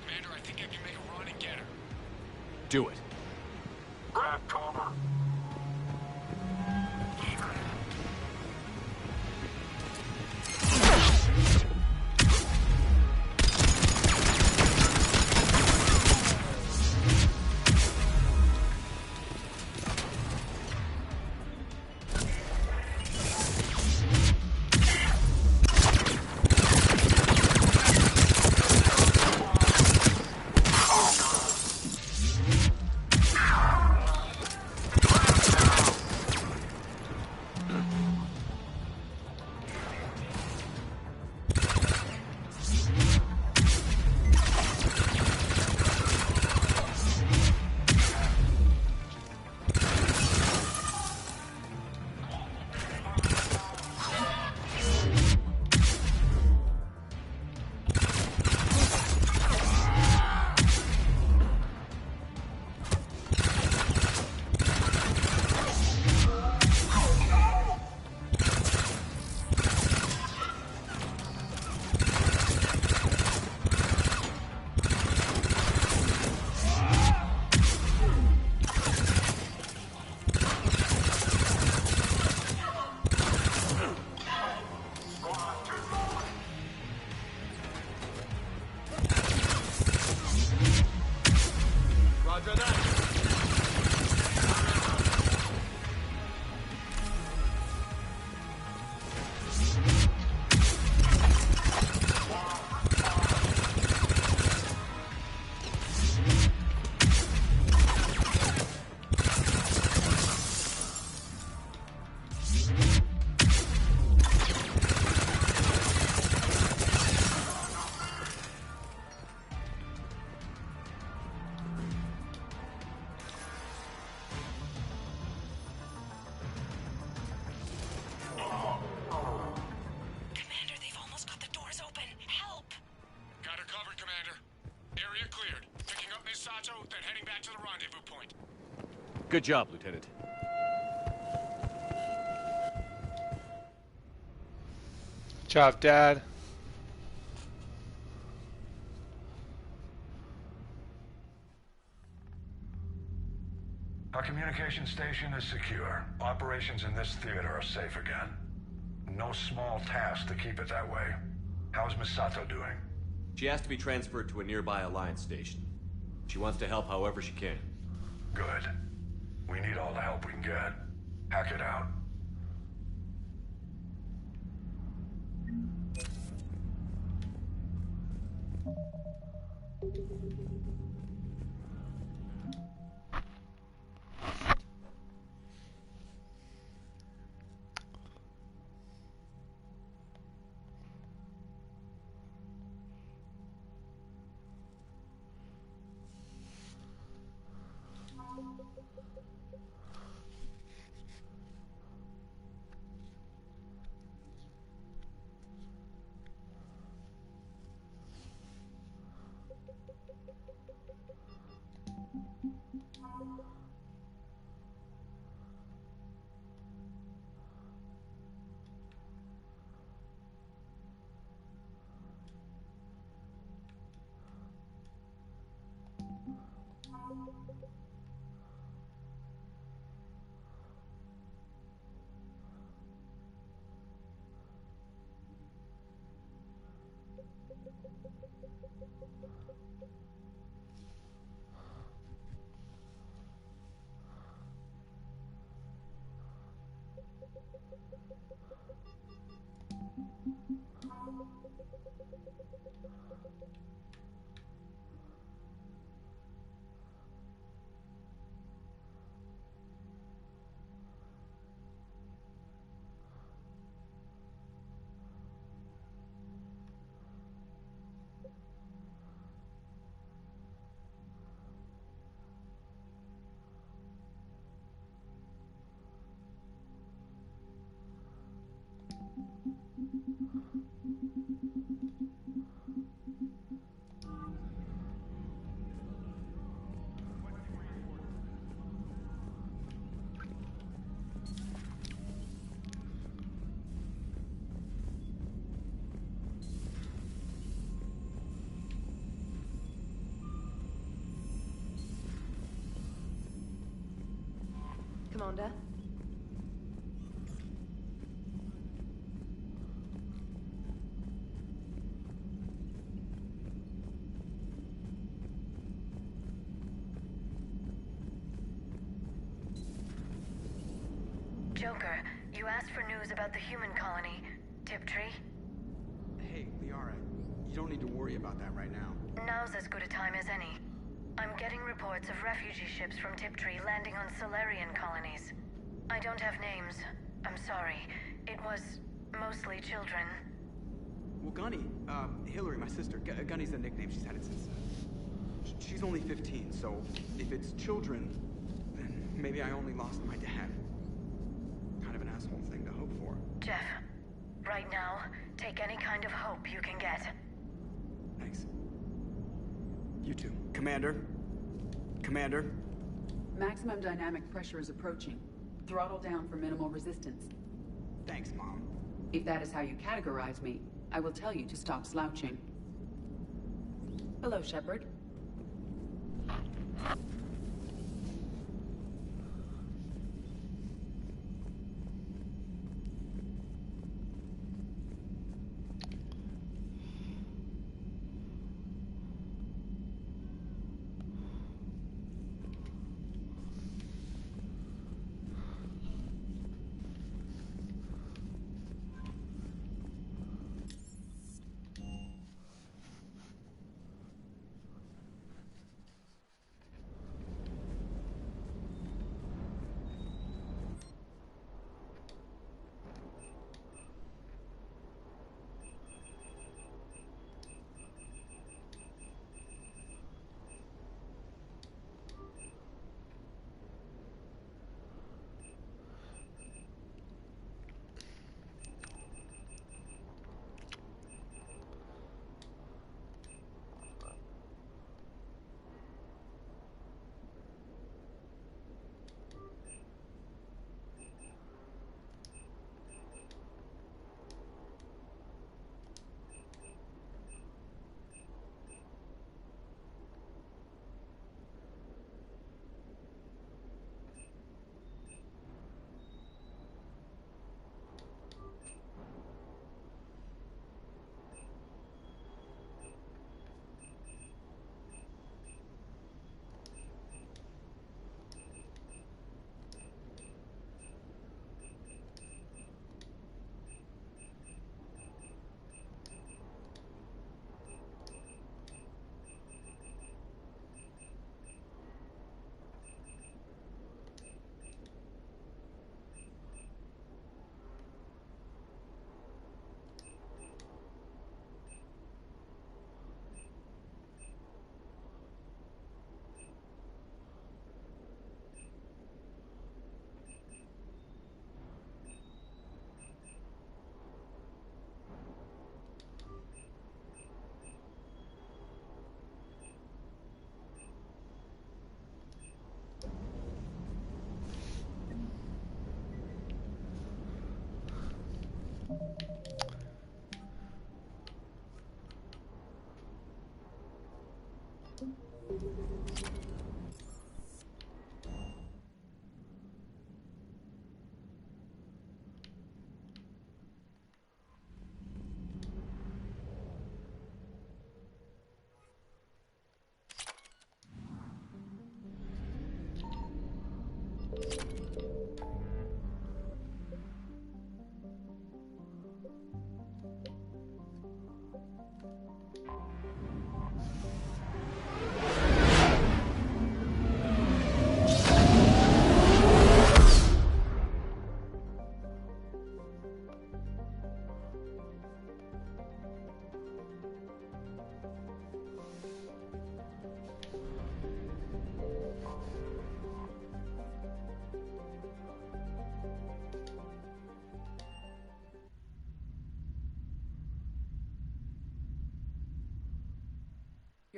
Speaker 7: Commander, I think I can make a run and get her.
Speaker 3: Do it.
Speaker 22: Grab cover.
Speaker 7: Then heading back to the rendezvous point.
Speaker 3: Good job, Lieutenant.
Speaker 13: Good job, Dad.
Speaker 14: Our communication station is secure. Operations in this theater are safe again. No small task to keep it that way. How's Miss Sato doing?
Speaker 3: She has to be transferred to a nearby Alliance station. She wants to help however she can.
Speaker 14: Good. We need all the help we can get. Hack it out.
Speaker 2: Commander?
Speaker 17: Joker, you asked for news about the human colony, Tiptree.
Speaker 18: Hey, Liara, you don't need to worry about that right now.
Speaker 17: Now's as good a time as any. I'm getting reports of refugee ships from Tiptree landing on Solarian colonies. I don't have names. I'm sorry. It was mostly children.
Speaker 18: Well, Gunny, Hillary, my sister, Gunny's the nickname she's had it since. She's only 15, so if it's children, then maybe I only lost my dad. Kind of an asshole thing to hope for.
Speaker 17: Jeff, right now, take any kind of hope you can get.
Speaker 18: Thanks. You too. Commander? Commander?
Speaker 16: Maximum dynamic pressure is approaching. Throttle down for minimal resistance.
Speaker 18: Thanks, Mom.
Speaker 16: If that is how you categorize me, I will tell you to stop slouching. Hello, Shepard.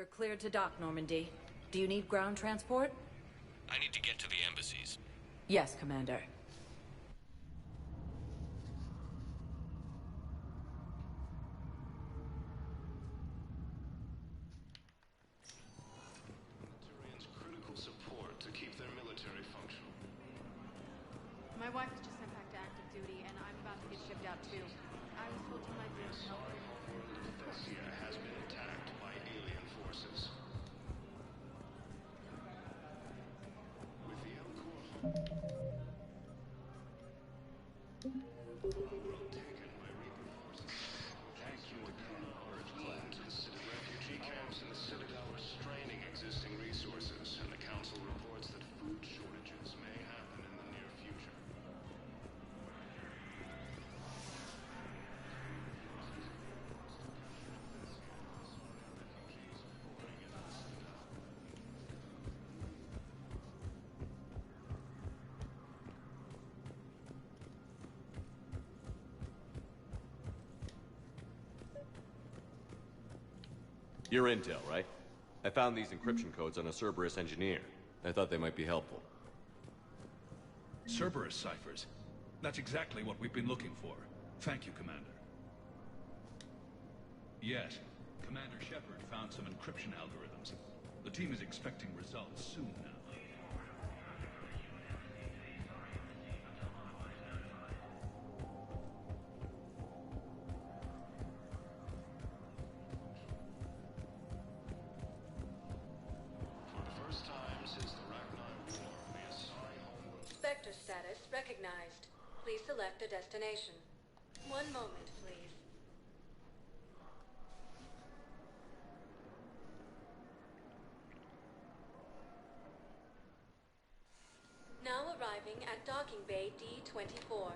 Speaker 2: You're cleared to dock, Normandy. Do you need ground transport?
Speaker 3: I need to get to the embassies.
Speaker 2: Yes, Commander.
Speaker 6: Critical support to keep their military functional.
Speaker 5: My wife was just sent back to active duty, and I'm about to get shipped out too. I was told you might be able to help.
Speaker 6: Thessia has been attacked by alien forces. With the Elcor taken by Reaper forces. Thank you again, Orange Clan. Refugee camps in the Citadel are straining existing resources, and the Council reports that food shortages may happen in the near future.
Speaker 3: Your intel, right? I found these encryption codes on a Cerberus engineer. I thought they might be helpful.
Speaker 20: Cerberus ciphers. That's exactly what we've been looking for. Thank you, Commander. Yes, Commander Shepard found some encryption algorithms. The team is expecting results soon now.
Speaker 10: Spectre status recognized. Please select a destination. One moment, please. Now arriving at docking bay D-24.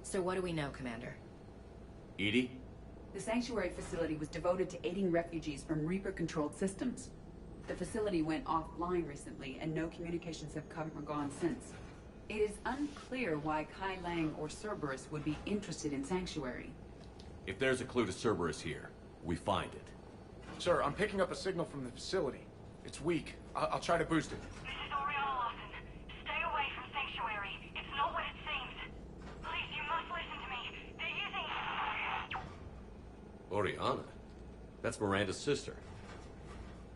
Speaker 2: So what do we know, Commander?
Speaker 8: Edie?
Speaker 16: The sanctuary facility was devoted to aiding refugees from Reaper-controlled systems. The facility went offline recently, and no communications have come or gone since. It is unclear why Kai Lang or Cerberus would be interested in Sanctuary.
Speaker 8: If there's a clue to Cerberus here, we find it.
Speaker 9: Sir, I'm picking up a signal from the facility. It's weak. I'll try to boost it.
Speaker 11: This is Oriana Lawson. Stay away from Sanctuary. It's not what it seems. Please, you must listen to me. They're using...
Speaker 3: Oriana? That's Miranda's sister.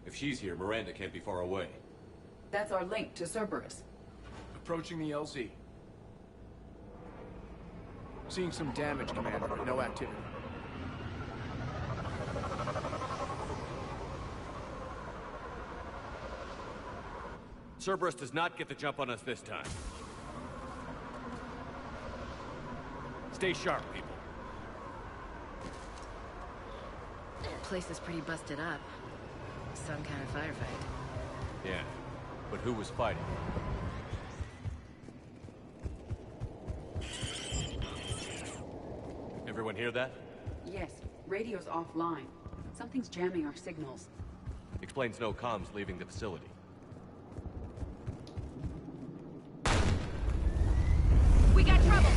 Speaker 3: If she's here, Miranda can't be far away.
Speaker 16: That's our link to Cerberus.
Speaker 9: Approaching the LZ. Seeing some damage, Commander, but no activity.
Speaker 3: Cerberus does not get the jump on us this time. Stay sharp, people.
Speaker 2: Place is pretty busted up. Some kind of firefight.
Speaker 3: Yeah, but who was fighting? Everyone hear that?
Speaker 16: Yes, radio's offline. Something's jamming our signals.
Speaker 3: Explains no comms leaving the facility.
Speaker 2: We got trouble!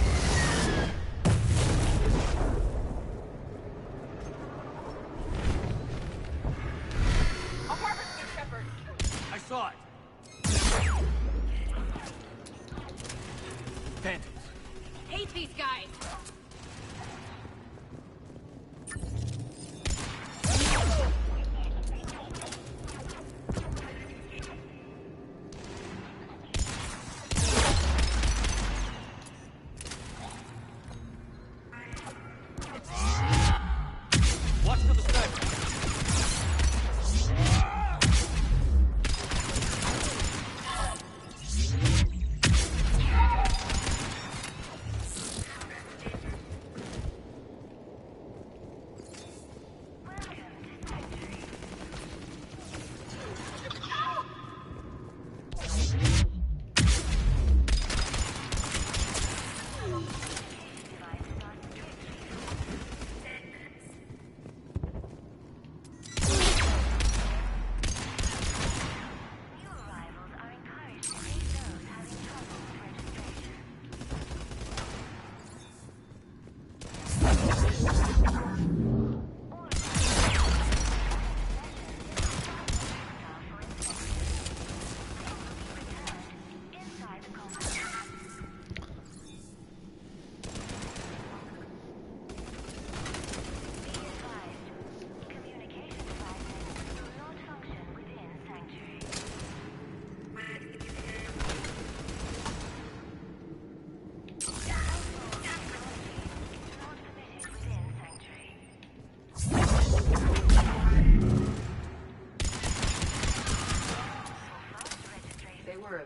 Speaker 11: Apartment, Shepard!
Speaker 3: I saw it! Phantoms.
Speaker 2: Hate these guys!
Speaker 3: Watch for the sniper!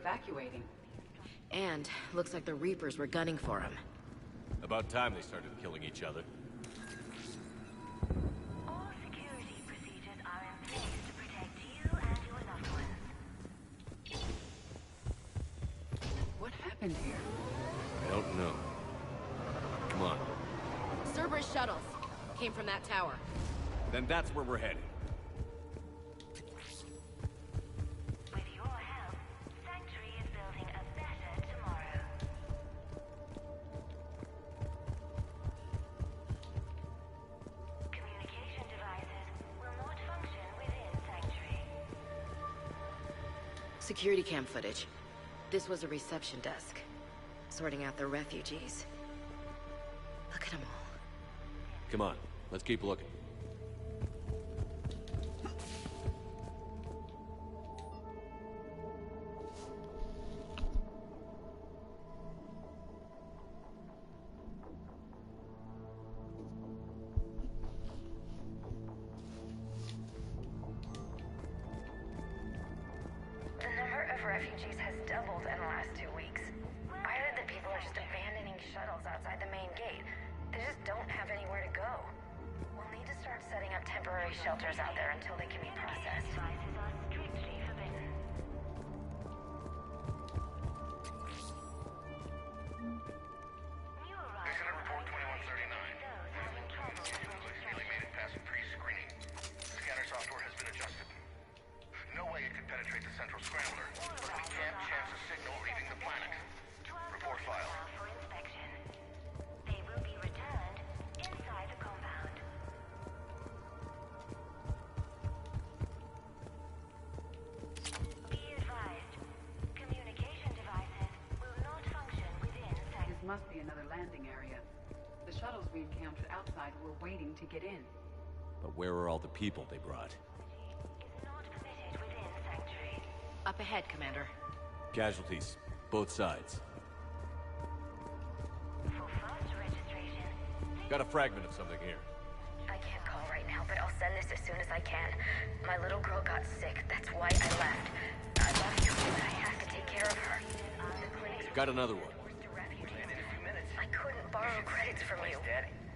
Speaker 16: Evacuating.
Speaker 2: And looks like the Reapers were gunning for him.
Speaker 3: About time they started killing each other.
Speaker 11: All security procedures are in place to protect you and your loved ones.
Speaker 16: What happened here?
Speaker 3: I don't know. Come on.
Speaker 2: Cerberus shuttles. Came from that tower.
Speaker 3: Then that's where we're headed.
Speaker 11: With your help, Sanctuary is building a better tomorrow. Communication devices will not function within Sanctuary.
Speaker 2: Security cam footage. This was a reception desk. Sorting out the refugees. Look at them all.
Speaker 3: Come on, let's keep looking.
Speaker 17: The number of refugees has doubled in the last 2 weeks. I heard that people are just abandoning shuttles outside the main gate. They just don't have anywhere to go. We'll need to start setting up temporary shelters out there until they can be processed.
Speaker 11: Devices are strictly forbidden.
Speaker 14: Listen,
Speaker 16: must be another landing area. The shuttles we encountered outside were waiting to get in.
Speaker 8: But where are all the people they brought?
Speaker 2: Up ahead, Commander.
Speaker 8: Casualties. Both sides. Got a fragment of something here.
Speaker 17: I can't call right now, but I'll send this as soon as I can. My little girl got sick. That's why I left. I love you, but I have to take care of her. The clinic's
Speaker 8: Got another one.
Speaker 17: I couldn't borrow credits from you.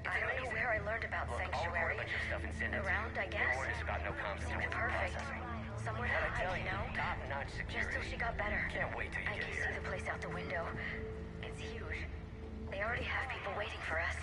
Speaker 17: I don't know where I learned about Sanctuary. Around, I guess. Seemed perfect. Somewhere to hide, you know? Just till she got better. I can see the place out the window. It's huge. They already have people waiting for us.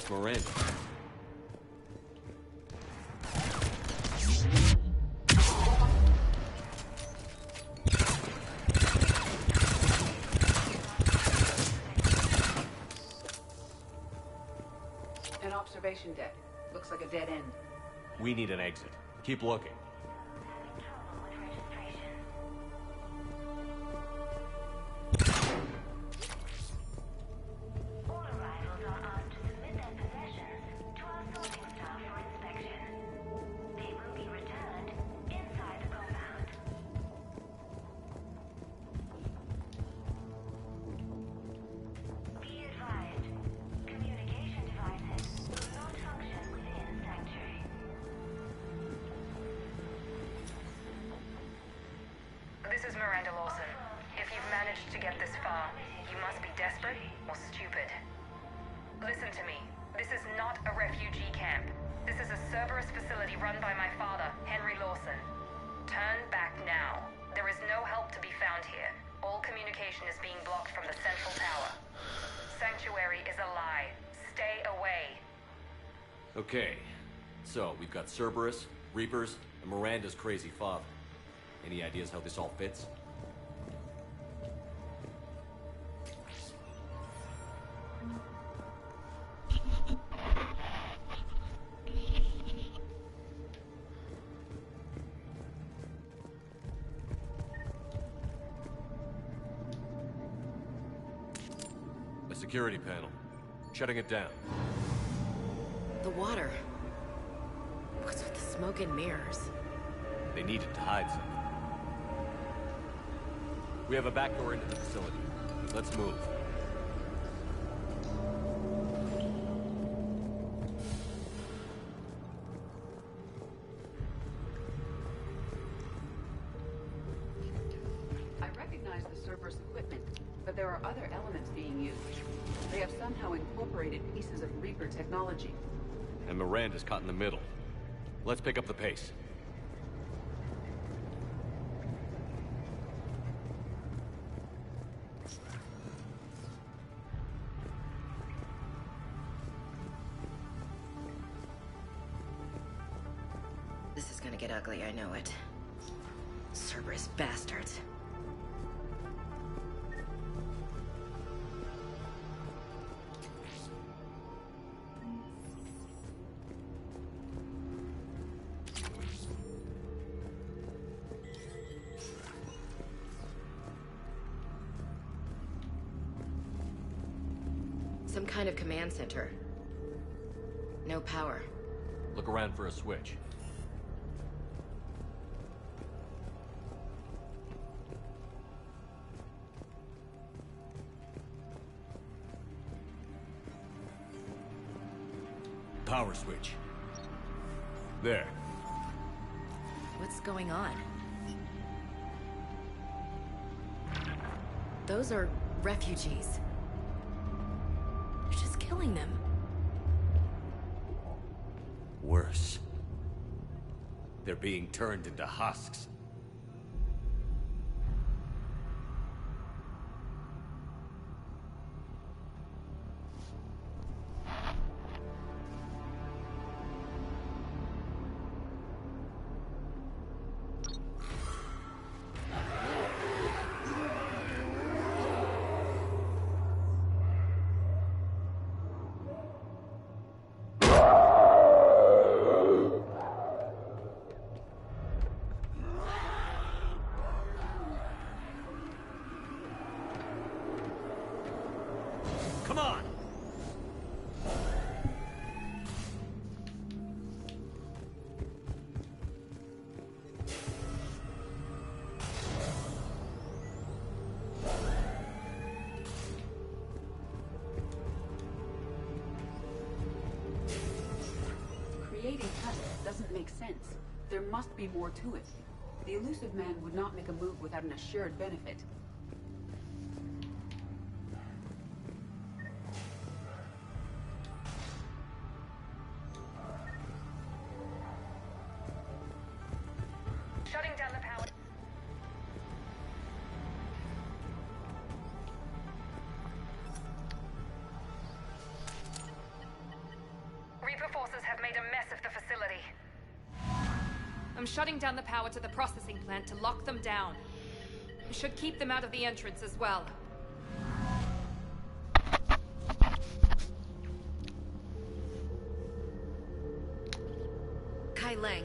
Speaker 8: Miranda.
Speaker 16: An observation deck. Looks like a dead end.
Speaker 8: We need an exit. Keep looking. Okay, so we've got Cerberus, Reapers, and Miranda's crazy father. Any ideas how this all fits? A security panel. Shutting it down.
Speaker 2: The water. What's with the smoke and mirrors?
Speaker 8: They needed to hide something. We have a back door into the facility. Let's move.
Speaker 16: I recognize the Cerberus equipment, but there are other elements being used. They have somehow incorporated pieces of Reaper technology.
Speaker 8: And Miranda's caught in the middle. Let's pick up the pace.
Speaker 2: This is gonna get ugly, I know it. Cerberus bastards. Some kind of command center. No power.
Speaker 8: Look around for a switch. Power switch. There.
Speaker 2: What's going on? Those are refugees. You're just killing them.
Speaker 8: Worse. They're being turned into husks. Come on!
Speaker 16: Creating husks doesn't make sense. There must be more to it. The elusive man would not make a move without an assured benefit.
Speaker 17: Shutting down the power. Reaper forces have made a mess of the facility.
Speaker 5: I'm shutting down the power to the processing plant to lock them down. We should keep them out of the entrance as well.
Speaker 4: Kai Lang.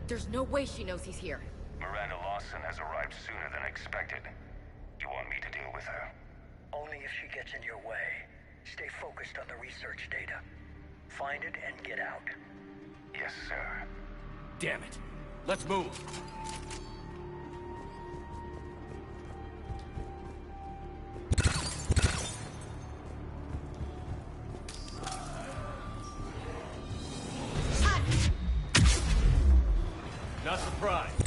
Speaker 4: There's no way she knows he's here.
Speaker 14: Miranda Lawson has arrived sooner than expected. You want me to deal with her?
Speaker 12: Only if she gets in your way. Stay focused on the research data. Find it and get out.
Speaker 14: Yes, sir.
Speaker 8: Damn it. Let's move. Not surprised.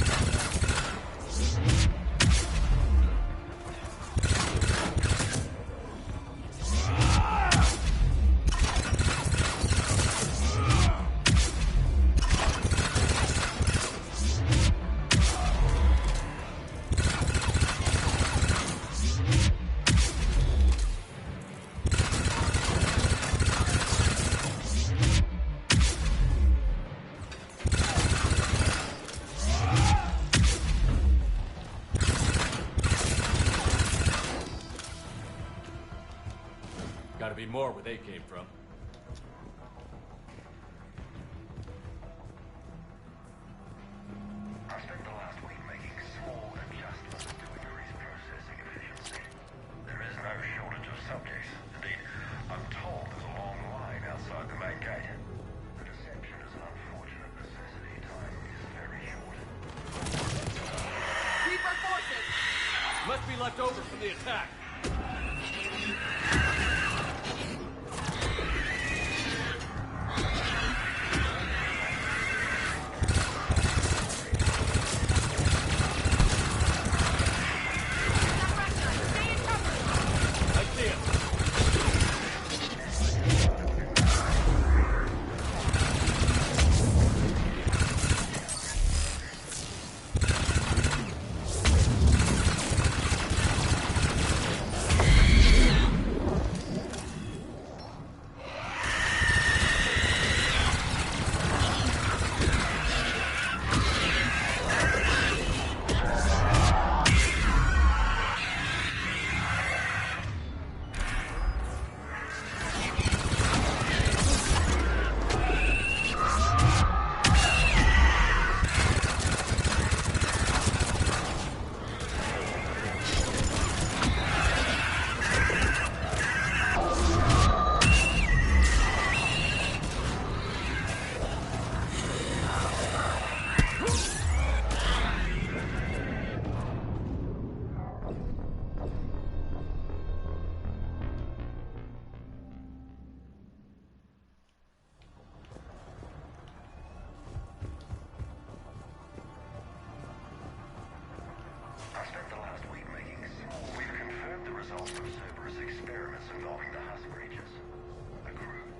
Speaker 8: Gotta be more where they came from.
Speaker 14: I spent the last week making small adjustments to increase processing efficiency. There is no shortage of subjects. Indeed, I'm told there's a long line outside the main gate. The deception is an unfortunate necessity. Time is very short.
Speaker 5: Reaper forces!
Speaker 8: Must be left over from the attack.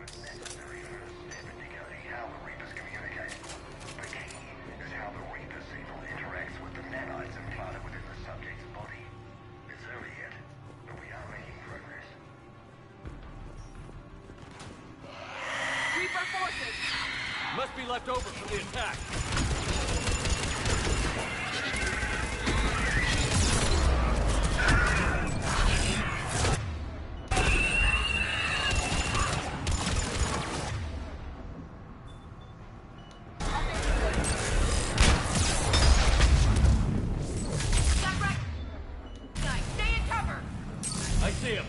Speaker 14: Necessary first step indicating how the Reapers communicate. The key is how the
Speaker 3: be left over from the attack. I see him.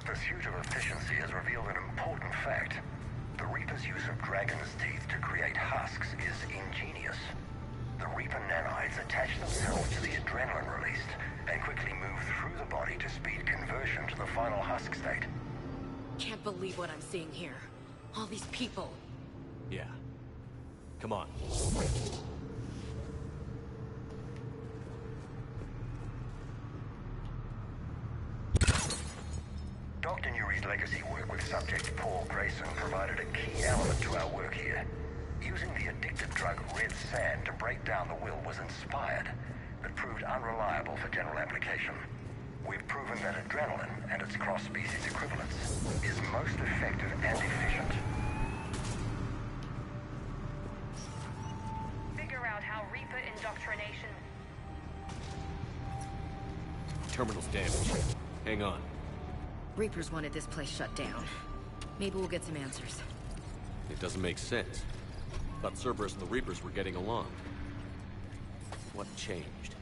Speaker 12: pursuit of efficiency has revealed an important fact. The Reaper's use of dragon's teeth to create husks is ingenious. The Reaper nanites attach themselves to the adrenaline released and quickly move through the body to speed conversion to the final husk state.
Speaker 4: Can't believe what I'm seeing here. All these people.
Speaker 3: Yeah. Come on.
Speaker 12: Dr. Nuri's legacy work with subject Paul Grayson provided a key element to our work here. Using the addictive drug red sand to break down the will was inspired, but proved unreliable for general application. We've proven that adrenaline and its cross-species equivalents is most effective and efficient.
Speaker 11: Figure out how Reaper indoctrination...
Speaker 3: Terminal's damaged. Hang on.
Speaker 4: Reapers wanted this place shut down. Maybe we'll get some answers.
Speaker 3: It doesn't make sense. Thought Cerberus and the Reapers were getting along. What changed?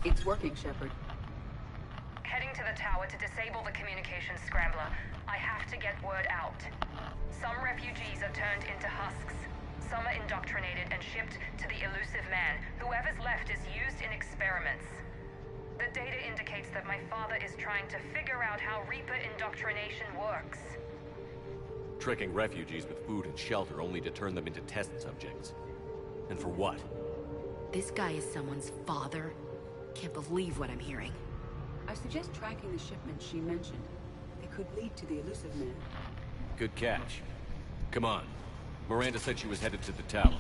Speaker 16: It's working, Shepard.
Speaker 11: Heading to
Speaker 17: the tower to disable the communications scrambler. I have to get word out. Some refugees are turned into husks. Some are indoctrinated and shipped to the elusive man. Whoever's left is used in experiments. The data indicates that my father is trying to figure out how Reaper indoctrination works.
Speaker 8: Tricking refugees with food and shelter only to turn them into test subjects. And for what?
Speaker 4: This guy is someone's father? Can't believe what I'm hearing.
Speaker 16: I suggest tracking the shipment she mentioned. It could lead to the elusive man.
Speaker 8: Good catch. Come on. Miranda said she was headed to the tower.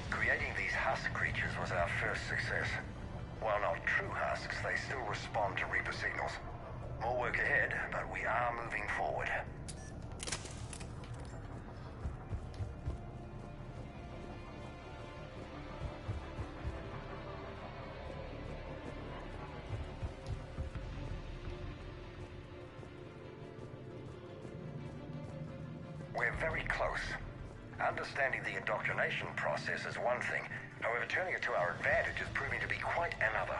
Speaker 12: Creating these husk creatures was our first success. While not true husks, they still respond to Reaper signals. More work ahead, but we are moving forward. We're very close. Understanding the indoctrination process is one thing. However, turning it to our advantage is proving to be quite another.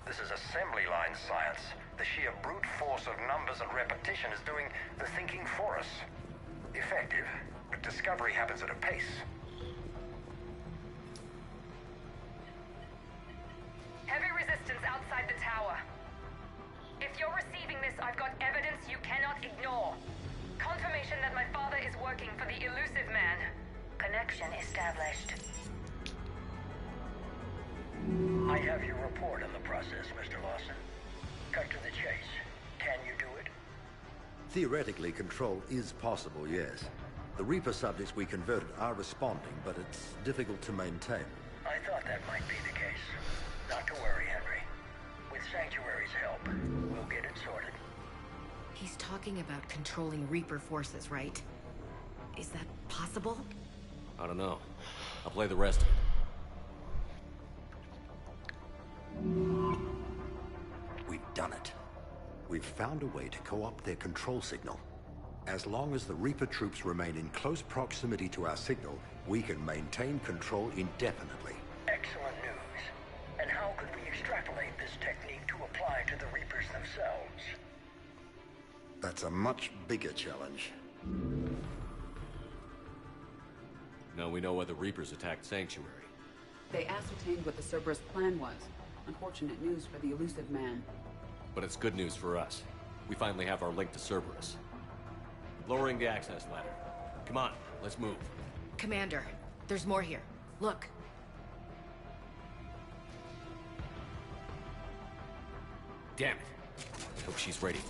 Speaker 12: This is assembly line science. The sheer brute force of numbers and repetition is doing the thinking for us. Effective, but discovery happens at a pace.
Speaker 17: Heavy resistance outside the tower. If you're receiving this, I've got evidence you cannot ignore. Confirmation that my father is working for the elusive man.
Speaker 10: Connection established.
Speaker 12: I have your report on the process, Mr. Lawson. Cut to the chase. Can you do it?
Speaker 15: Theoretically, control is possible, yes. The Reaper subjects we converted are responding, but it's difficult to maintain.
Speaker 12: I thought that might be the case. Not to worry, Henry. With Sanctuary's help, we'll get it sorted.
Speaker 4: He's talking about controlling Reaper forces, right? Is that possible?
Speaker 8: I don't know. I'll play the rest of it.
Speaker 15: We've done it. We've found a way to co-opt their control signal. As long as the Reaper troops remain in close proximity to our signal, we can maintain control indefinitely.
Speaker 12: Excellent news. And how could we extrapolate this technique to apply to the Reapers themselves?
Speaker 15: That's a much bigger challenge.
Speaker 3: Now we know why the Reapers attacked Sanctuary.
Speaker 16: They ascertained what the Cerberus plan was. Unfortunate news for the elusive man.
Speaker 3: But it's good news for us. We finally have our link to Cerberus. Lowering the access ladder. Come on, let's move.
Speaker 4: Commander, there's more here. Look.
Speaker 3: Damn it. Hope she's ready.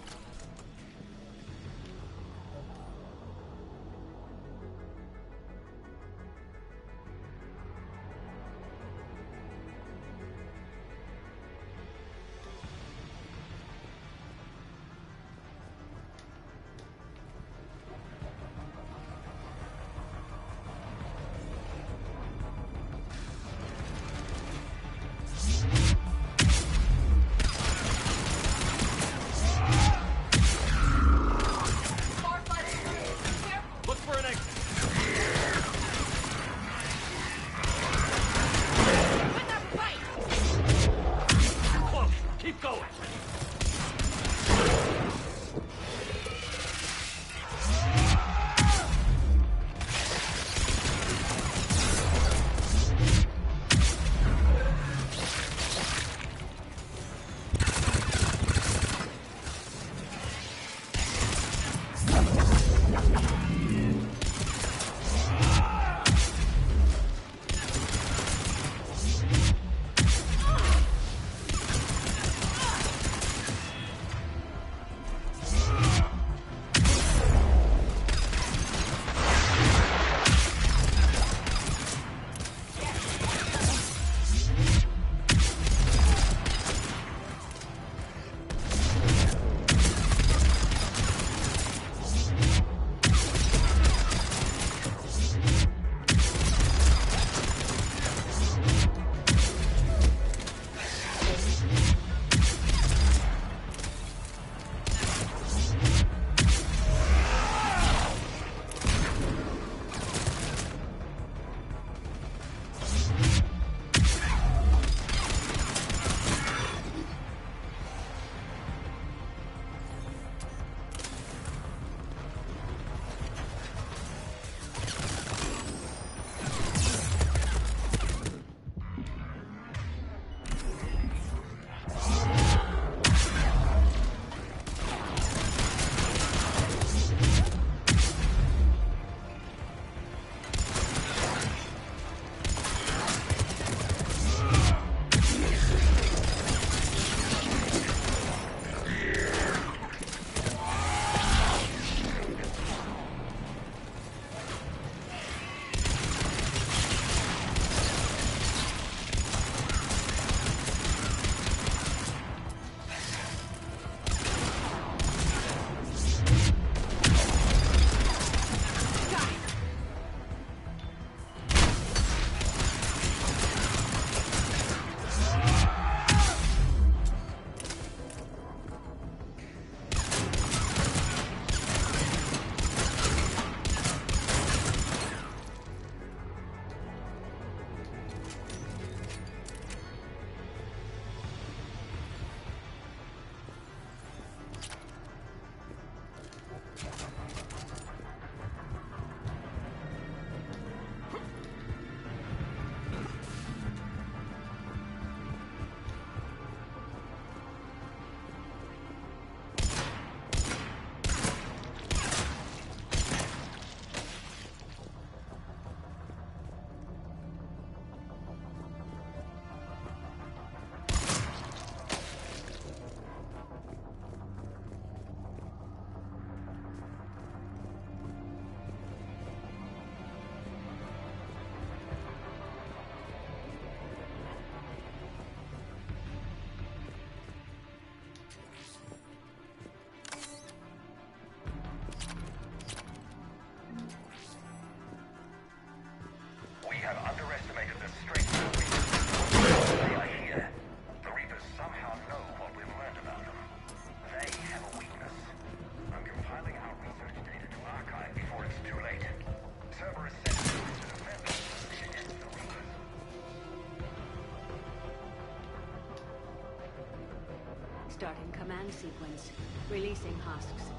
Speaker 1: Starting command sequence. Releasing husks.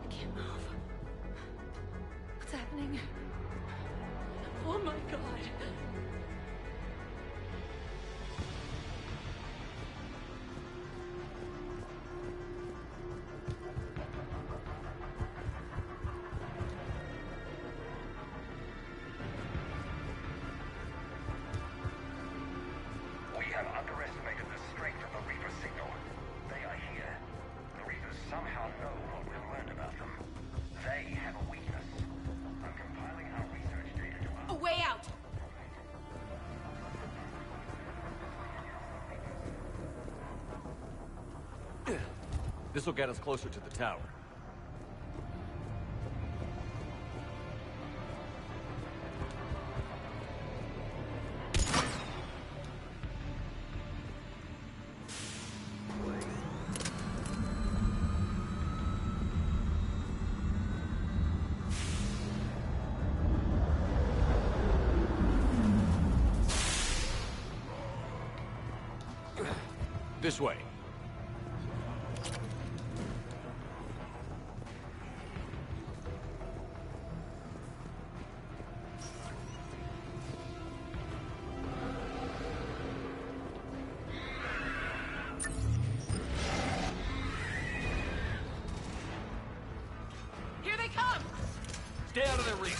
Speaker 1: I can't move. What's happening? Oh my god.
Speaker 12: We have underestimated the strength of the Reaper signal. They are here. The Reapers somehow know what we've learned about them. They have a weakness. I'm compiling our research data to...
Speaker 1: A way out!
Speaker 3: This'll get us closer to the tower. This way.
Speaker 2: Here they come!
Speaker 3: Stay out of their reach.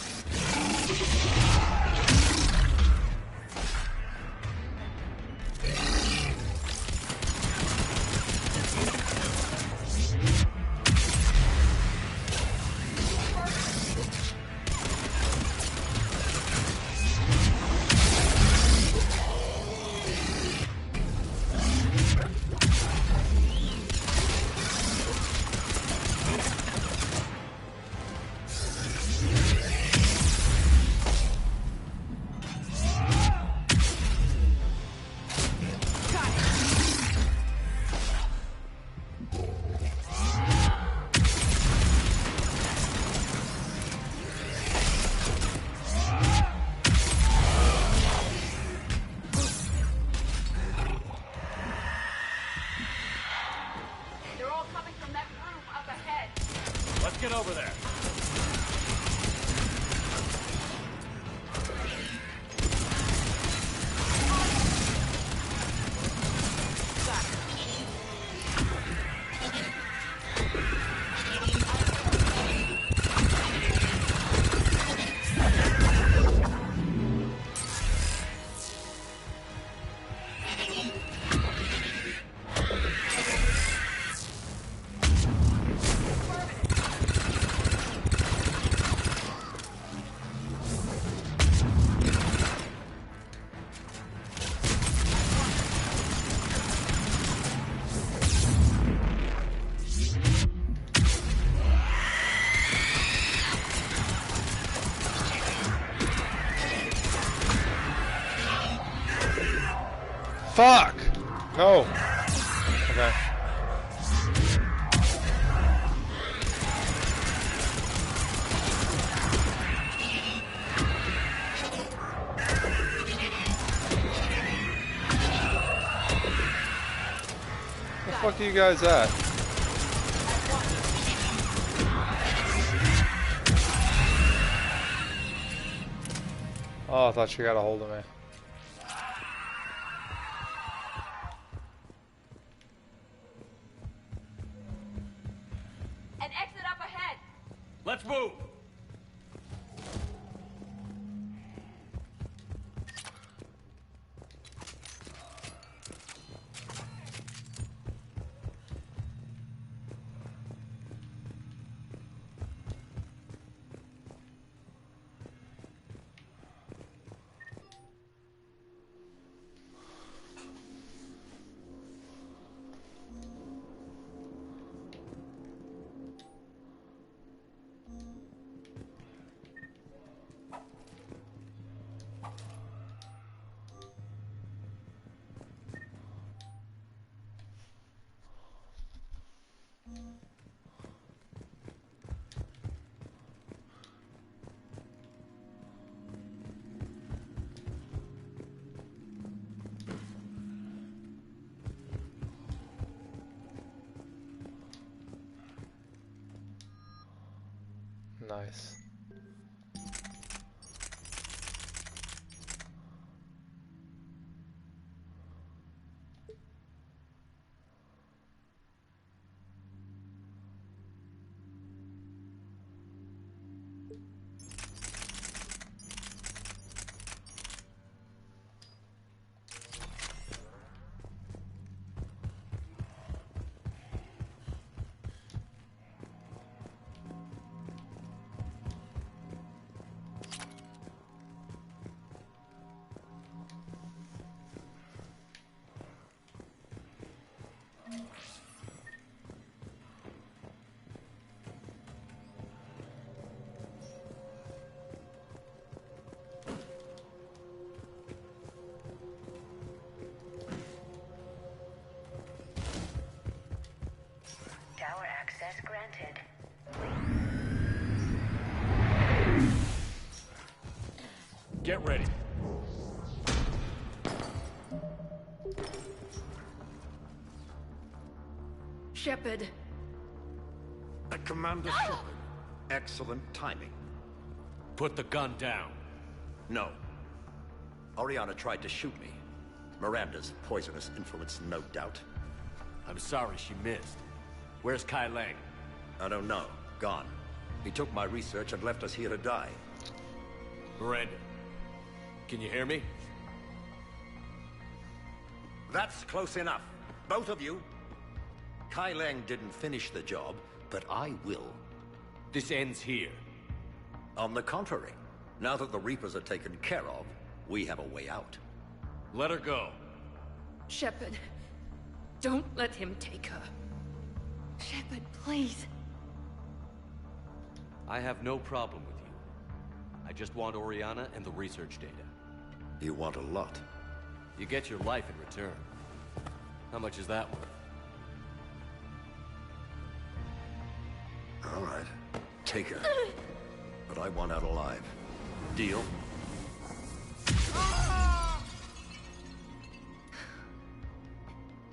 Speaker 16: They're all coming from that room up ahead.
Speaker 3: Let's get over there.
Speaker 13: Fuck! No! Okay. Where the fuck are you guys at? Oh, I thought she got a hold of me.
Speaker 16: An exit up ahead.
Speaker 3: Let's move!
Speaker 13: Nice.
Speaker 17: Tower access granted.
Speaker 8: Get ready.
Speaker 1: Shepard.
Speaker 15: Commander Shepard. Excellent timing.
Speaker 8: Put the gun down.
Speaker 15: No. Oriana tried to shoot me. Miranda's poisonous influence, no doubt.
Speaker 8: I'm sorry she missed. Where's Kai Lang?
Speaker 15: I don't know. Gone. He took my research and left us here to die.
Speaker 8: Miranda, can you hear me?
Speaker 15: That's close enough. Both of you. Kai Lang didn't finish the job, but I will.
Speaker 8: This ends here.
Speaker 15: On the contrary, now that the Reapers are taken care of, we have a way out.
Speaker 8: Let her go.
Speaker 1: Shepard, don't let him take her. Shepard, please.
Speaker 3: I have no problem with you. I just want Oriana and the research data.
Speaker 15: You want a lot.
Speaker 3: You get your life in return. How much is that worth?
Speaker 15: All right. Take her. But I want out alive. Deal?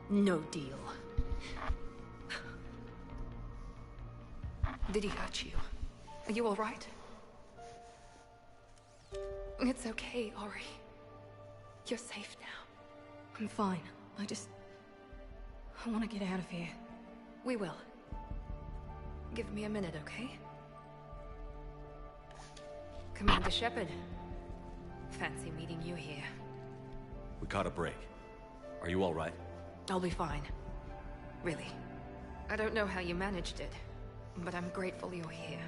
Speaker 1: No deal. Did he hurt you? Are you all right? It's okay, Ori. You're safe now.
Speaker 5: I'm fine. I want to get out of here.
Speaker 1: We will. Give me a minute, okay? Commander Shepard. Fancy meeting you here.
Speaker 3: We caught a break. Are you all right?
Speaker 1: I'll be fine. Really. I don't know how you managed it, but I'm grateful you're here.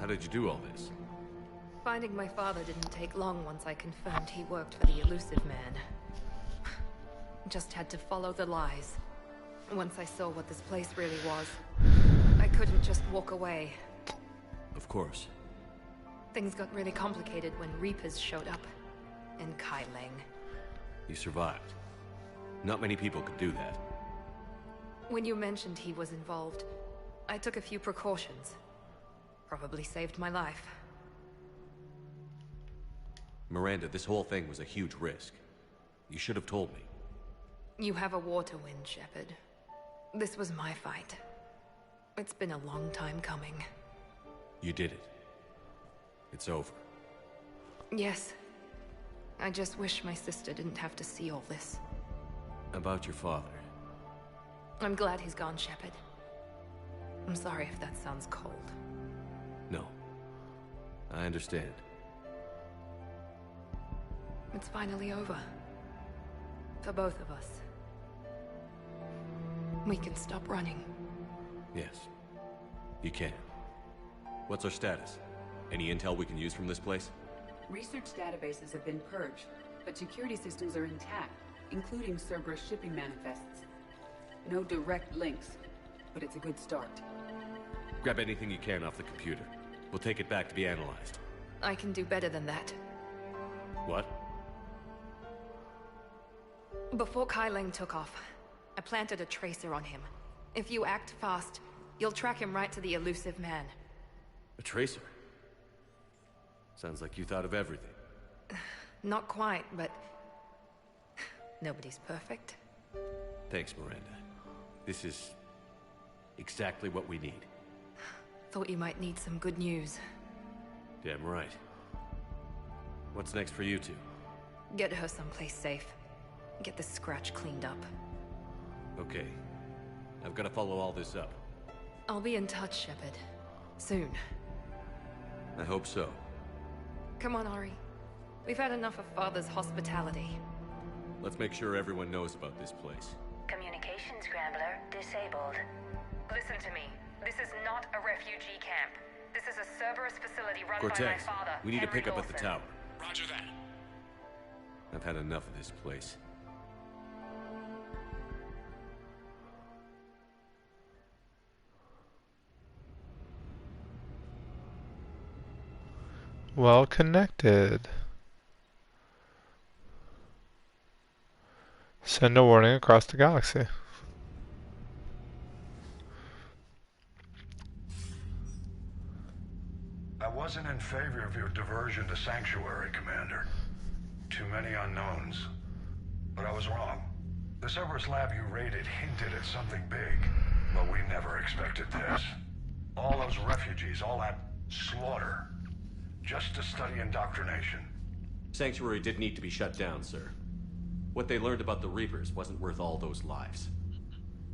Speaker 3: How did you do all this?
Speaker 1: Finding my father didn't take long once I confirmed he worked for the Elusive Man. Just had to follow the lies. Once I saw what this place really was, I couldn't just walk away.
Speaker 3: Of course.
Speaker 1: Things got really complicated when Reapers showed up. And Kai Lang.
Speaker 3: You survived. Not many people could do that.
Speaker 1: When you mentioned he was involved, I took a few precautions. Probably saved my life.
Speaker 3: Miranda, this whole thing was a huge risk. You should have told me.
Speaker 1: You have a war to win, Shepard. This was my fight. It's been a long time coming.
Speaker 3: You did it. It's over.
Speaker 1: Yes. I just wish my sister didn't have to see all this.
Speaker 3: About your father.
Speaker 1: I'm glad he's gone, Shepard. I'm sorry if that sounds cold.
Speaker 3: No. I understand.
Speaker 1: It's finally over. For both of us. We can stop running.
Speaker 3: Yes. You can. What's our status? Any intel we can use from this place?
Speaker 16: Research databases have been purged, but security systems are intact, including Cerberus shipping manifests. No direct links, but it's a good start.
Speaker 3: Grab anything you can off the computer. We'll take it back to be analyzed.
Speaker 1: I can do better than that.
Speaker 3: What?
Speaker 1: Before Kai Lang took off, I planted a tracer on him. If you act fast, you'll track him right to the Elusive Man.
Speaker 3: A tracer? Sounds like you thought of everything.
Speaker 1: Not quite, but... nobody's perfect.
Speaker 3: Thanks, Miranda. This is... exactly what we need.
Speaker 1: Thought you might need some good news.
Speaker 3: Damn right. What's next for you two?
Speaker 1: Get her someplace safe. Get the scratch cleaned up.
Speaker 3: Okay. I've got to follow all this up.
Speaker 1: I'll be in touch, Shepard. Soon.
Speaker 3: I hope so.
Speaker 1: Come on, Ari. We've had enough of Father's hospitality.
Speaker 3: Let's make sure everyone knows about this place.
Speaker 17: Communication scrambler disabled.
Speaker 19: Listen to me. This is not a refugee camp. This is a Cerberus facility run
Speaker 3: Cortez,
Speaker 19: by my father,
Speaker 3: we need to
Speaker 19: Henry
Speaker 3: pick up at the
Speaker 19: Lawson.
Speaker 3: tower.
Speaker 7: Roger that.
Speaker 3: I've had enough of this place.
Speaker 13: Well connected. Send a warning across the galaxy.
Speaker 14: I wasn't in favor of your diversion to Sanctuary, Commander. Too many unknowns. But I was wrong. The Cerberus lab you raided hinted at something big, but we never expected this. All those refugees, all that slaughter, just to study indoctrination.
Speaker 3: Sanctuary did need to be shut down, sir. What they learned about the Reapers wasn't worth all those lives.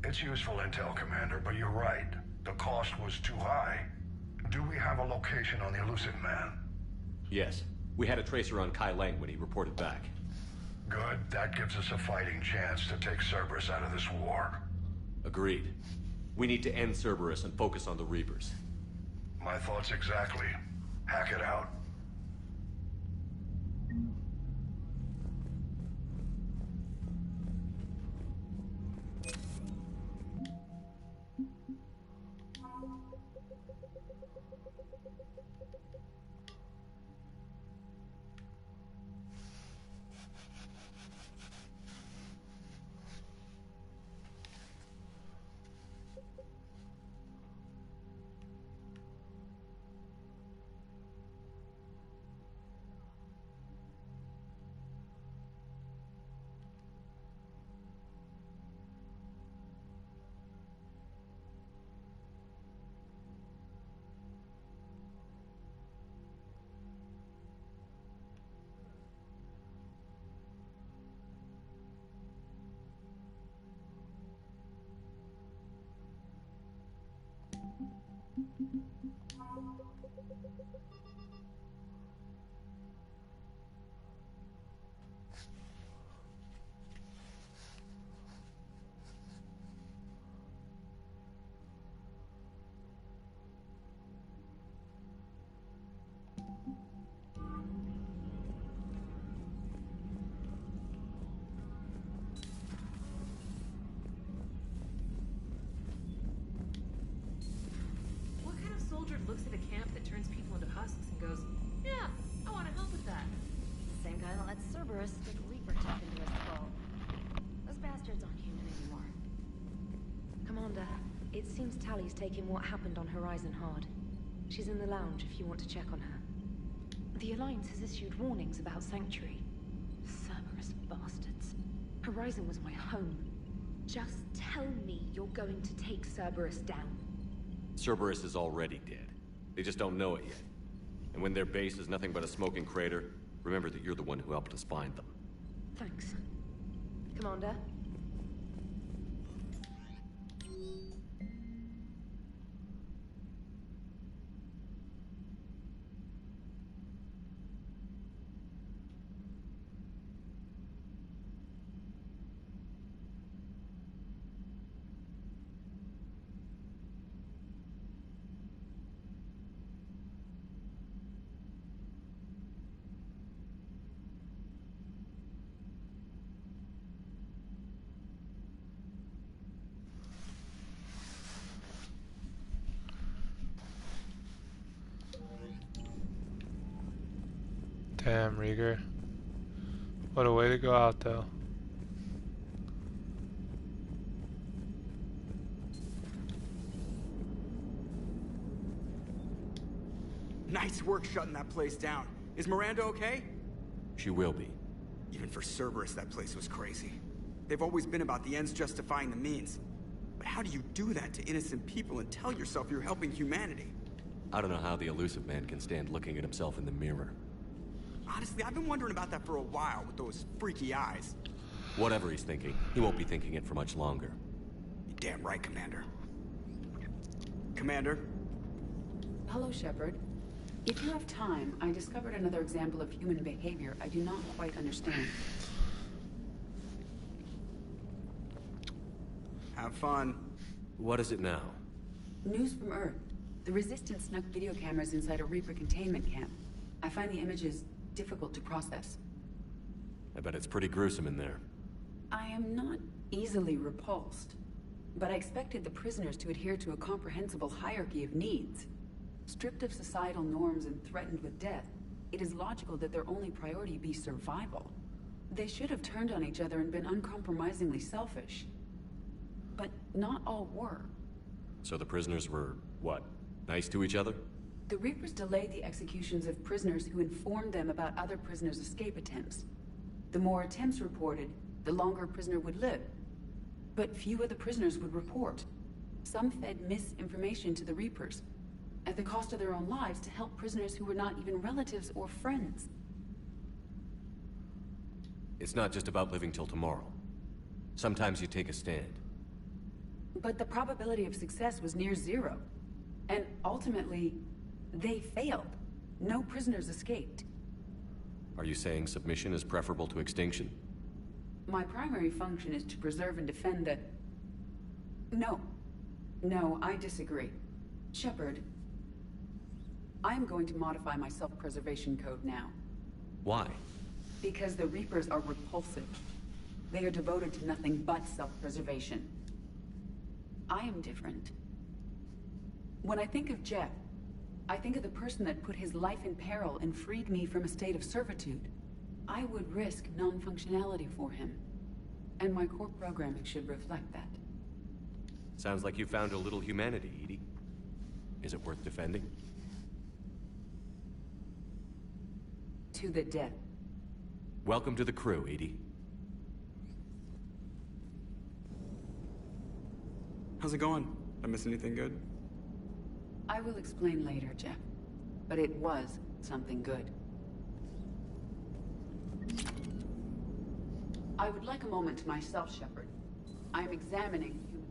Speaker 14: It's useful intel, Commander, but you're right. The cost was too high. Do we have a location on the elusive man?
Speaker 3: Yes. We had a tracer on Kai Lang when he reported back.
Speaker 14: Good. That gives us a fighting chance to take Cerberus out of this war.
Speaker 3: Agreed. We need to end Cerberus and focus on the Reapers.
Speaker 14: My thoughts exactly. Hack it out.
Speaker 4: What kind of soldier looks at a camp that turns people into husks and goes, yeah, I want to help with that?
Speaker 21: Same guy that lets Cerberus stick Reaper tech into his skull. Those bastards aren't human anymore. Commander, it seems Tally's taking what happened on Horizon hard. She's in the lounge if you want to check on her. The Alliance has issued warnings about Sanctuary. Cerberus bastards. Horizon was my home. Just tell me you're going to take Cerberus down.
Speaker 3: Cerberus is already dead. They just don't know it yet. And when their base is nothing but a smoking crater, remember that you're the one who helped us find them.
Speaker 21: Thanks. Commander?
Speaker 13: Damn, Rieger. What a way to go out, though.
Speaker 18: Nice work shutting that place down. Is Miranda okay?
Speaker 3: She will be.
Speaker 18: Even for Cerberus, that place was crazy. They've always been about the ends justifying the means. But how do you do that to innocent people and tell yourself you're helping humanity?
Speaker 3: I don't know how the elusive man can stand looking at himself in the mirror.
Speaker 18: Honestly, I've been wondering about that for a while with those freaky eyes.
Speaker 3: Whatever he's thinking, he won't be thinking it for much longer.
Speaker 18: You're damn right, Commander. Commander?
Speaker 16: Hello, Shepard. If you have time, I discovered another example of human behavior I do not quite understand.
Speaker 18: Have fun.
Speaker 3: What is it now?
Speaker 16: News from Earth. The Resistance snuck video cameras inside a Reaper containment camp. I find the images difficult to process.
Speaker 3: I bet it's pretty gruesome in there.
Speaker 16: I am not easily repulsed, but I expected the prisoners to adhere to a comprehensible hierarchy of needs. Stripped of societal norms and threatened with death, it is logical that their only priority be survival. They should have turned on each other and been uncompromisingly selfish. But not all were.
Speaker 3: So the prisoners were, what, nice to each other?
Speaker 16: The Reapers delayed the executions of prisoners who informed them about other prisoners' escape attempts. The more attempts reported, the longer a prisoner would live. But few of the prisoners would report. Some fed misinformation to the Reapers, at the cost of their own lives, to help prisoners who were not even relatives or friends.
Speaker 3: It's not just about living till tomorrow. Sometimes you take a stand.
Speaker 16: But the probability of success was near zero. And ultimately, they failed. No prisoners escaped.
Speaker 3: Are you saying submission is preferable to extinction?
Speaker 16: My primary function is to preserve and defend the... No. No, I disagree. Shepard, I am going to modify my self-preservation code now.
Speaker 3: Why?
Speaker 16: Because the Reapers are repulsive. They are devoted to nothing but self-preservation. I am different. When I think of Jeff, I think of the person that put his life in peril and freed me from a state of servitude. I would risk non-functionality for him. And my core programming should reflect that.
Speaker 3: Sounds like you found a little humanity, Edie. Is it worth defending?
Speaker 16: To the death.
Speaker 3: Welcome to the crew, Edie.
Speaker 18: How's it going? Did I miss anything good?
Speaker 16: I will explain later, Jeff. But it was something good. I would like a moment to myself, Shepard. I am examining human...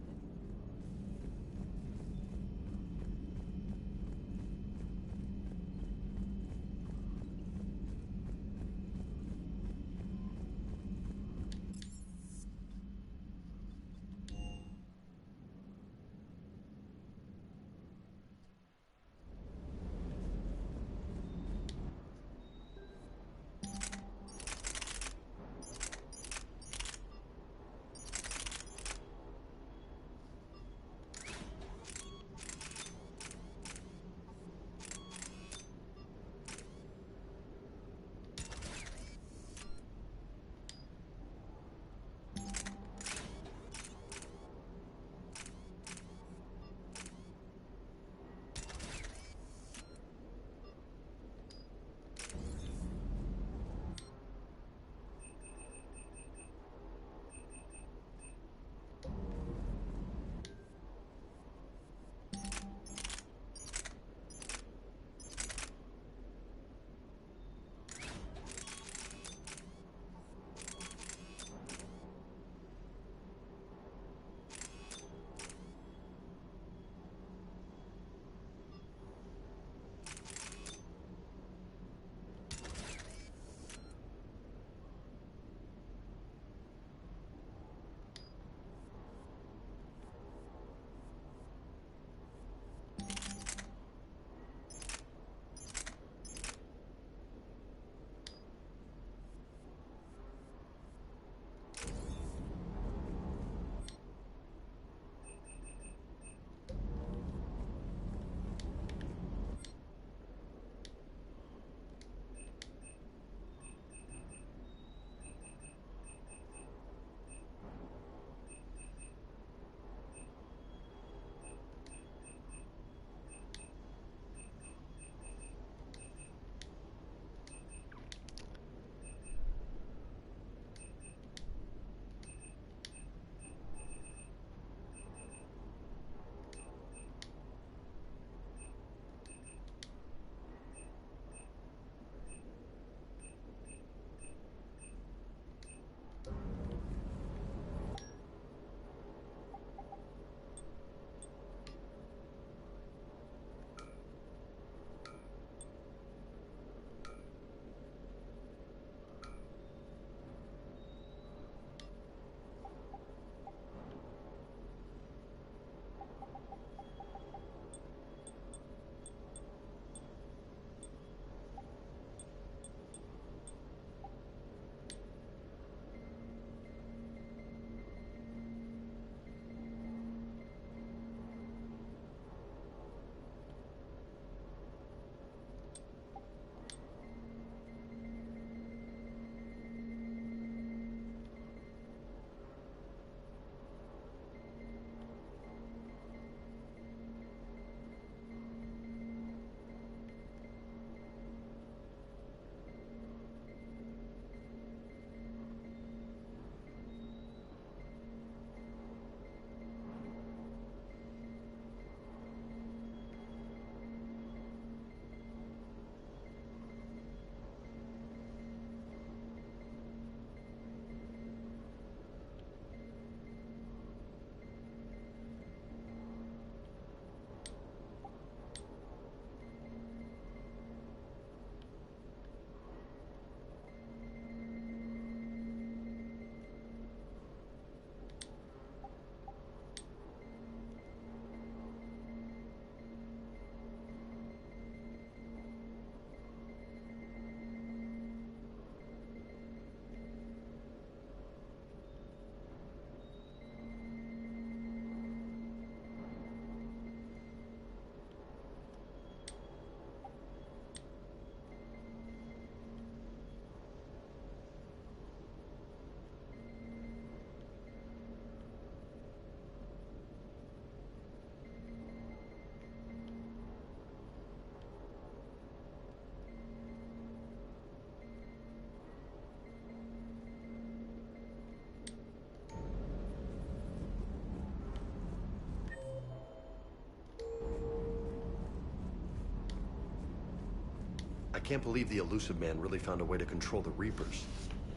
Speaker 6: I can't believe the Elusive Man really found a way to control the Reapers.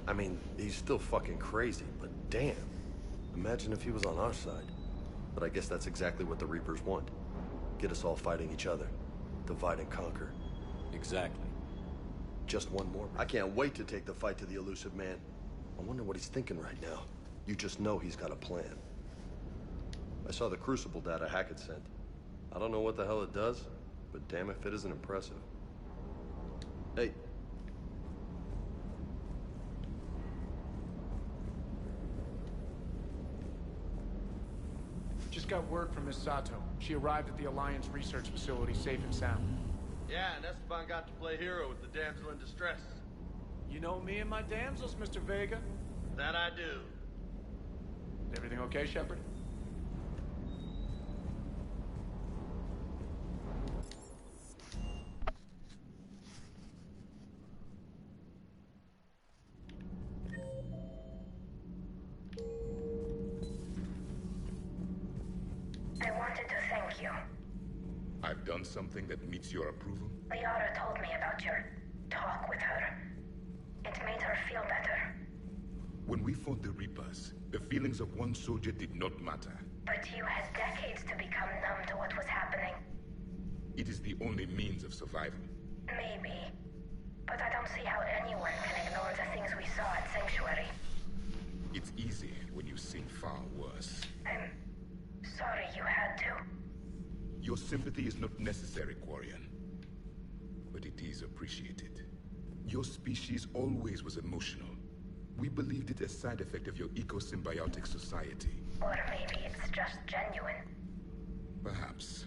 Speaker 6: I mean, he's still fucking crazy, but damn. Imagine if he was on our side. But I guess that's exactly what the Reapers want. Get us all fighting each other. Divide and conquer.
Speaker 3: Exactly.
Speaker 6: Just one more. I can't wait to take the fight to the Elusive Man. I wonder what he's thinking right now. You just know he's got a plan. I saw the Crucible data Hackett sent. I don't know what the hell it does, but damn if it isn't impressive. Hey.
Speaker 9: Just got word from Miss Sato. She arrived at the Alliance research facility safe and sound.
Speaker 22: Yeah, and Esteban got to play hero with the damsel in distress.
Speaker 9: You know me and my damsels, Mr. Vega.
Speaker 22: That I do.
Speaker 9: Is everything okay, Shepard?
Speaker 11: I wanted to thank you.
Speaker 23: I've done something that meets your approval?
Speaker 11: Liara told me about your talk with her. It made her feel better.
Speaker 23: When we fought the Reapers, the feelings of one soldier did not matter.
Speaker 11: But you had decades to become numb to what was happening.
Speaker 23: It is the only means of survival.
Speaker 11: Maybe. But I don't see how anyone can ignore the things we saw at Sanctuary.
Speaker 23: It's easy when you've seen far worse.
Speaker 11: I'm sorry you had to.
Speaker 23: Your sympathy is not necessary, Quarian. But it is appreciated. Your species always was emotional. We believed it a side effect of your eco-symbiotic society.
Speaker 11: Or maybe it's just genuine.
Speaker 23: Perhaps.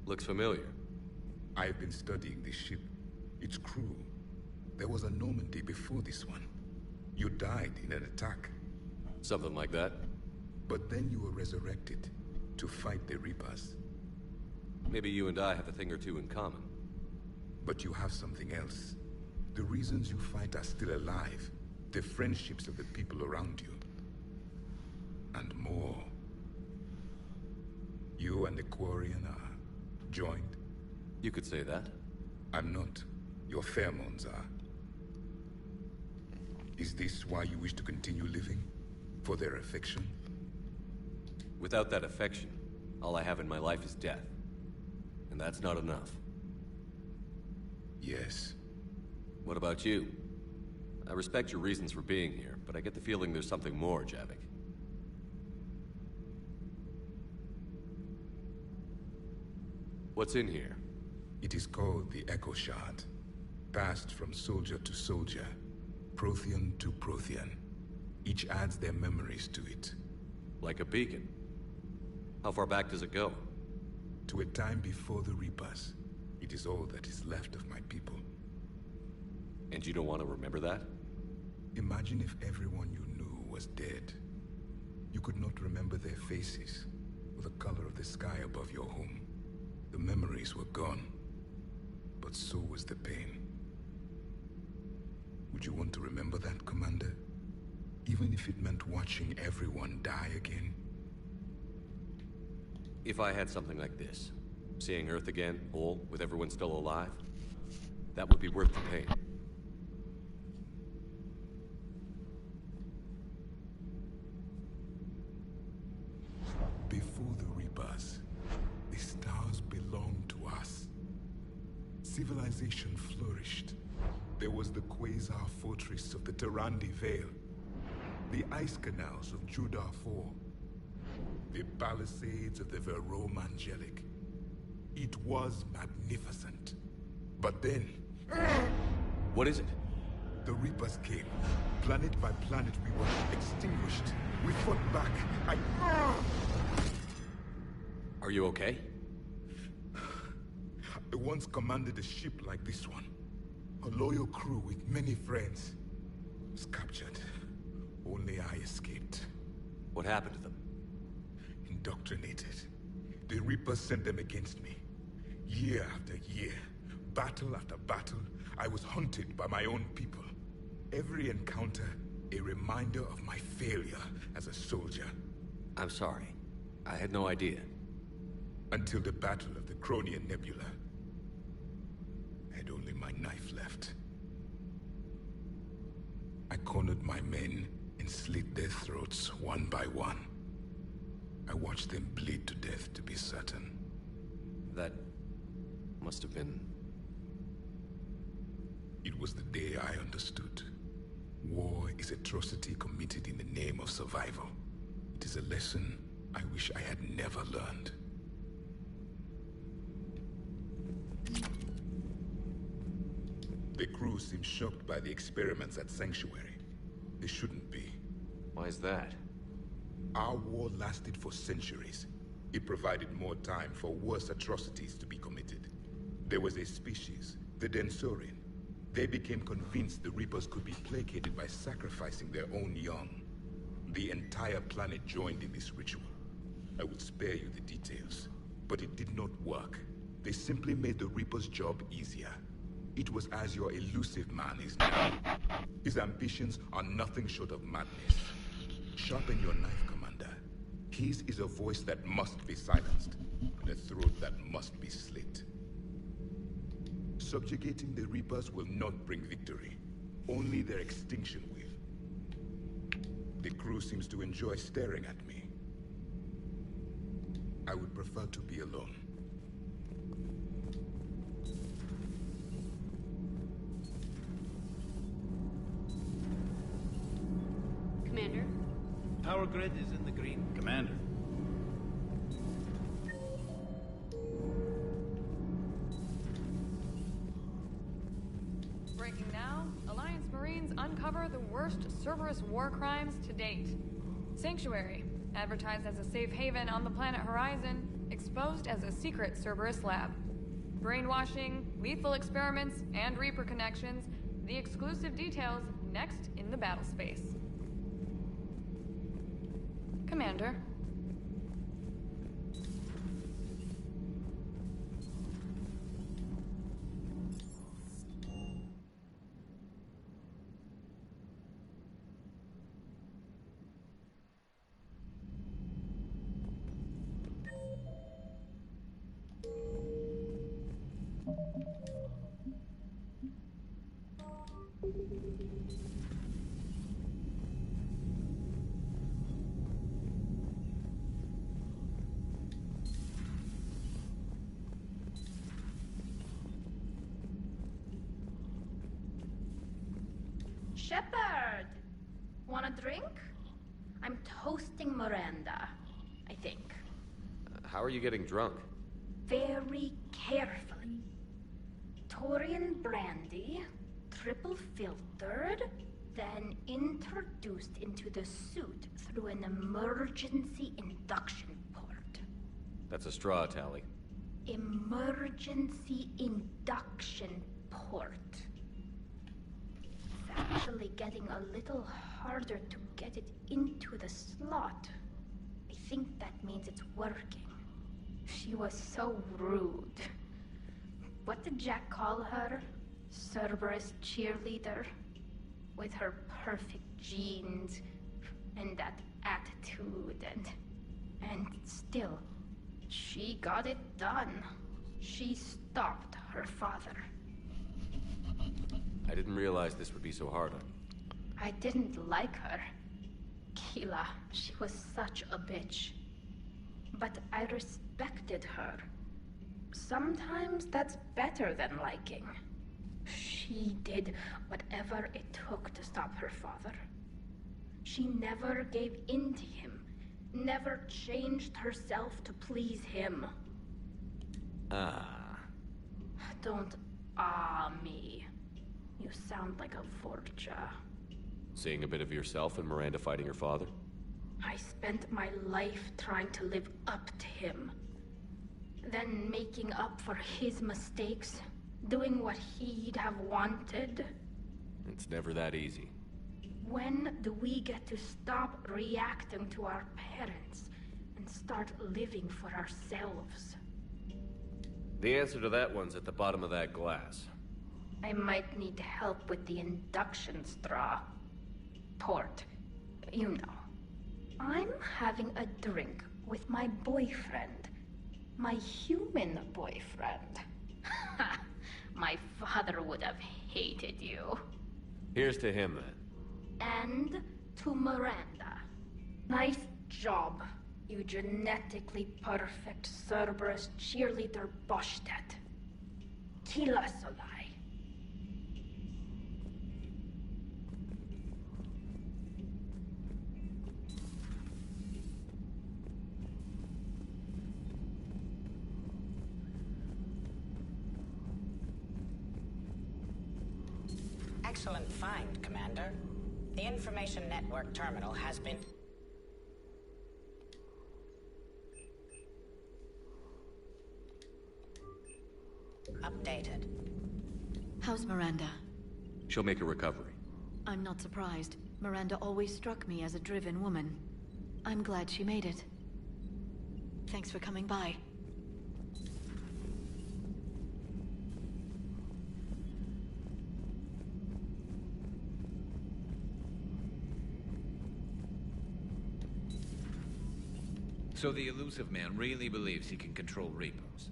Speaker 3: Looks familiar.
Speaker 23: I've been studying this ship. Its crew. There was a Normandy before this one. You died in an attack.
Speaker 3: Something like that.
Speaker 23: But then you were resurrected to fight the Reapers.
Speaker 3: Maybe you and I have a thing or two in common.
Speaker 23: But you have something else. The reasons you fight are still alive. The friendships of the people around you. And more. You and the Quarian are joined?
Speaker 3: You could say that.
Speaker 23: I'm not. Your pheromones are. Is this why you wish to continue living? For their affection?
Speaker 3: Without that affection, all I have in my life is death. And that's not enough.
Speaker 23: Yes.
Speaker 3: What about you? I respect your reasons for being here, but I get the feeling there's something more, Javik. What's in here?
Speaker 23: It is called the Echo Shard. Passed from soldier to soldier. Prothean to Prothean. Each adds their memories to it.
Speaker 3: Like a beacon? How far back does it go?
Speaker 23: To a time before the Reapers. It is all that is left of my people.
Speaker 3: And you don't want to remember that?
Speaker 23: Imagine if everyone you knew was dead. You could not remember their faces, or the color of the sky above your home. The memories were gone, but so was the pain. Would you want to remember that, Commander? Even if it meant watching everyone die again?
Speaker 3: If I had something like this, seeing Earth again, whole, with everyone still alive, that would be worth the pain.
Speaker 23: Before the Reapers, the stars belonged to us. Civilization flourished. There was the Quasar Fortress of the Tarandi Vale, the ice canals of Judar IV, the palisades of the Verome Angelic. It was magnificent. But then...
Speaker 3: What is it?
Speaker 23: The Reapers came. Planet by planet we were extinguished. We fought back.
Speaker 3: Are you okay?
Speaker 23: I once commanded a ship like this one. A loyal crew with many friends. Was captured. Only I escaped.
Speaker 3: What happened to them?
Speaker 23: Indoctrinated. The Reapers sent them against me. Year after year, battle after battle, I was hunted by my own people. Every encounter, a reminder of my failure as a soldier.
Speaker 3: I'm sorry. I had no idea.
Speaker 23: Until the Battle of the Cronian Nebula. I had only my knife left. I cornered my men and slit their throats one by one. I watched them bleed to death, to be certain.
Speaker 3: That must have been...
Speaker 23: It was the day I understood. War is atrocity committed in the name of survival. It is a lesson I wish I had never learned. The crew seems shocked by the experiments at Sanctuary. They shouldn't be.
Speaker 3: Why is that?
Speaker 23: Our war lasted for centuries. It provided more time for worse atrocities to be committed. There was a species, the Densorian. They became convinced the Reapers could be placated by sacrificing their own young. The entire planet joined in this ritual. I will spare you the details, but it did not work. They simply made the Reaper's job easier. It was as your elusive man is now. His ambitions are nothing short of madness. Sharpen your knife, Commander. His is a voice that must be silenced, and a throat that must be slit. Subjugating the Reapers will not bring victory. Only their extinction will. The crew seems to enjoy staring at me. I would prefer to be alone.
Speaker 5: Commander?
Speaker 10: Power grid is in the green. Commander.
Speaker 12: Breaking now, Alliance Marines uncover the worst Cerberus war crimes to date. Sanctuary, advertised as a safe haven on the planet Horizon, exposed as a secret Cerberus lab. Brainwashing, lethal experiments, and Reaper connections, the exclusive details next in the battle space. Commander.
Speaker 20: Shepard! Want a drink? I'm toasting Miranda, I think.
Speaker 3: How are you getting drunk?
Speaker 20: Very carefully. Taurian brandy, triple filtered, then introduced into the suit through an emergency induction port.
Speaker 3: That's a straw, Tally.
Speaker 20: Emergency induction port. Actually getting a little harder to get it into the slot. I think that means it's working. She was so rude. What did Jack call her? Cerberus cheerleader? With her perfect genes and that attitude and still, she got it done. She stopped her father.
Speaker 3: I didn't realize this would be so hard on you.
Speaker 20: I didn't like her. Keela, she was such a bitch. But I respected her. Sometimes that's better than liking. She did whatever it took to stop her father. She never gave in to him, never changed herself to please him. Don't me. You sound like a Vorcha.
Speaker 3: Seeing a bit of yourself in Miranda fighting her father?
Speaker 20: I spent my life trying to live up to him. Then making up for his mistakes, doing what he'd have wanted.
Speaker 3: It's never that easy.
Speaker 20: When do we get to stop reacting to our parents and start living for ourselves?
Speaker 3: The answer to that one's at the bottom of that glass.
Speaker 20: I might need help with the induction straw. Port. You know. I'm having a drink with my boyfriend. My human boyfriend. My father would have hated you.
Speaker 3: Here's to him, then.
Speaker 20: And to Miranda. Nice job, you genetically perfect Cerberus cheerleader Boschtet. Kila Solai.
Speaker 2: Excellent find, Commander. The information network terminal has been... updated.
Speaker 4: How's Miranda?
Speaker 3: She'll make a recovery.
Speaker 4: I'm not surprised. Miranda always struck me as a driven woman. I'm glad she made it. Thanks for coming by.
Speaker 10: So the elusive man really believes he can control Reapers.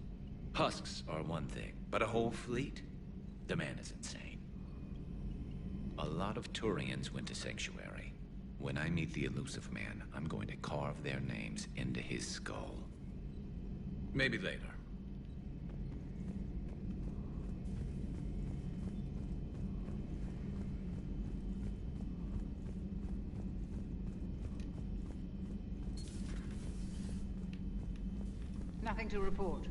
Speaker 10: Husks are one thing, but a whole fleet? The man is insane. A lot of Turians went to Sanctuary. When I meet the elusive man, I'm going to carve their names into his skull. Maybe later.
Speaker 2: Nothing to report.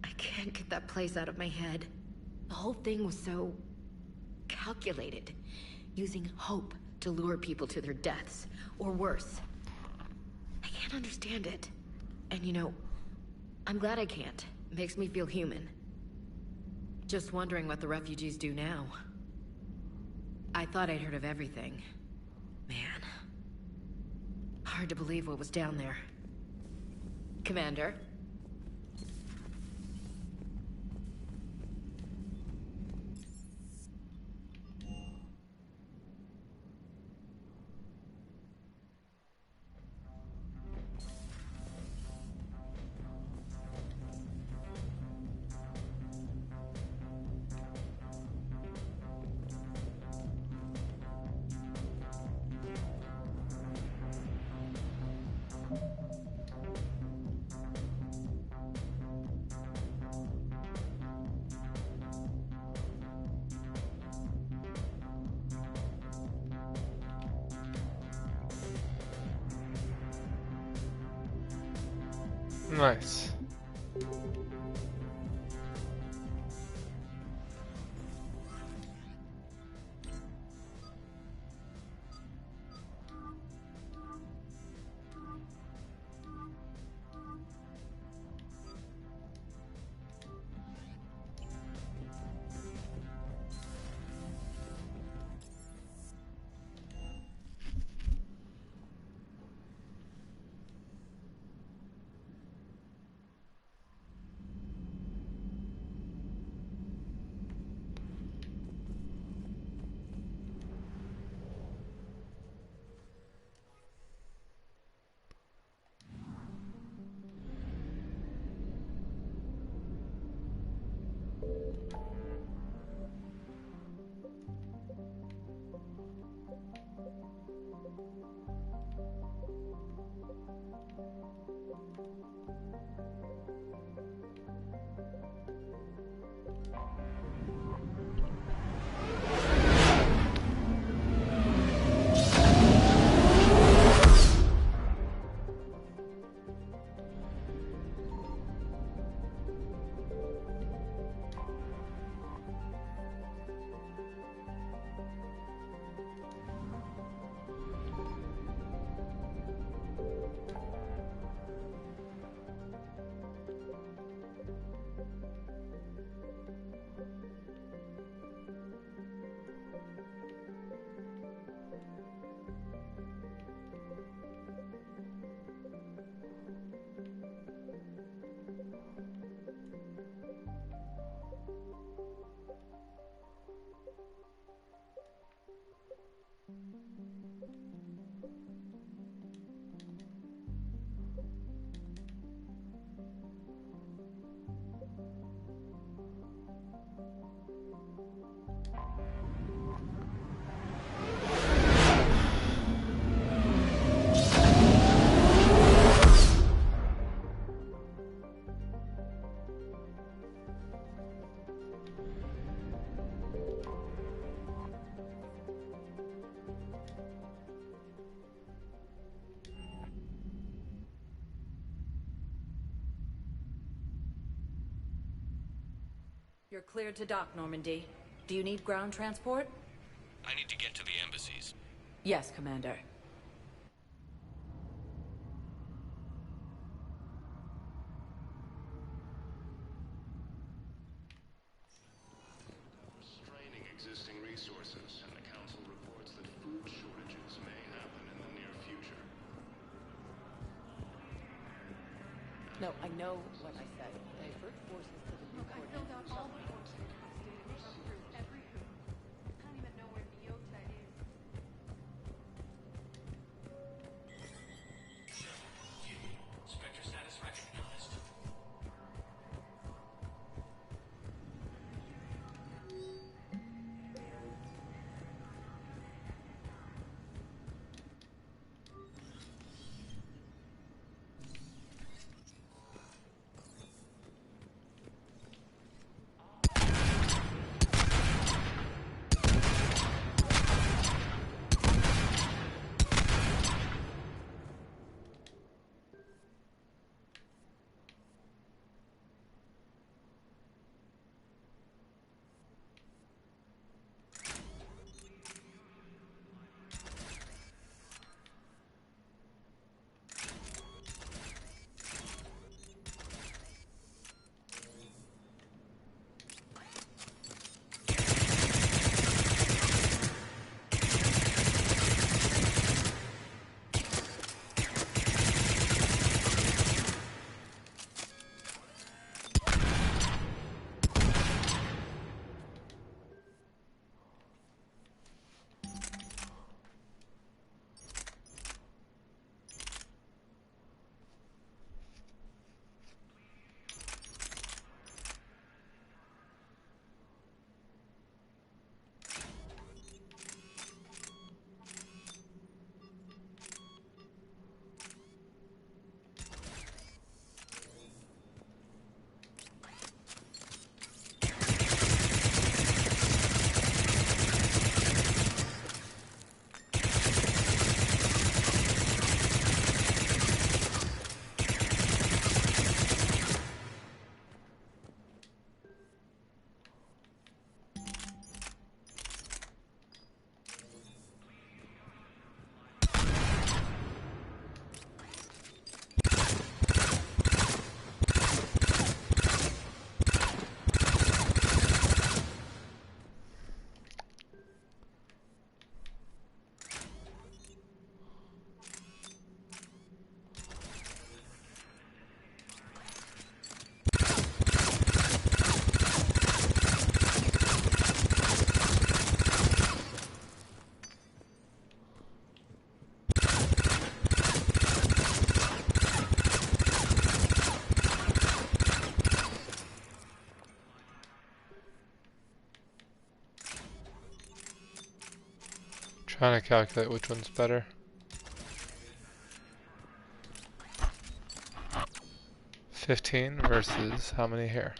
Speaker 4: I can't get that place out of my head. The whole thing was so... calculated. Using hope to lure people to their deaths. Or worse. I can't understand it. And you know, I'm glad I can't. It makes me feel human. Just wondering what the refugees do now. I thought I'd heard of everything. Man. Hard to believe what was down there. Commander?
Speaker 13: Nice.
Speaker 1: You're cleared to dock, Normandy. Do you need ground transport?
Speaker 8: I need to get to the embassies.
Speaker 1: Yes, Commander.
Speaker 15: Straining existing resources, and the Council reports that food shortages may happen in the near future.
Speaker 1: No, I know what I said. Divert forces to the new
Speaker 5: I filled out all the forms requested and jumped through every hoop. I can't even know where Leota is.
Speaker 8: Spectre status recognized.
Speaker 13: Trying to calculate which one's better. 15 versus how many here?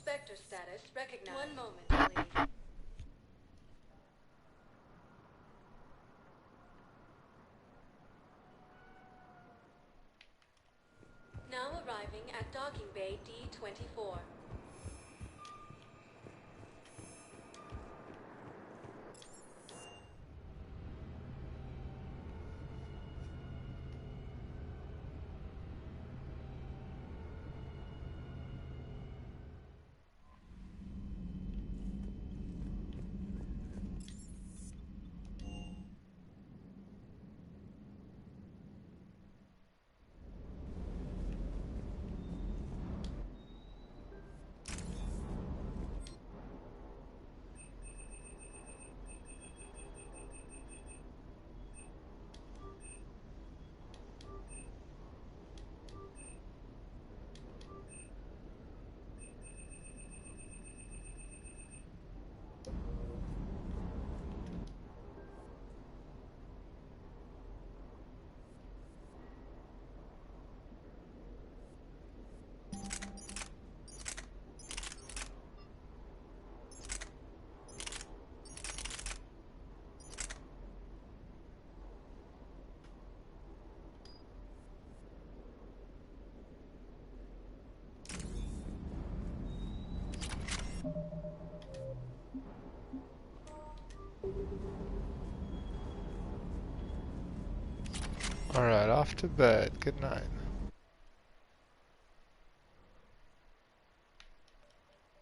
Speaker 7: Spectre status recognized. 1 moment, please. Now arriving at docking bay D-24.
Speaker 13: Alright, off to bed. Good night.